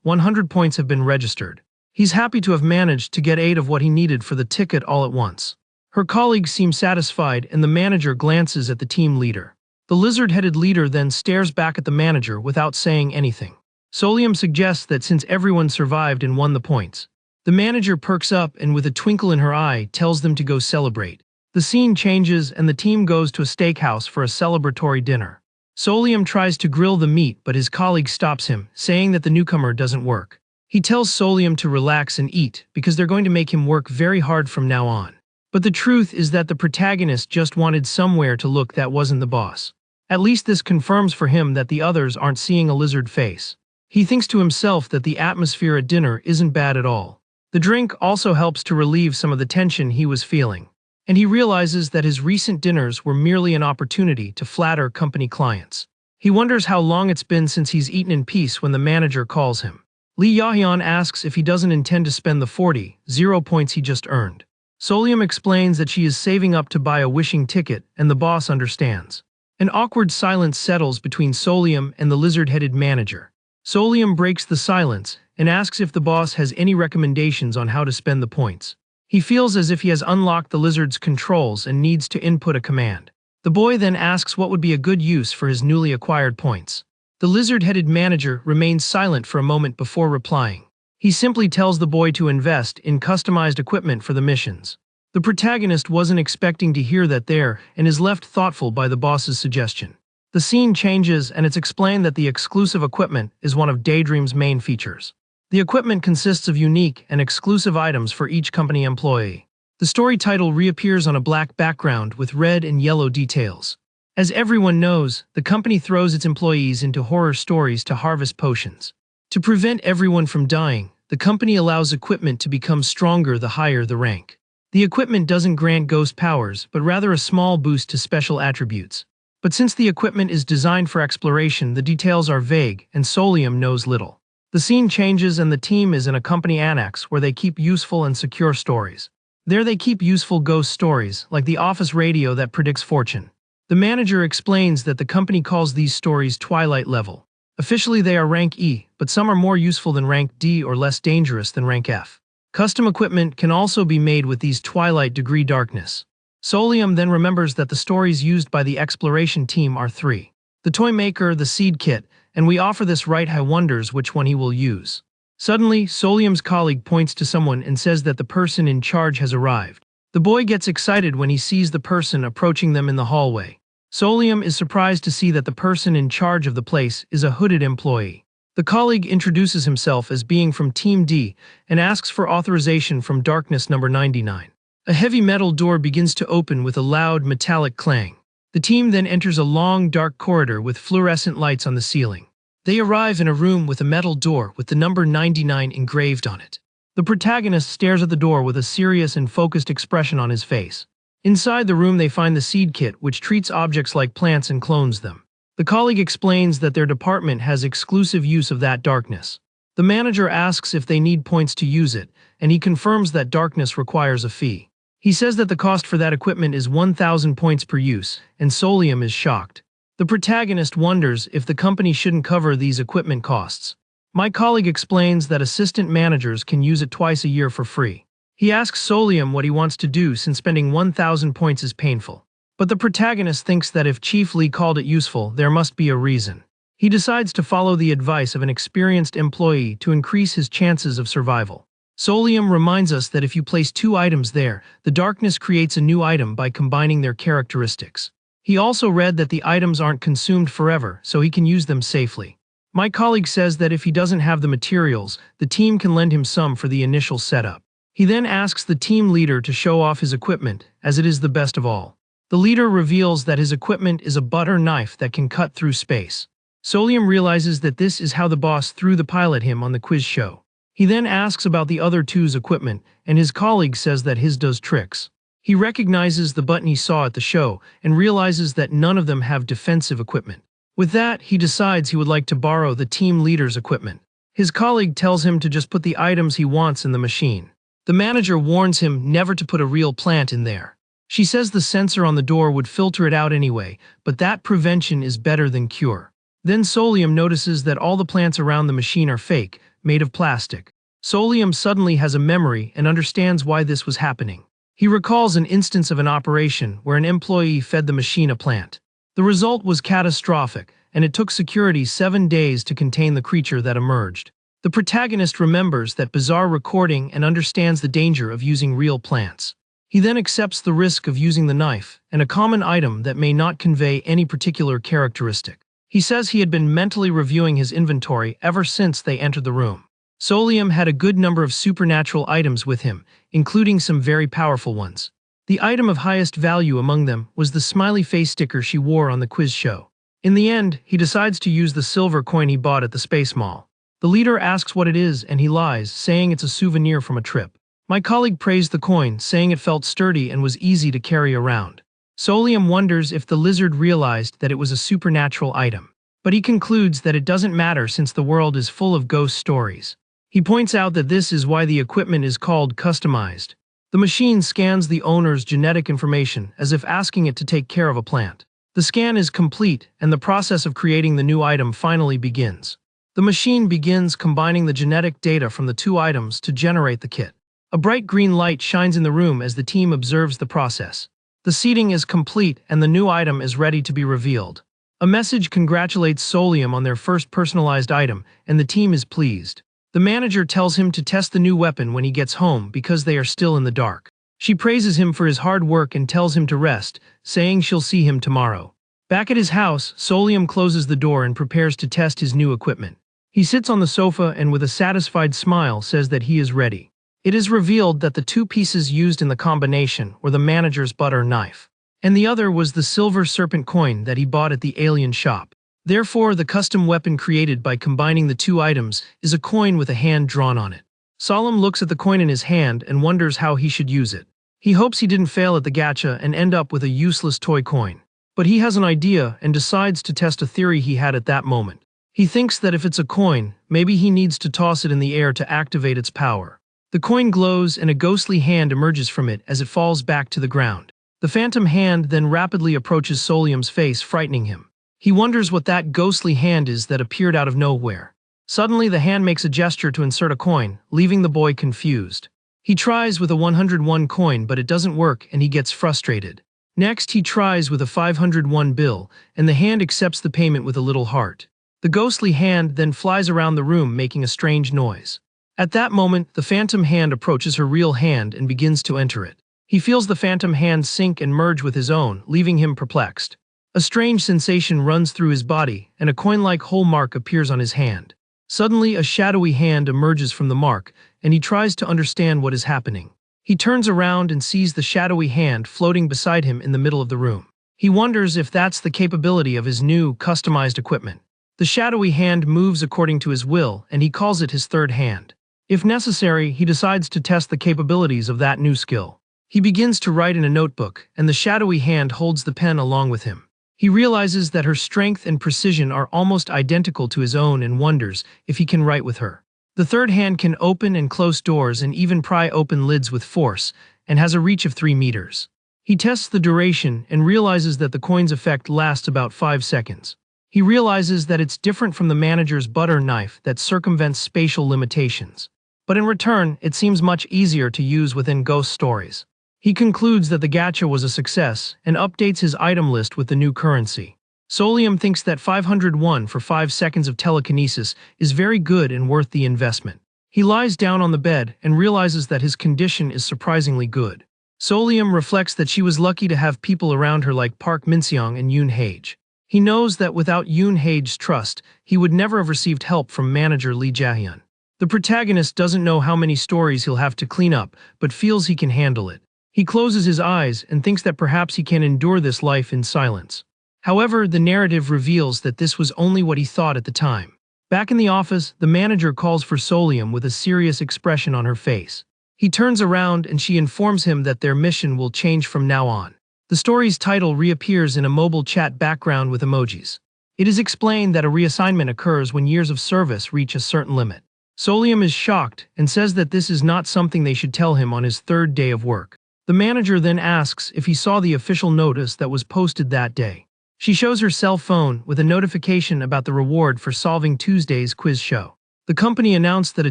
100 points have been registered. He's happy to have managed to get 8 of what he needed for the ticket all at once. Her colleagues seem satisfied and the manager glances at the team leader. The lizard-headed leader then stares back at the manager without saying anything. Solium suggests that since everyone survived and won the points, the manager perks up and with a twinkle in her eye tells them to go celebrate. The scene changes and the team goes to a steakhouse for a celebratory dinner. Solium tries to grill the meat, but his colleague stops him, saying that the newcomer doesn't work. He tells Solium to relax and eat because they're going to make him work very hard from now on. But the truth is that the protagonist just wanted somewhere to look that wasn't the boss. At least this confirms for him that the others aren't seeing a lizard face. He thinks to himself that the atmosphere at dinner isn't bad at all. The drink also helps to relieve some of the tension he was feeling. And he realizes that his recent dinners were merely an opportunity to flatter company clients. He wonders how long it's been since he's eaten in peace when the manager calls him. Lee Yahyun asks if he doesn't intend to spend the 40 points he just earned. Solium explains that she is saving up to buy a wishing ticket, and the boss understands. An awkward silence settles between Solium and the lizard-headed manager. Solium breaks the silence and asks if the boss has any recommendations on how to spend the points. He feels as if he has unlocked the lizard's controls and needs to input a command. The boy then asks what would be a good use for his newly acquired points. The lizard-headed manager remains silent for a moment before replying. He simply tells the boy to invest in customized equipment for the missions. The protagonist wasn't expecting to hear that there and is left thoughtful by the boss's suggestion. The scene changes and it's explained that the exclusive equipment is one of Daydream's main features. The equipment consists of unique and exclusive items for each company employee. The story title reappears on a black background with red and yellow details. As everyone knows, the company throws its employees into horror stories to harvest potions. To prevent everyone from dying, the company allows equipment to become stronger the higher the rank. The equipment doesn't grant ghost powers, but rather a small boost to special attributes. But since the equipment is designed for exploration, the details are vague, and Solium knows little. The scene changes and the team is in a company annex where they keep useful and secure stories. There they keep useful ghost stories, like the office radio that predicts fortune. The manager explains that the company calls these stories Twilight level. Officially they are rank E, but some are more useful than rank D or less dangerous than rank F. Custom equipment can also be made with these Twilight degree darkness. Solium then remembers that the stories used by the exploration team are 3. The toy maker, the seed kit, and we offer this right. He wonders which one he will use. Suddenly, Solium's colleague points to someone and says that the person in charge has arrived. The boy gets excited when he sees the person approaching them in the hallway. Solium is surprised to see that the person in charge of the place is a hooded employee. The colleague introduces himself as being from Team D and asks for authorization from Darkness number 99. A heavy metal door begins to open with a loud metallic clang. The team then enters a long dark corridor with fluorescent lights on the ceiling. They arrive in a room with a metal door with the number 99 engraved on it. The protagonist stares at the door with a serious and focused expression on his face. Inside the room they find the seed kit, which treats objects like plants and clones them. The colleague explains that their department has exclusive use of that darkness. The manager asks if they need points to use it, and he confirms that darkness requires a fee. He says that the cost for that equipment is 1,000 points per use, and Solium is shocked. The protagonist wonders if the company shouldn't cover these equipment costs. My colleague explains that assistant managers can use it twice a year for free. He asks Solium what he wants to do since spending 1,000 points is painful. But the protagonist thinks that if Chief Lee called it useful, there must be a reason. He decides to follow the advice of an experienced employee to increase his chances of survival. Solium reminds us that if you place 2 items there, the darkness creates a new item by combining their characteristics. He also read that the items aren't consumed forever, so he can use them safely. My colleague says that if he doesn't have the materials, the team can lend him some for the initial setup. He then asks the team leader to show off his equipment, as it is the best of all. The leader reveals that his equipment is a butter knife that can cut through space. Solium realizes that this is how the boss threw the pilot him on the quiz show. He then asks about the other two's equipment, and his colleague says that his does tricks. He recognizes the button he saw at the show and realizes that none of them have defensive equipment. With that, he decides he would like to borrow the team leader's equipment. His colleague tells him to just put the items he wants in the machine. The manager warns him never to put a real plant in there. She says the sensor on the door would filter it out anyway, but that prevention is better than cure. Then Solium notices that all the plants around the machine are fake, made of plastic. Solium suddenly has a memory and understands why this was happening. He recalls an instance of an operation where an employee fed the machine a plant. The result was catastrophic, and it took security 7 days to contain the creature that emerged. The protagonist remembers that bizarre recording and understands the danger of using real plants. He then accepts the risk of using the knife, and a common item that may not convey any particular characteristic. He says he had been mentally reviewing his inventory ever since they entered the room. Solium had a good number of supernatural items with him, including some very powerful ones. The item of highest value among them was the smiley face sticker she wore on the quiz show. In the end, he decides to use the silver coin he bought at the Space Mall. The leader asks what it is and he lies, saying it's a souvenir from a trip. My colleague praised the coin, saying it felt sturdy and was easy to carry around. Solium wonders if the lizard realized that it was a supernatural item. But he concludes that it doesn't matter since the world is full of ghost stories. He points out that this is why the equipment is called customized. The machine scans the owner's genetic information as if asking it to take care of a plant. The scan is complete, and the process of creating the new item finally begins. The machine begins combining the genetic data from the two items to generate the kit. A bright green light shines in the room as the team observes the process. The seating is complete and the new item is ready to be revealed. A message congratulates Solium on their first personalized item, and the team is pleased. The manager tells him to test the new weapon when he gets home because they are still in the dark. She praises him for his hard work and tells him to rest, saying she'll see him tomorrow. Back at his house, Solium closes the door and prepares to test his new equipment. He sits on the sofa and with a satisfied smile says that he is ready. It is revealed that the two pieces used in the combination were the manager's butter knife, and the other was the silver serpent coin that he bought at the alien shop. Therefore, the custom weapon created by combining the two items is a coin with a hand drawn on it. Solemn looks at the coin in his hand and wonders how he should use it. He hopes he didn't fail at the gacha and end up with a useless toy coin. But he has an idea and decides to test a theory he had at that moment. He thinks that if it's a coin, maybe he needs to toss it in the air to activate its power. The coin glows and a ghostly hand emerges from it as it falls back to the ground. The phantom hand then rapidly approaches Solium's face, frightening him. He wonders what that ghostly hand is that appeared out of nowhere. Suddenly, the hand makes a gesture to insert a coin, leaving the boy confused. He tries with a 101 coin, but it doesn't work and he gets frustrated. Next, he tries with a 501 bill, and the hand accepts the payment with a little heart. The ghostly hand then flies around the room, making a strange noise. At that moment, the phantom hand approaches her real hand and begins to enter it. He feels the phantom hand sink and merge with his own, leaving him perplexed. A strange sensation runs through his body, and a coin-like hole mark appears on his hand. Suddenly, a shadowy hand emerges from the mark, and he tries to understand what is happening. He turns around and sees the shadowy hand floating beside him in the middle of the room. He wonders if that's the capability of his new, customized equipment. The shadowy hand moves according to his will, and he calls it his third hand. If necessary, he decides to test the capabilities of that new skill. He begins to write in a notebook, and the shadowy hand holds the pen along with him. He realizes that her strength and precision are almost identical to his own and wonders if he can write with her. The third hand can open and close doors and even pry open lids with force, and has a reach of 3 meters. He tests the duration and realizes that the coin's effect lasts about 5 seconds. He realizes that it's different from the manager's butter knife that circumvents spatial limitations. But in return, it seems much easier to use within ghost stories. He concludes that the gacha was a success and updates his item list with the new currency. Solium thinks that 501 for 5 seconds of telekinesis is very good and worth the investment. He lies down on the bed and realizes that his condition is surprisingly good. Solium reflects that she was lucky to have people around her like Park Minseong and Yoon Hage. He knows that without Yoon Hage's trust, he would never have received help from manager Lee Jae-hyun. The protagonist doesn't know how many stories he'll have to clean up, but feels he can handle it. He closes his eyes and thinks that perhaps he can endure this life in silence. However, the narrative reveals that this was only what he thought at the time. Back in the office, the manager calls for Solium with a serious expression on her face. He turns around and she informs him that their mission will change from now on. The story's title reappears in a mobile chat background with emojis. It is explained that a reassignment occurs when years of service reach a certain limit. Solium is shocked and says that this is not something they should tell him on his 3rd day of work. The manager then asks if he saw the official notice that was posted that day. She shows her cell phone with a notification about the reward for solving Tuesday's quiz show. The company announced that a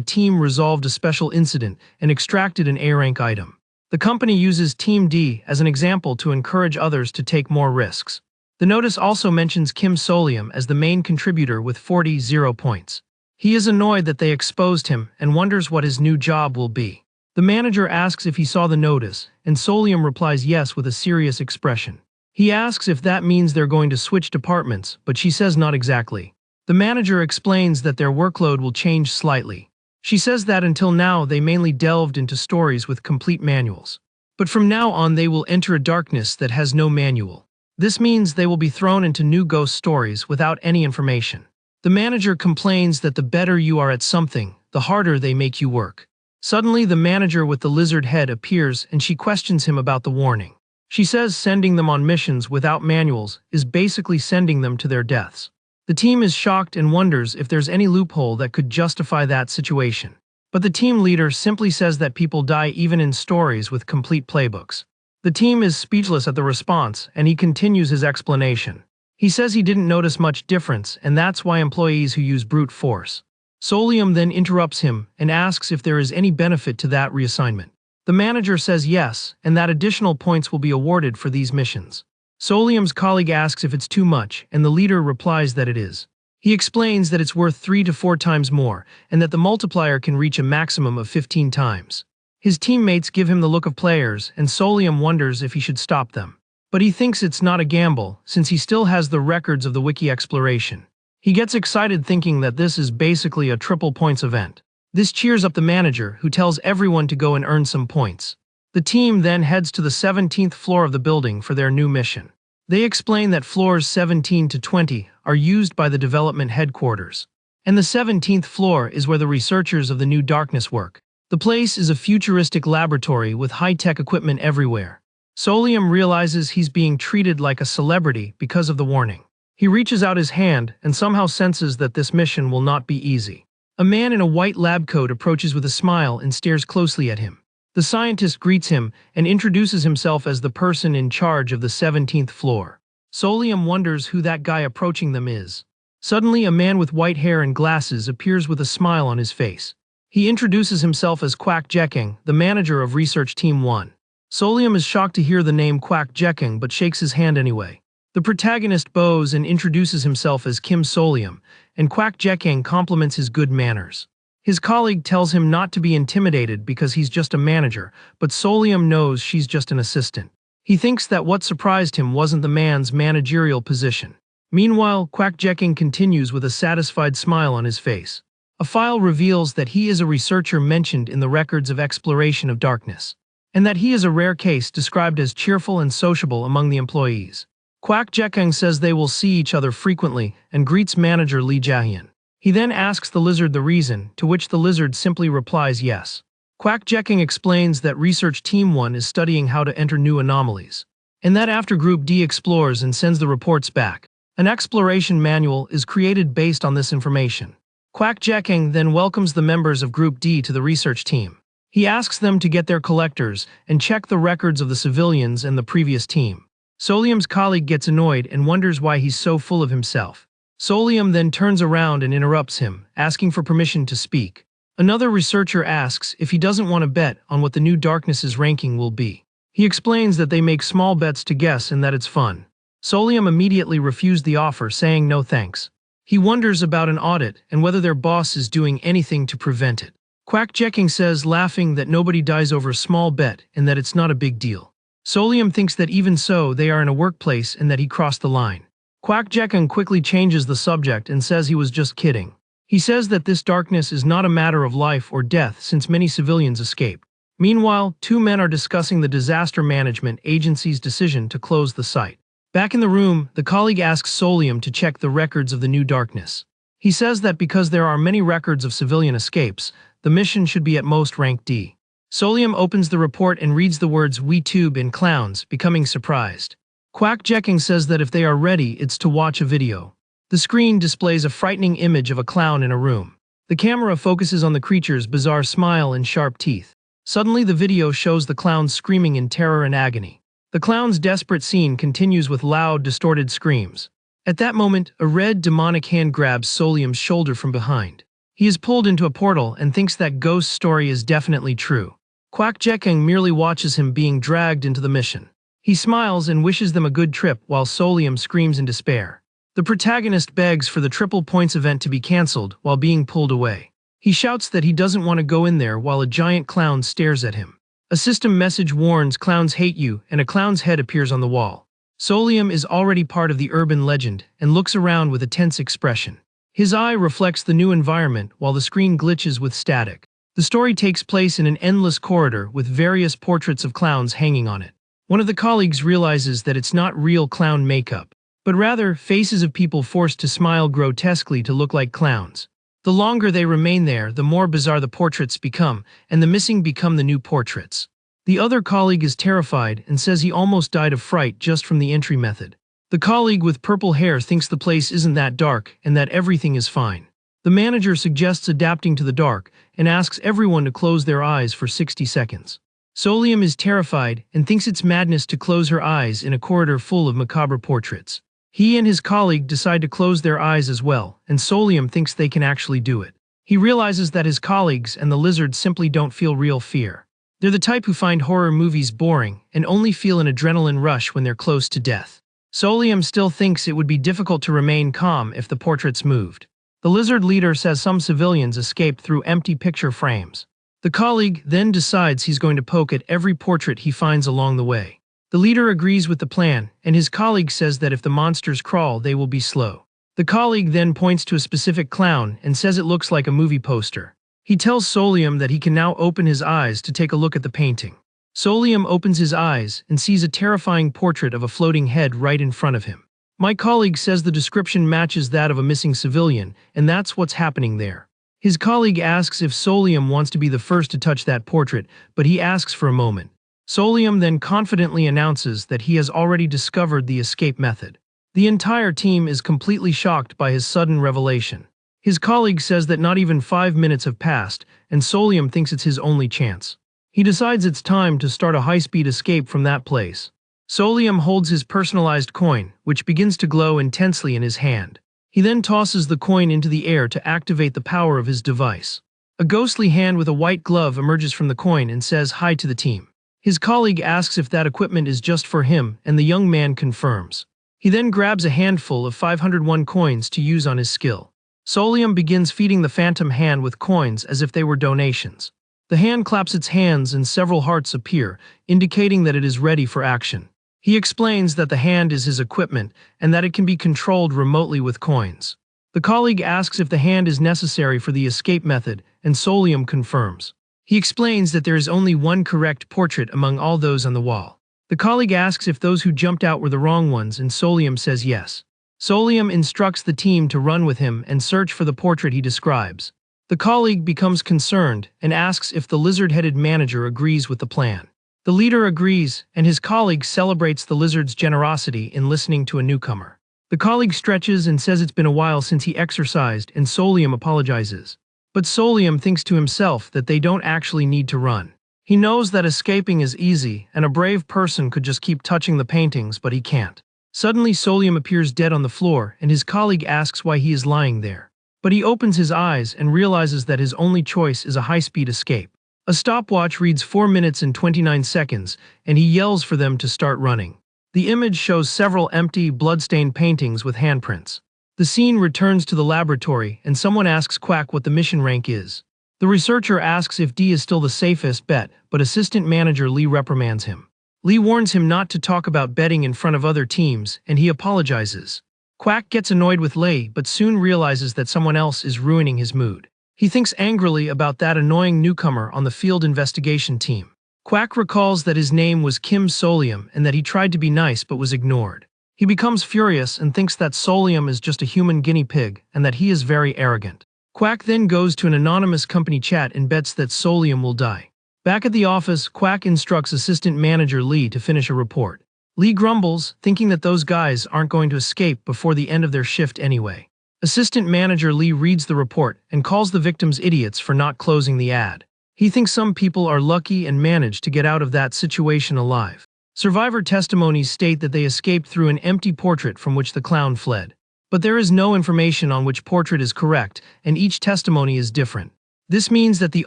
team resolved a special incident and extracted an A-rank item. The company uses Team D as an example to encourage others to take more risks. The notice also mentions Kim Solium as the main contributor with 40 points. He is annoyed that they exposed him and wonders what his new job will be. The The manager asks if he saw the notice, and Solium replies yes with a serious expression. He asks if that means they're going to switch departments, but she says not exactly. The manager explains that their workload will change slightly. She says that until now they mainly delved into stories with complete manuals. But from now on they will enter a darkness that has no manual. This means they will be thrown into new ghost stories without any information. The manager complains that the better you are at something, the harder they make you work. Suddenly the manager with the lizard head appears and she questions him about the warning. She says sending them on missions without manuals is basically sending them to their deaths. The team is shocked and wonders if there's any loophole that could justify that situation. But the team leader simply says that people die even in stories with complete playbooks. The team is speechless at the response, and he continues his explanation. He says he didn't notice much difference, and that's why employees who use brute force. Solium then interrupts him and asks if there is any benefit to that reassignment. The manager says yes, and that additional points will be awarded for these missions. Solium's colleague asks if it's too much, and the leader replies that it is. He explains that it's worth 3 to 4 times more, and that the multiplier can reach a maximum of 15 times. His teammates give him the look of players, and Solium wonders if he should stop them. But he thinks it's not a gamble, since he still has the records of the wiki exploration. He gets excited thinking that this is basically a triple points event. This cheers up the manager, who tells everyone to go and earn some points. The team then heads to the 17th floor of the building for their new mission. They explain that floors 17 to 20 are used by the development headquarters. And the 17th floor is where the researchers of the New Darkness work. The place is a futuristic laboratory with high-tech equipment everywhere. Solium realizes he's being treated like a celebrity because of the warning. He reaches out his hand and somehow senses that this mission will not be easy. A man in a white lab coat approaches with a smile and stares closely at him. The scientist greets him and introduces himself as the person in charge of the 17th floor. Solium wonders who that guy approaching them is. Suddenly, a man with white hair and glasses appears with a smile on his face. He introduces himself as Quack Jekking, the manager of Research Team 1. Solium is shocked to hear the name Quack Jekking but shakes his hand anyway. The protagonist bows and introduces himself as Kim Solium, and Quack Jekking compliments his good manners. His colleague tells him not to be intimidated because he's just a manager, but Solium knows she's just an assistant. He thinks that what surprised him wasn't the man's managerial position. Meanwhile, Quack Jekking continues with a satisfied smile on his face. A file reveals that he is a researcher mentioned in the records of exploration of darkness, and that he is a rare case described as cheerful and sociable among the employees. Quack Jekking says they will see each other frequently and greets manager Lee Jahyun. He then asks the lizard the reason, to which the lizard simply replies yes. Quack Jekking explains that Research Team 1 is studying how to enter new anomalies, and that after Group D explores and sends the reports back, an exploration manual is created based on this information. Quack Jekking then welcomes the members of Group D to the research team. He asks them to get their collectors and check the records of the civilians and the previous team. Solium's colleague gets annoyed and wonders why he's so full of himself. Solium then turns around and interrupts him, asking for permission to speak. Another researcher asks if he doesn't want to bet on what the New Darkness's ranking will be. He explains that they make small bets to guess and that it's fun. Solium immediately refused the offer, saying no thanks. He wonders about an audit and whether their boss is doing anything to prevent it. Quack Jekking says, laughing, that nobody dies over a small bet and that it's not a big deal. Solium thinks that even so, they are in a workplace and that he crossed the line. Quack Jekking quickly changes the subject and says he was just kidding. He says that this darkness is not a matter of life or death since many civilians escape. Meanwhile, 2 men are discussing the disaster management agency's decision to close the site. Back in the room, the colleague asks Solium to check the records of the New Darkness. He says that because there are many records of civilian escapes, the mission should be at most rank D. Solium opens the report and reads the words "We tube" in clowns, becoming surprised. Quack Jekking says that if they are ready, it's to watch a video. The screen displays a frightening image of a clown in a room. The camera focuses on the creature's bizarre smile and sharp teeth. Suddenly, the video shows the clown screaming in terror and agony. The clown's desperate scene continues with loud, distorted screams. At that moment, a red, demonic hand grabs Solium's shoulder from behind. He is pulled into a portal and thinks that ghost story is definitely true. Quack Jekking merely watches him being dragged into the mission. He smiles and wishes them a good trip while Solium screams in despair. The protagonist begs for the triple points event to be cancelled while being pulled away. He shouts that he doesn't want to go in there while a giant clown stares at him. A system message warns clowns hate you, and a clown's head appears on the wall. Solium is already part of the urban legend and looks around with a tense expression. His eye reflects the new environment while the screen glitches with static. The story takes place in an endless corridor with various portraits of clowns hanging on it. One of the colleagues realizes that it's not real clown makeup, but rather faces of people forced to smile grotesquely to look like clowns. The longer they remain there, the more bizarre the portraits become, and the missing become the new portraits. The other colleague is terrified and says he almost died of fright just from the entry method. The colleague with purple hair thinks the place isn't that dark and that everything is fine. The manager suggests adapting to the dark and asks everyone to close their eyes for 60 seconds. Solium is terrified and thinks it's madness to close her eyes in a corridor full of macabre portraits. He and his colleague decide to close their eyes as well, and Solium thinks they can actually do it. He realizes that his colleagues and the lizard simply don't feel real fear. They're the type who find horror movies boring and only feel an adrenaline rush when they're close to death. Solium still thinks it would be difficult to remain calm if the portraits moved. The lizard leader says some civilians escaped through empty picture frames. The colleague then decides he's going to poke at every portrait he finds along the way. The leader agrees with the plan, and his colleague says that if the monsters crawl, they will be slow. The colleague then points to a specific clown and says it looks like a movie poster. He tells Solium that he can now open his eyes to take a look at the painting. Solium opens his eyes and sees a terrifying portrait of a floating head right in front of him. My colleague says the description matches that of a missing civilian, and that's what's happening there. His colleague asks if Solium wants to be the first to touch that portrait, but he asks for a moment. Solium then confidently announces that he has already discovered the escape method. The entire team is completely shocked by his sudden revelation. His colleague says that not even 5 minutes have passed, and Solium thinks it's his only chance. He decides it's time to start a high-speed escape from that place. Solium holds his personalized coin, which begins to glow intensely in his hand. He then tosses the coin into the air to activate the power of his device. A ghostly hand with a white glove emerges from the coin and says hi to the team. His colleague asks if that equipment is just for him, and the young man confirms. He then grabs a handful of 501 coins to use on his skill. Solium begins feeding the phantom hand with coins as if they were donations. The hand claps its hands and several hearts appear, indicating that it is ready for action. He explains that the hand is his equipment and that it can be controlled remotely with coins. The colleague asks if the hand is necessary for the escape method, and Solium confirms. He explains that there is only one correct portrait among all those on the wall. The colleague asks if those who jumped out were the wrong ones, and Solium says yes. Solium instructs the team to run with him and search for the portrait he describes. The colleague becomes concerned and asks if the lizard-headed manager agrees with the plan. The leader agrees, and his colleague celebrates the lizard's generosity in listening to a newcomer. The colleague stretches and says it's been a while since he exercised, and Solium apologizes. But Solium thinks to himself that they don't actually need to run. He knows that escaping is easy, and a brave person could just keep touching the paintings, but he can't. Suddenly Solium appears dead on the floor, and his colleague asks why he is lying there. But he opens his eyes and realizes that his only choice is a high-speed escape. A stopwatch reads 4 minutes and 29 seconds, and he yells for them to start running. The image shows several empty, blood-stained paintings with handprints. The scene returns to the laboratory, and someone asks Quack what the mission rank is. The researcher asks if D is still the safest bet, but assistant manager Lee reprimands him. Lee warns him not to talk about betting in front of other teams, and he apologizes. Quack gets annoyed with Lee, but soon realizes that someone else is ruining his mood. He thinks angrily about that annoying newcomer on the field investigation team. Quack recalls that his name was Kim Solium and that he tried to be nice but was ignored. He becomes furious and thinks that Solium is just a human guinea pig and that he is very arrogant. Quack then goes to an anonymous company chat and bets that Solium will die. Back at the office, Quack instructs assistant manager Lee to finish a report. Lee grumbles, thinking that those guys aren't going to escape before the end of their shift anyway. Assistant manager Lee reads the report and calls the victims idiots for not closing the ad. He thinks some people are lucky and managed to get out of that situation alive. Survivor testimonies state that they escaped through an empty portrait from which the clown fled. But there is no information on which portrait is correct, and each testimony is different. This means that the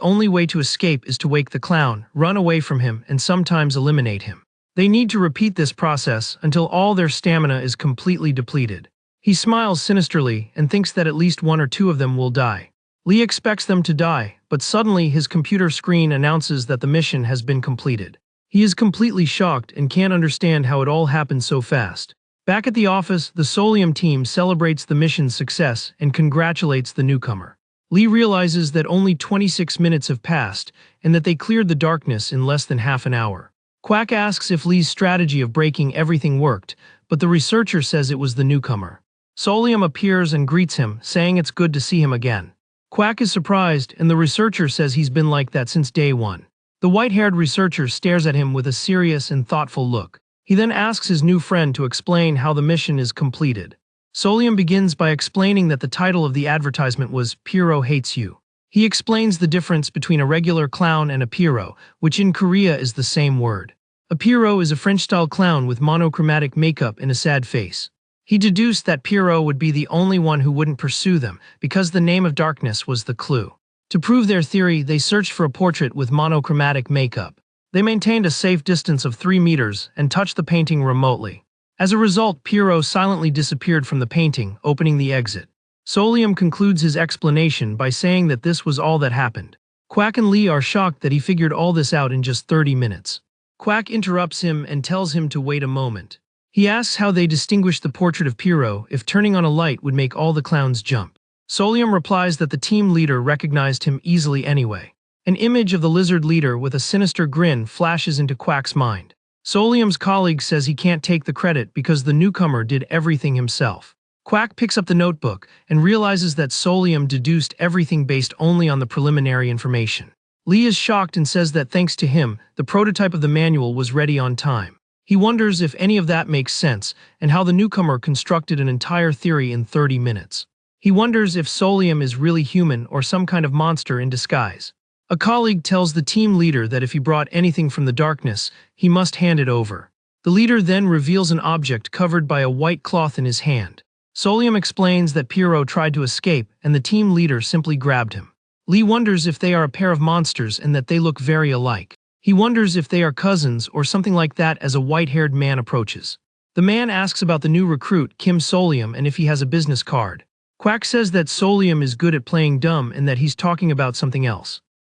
only way to escape is to wake the clown, run away from him, and sometimes eliminate him. They need to repeat this process until all their stamina is completely depleted. He smiles sinisterly and thinks that at least 1 or 2 of them will die. Lee expects them to die, but suddenly his computer screen announces that the mission has been completed. He is completely shocked and can't understand how it all happened so fast. Back at the office, the Solium team celebrates the mission's success and congratulates the newcomer. Lee realizes that only 26 minutes have passed and that they cleared the darkness in less than half an hour. Quack asks if Lee's strategy of breaking everything worked, but the researcher says it was the newcomer. Solium appears and greets him, saying it's good to see him again. Quack is surprised, and the researcher says he's been like that since day one. The white-haired researcher stares at him with a serious and thoughtful look. He then asks his new friend to explain how the mission is completed. Solium begins by explaining that the title of the advertisement was "Pierrot Hates You." He explains the difference between a regular clown and a pierrot, which in Korea is the same word. A pierrot is a French-style clown with monochromatic makeup and a sad face. He deduced that Pierrot would be the only one who wouldn't pursue them, because the name of darkness was the clue. To prove their theory, they searched for a portrait with monochromatic makeup. They maintained a safe distance of 3 meters and touched the painting remotely. As a result, Pierrot silently disappeared from the painting, opening the exit. Solium concludes his explanation by saying that this was all that happened. Quack and Lee are shocked that he figured all this out in just 30 minutes. Quack interrupts him and tells him to wait a moment. He asks how they distinguished the portrait of Pierrot if turning on a light would make all the clowns jump. Solium replies that the team leader recognized him easily anyway. An image of the lizard leader with a sinister grin flashes into Quack's mind. Solium's colleague says he can't take the credit because the newcomer did everything himself. Quack picks up the notebook and realizes that Solium deduced everything based only on the preliminary information. Lee is shocked and says that thanks to him, the prototype of the manual was ready on time. He wonders if any of that makes sense and how the newcomer constructed an entire theory in 30 minutes. He wonders if Solium is really human or some kind of monster in disguise. A colleague tells the team leader that if he brought anything from the darkness, he must hand it over. The leader then reveals an object covered by a white cloth in his hand. Solium explains that Pierrot tried to escape and the team leader simply grabbed him. Lee wonders if they are a pair of monsters and that they look very alike. He wonders if they are cousins or something like that as a white-haired man approaches. The man asks about the new recruit, Kim Solium, and if he has a business card. Quack says that Solium is good at playing dumb and that he's talking about something else.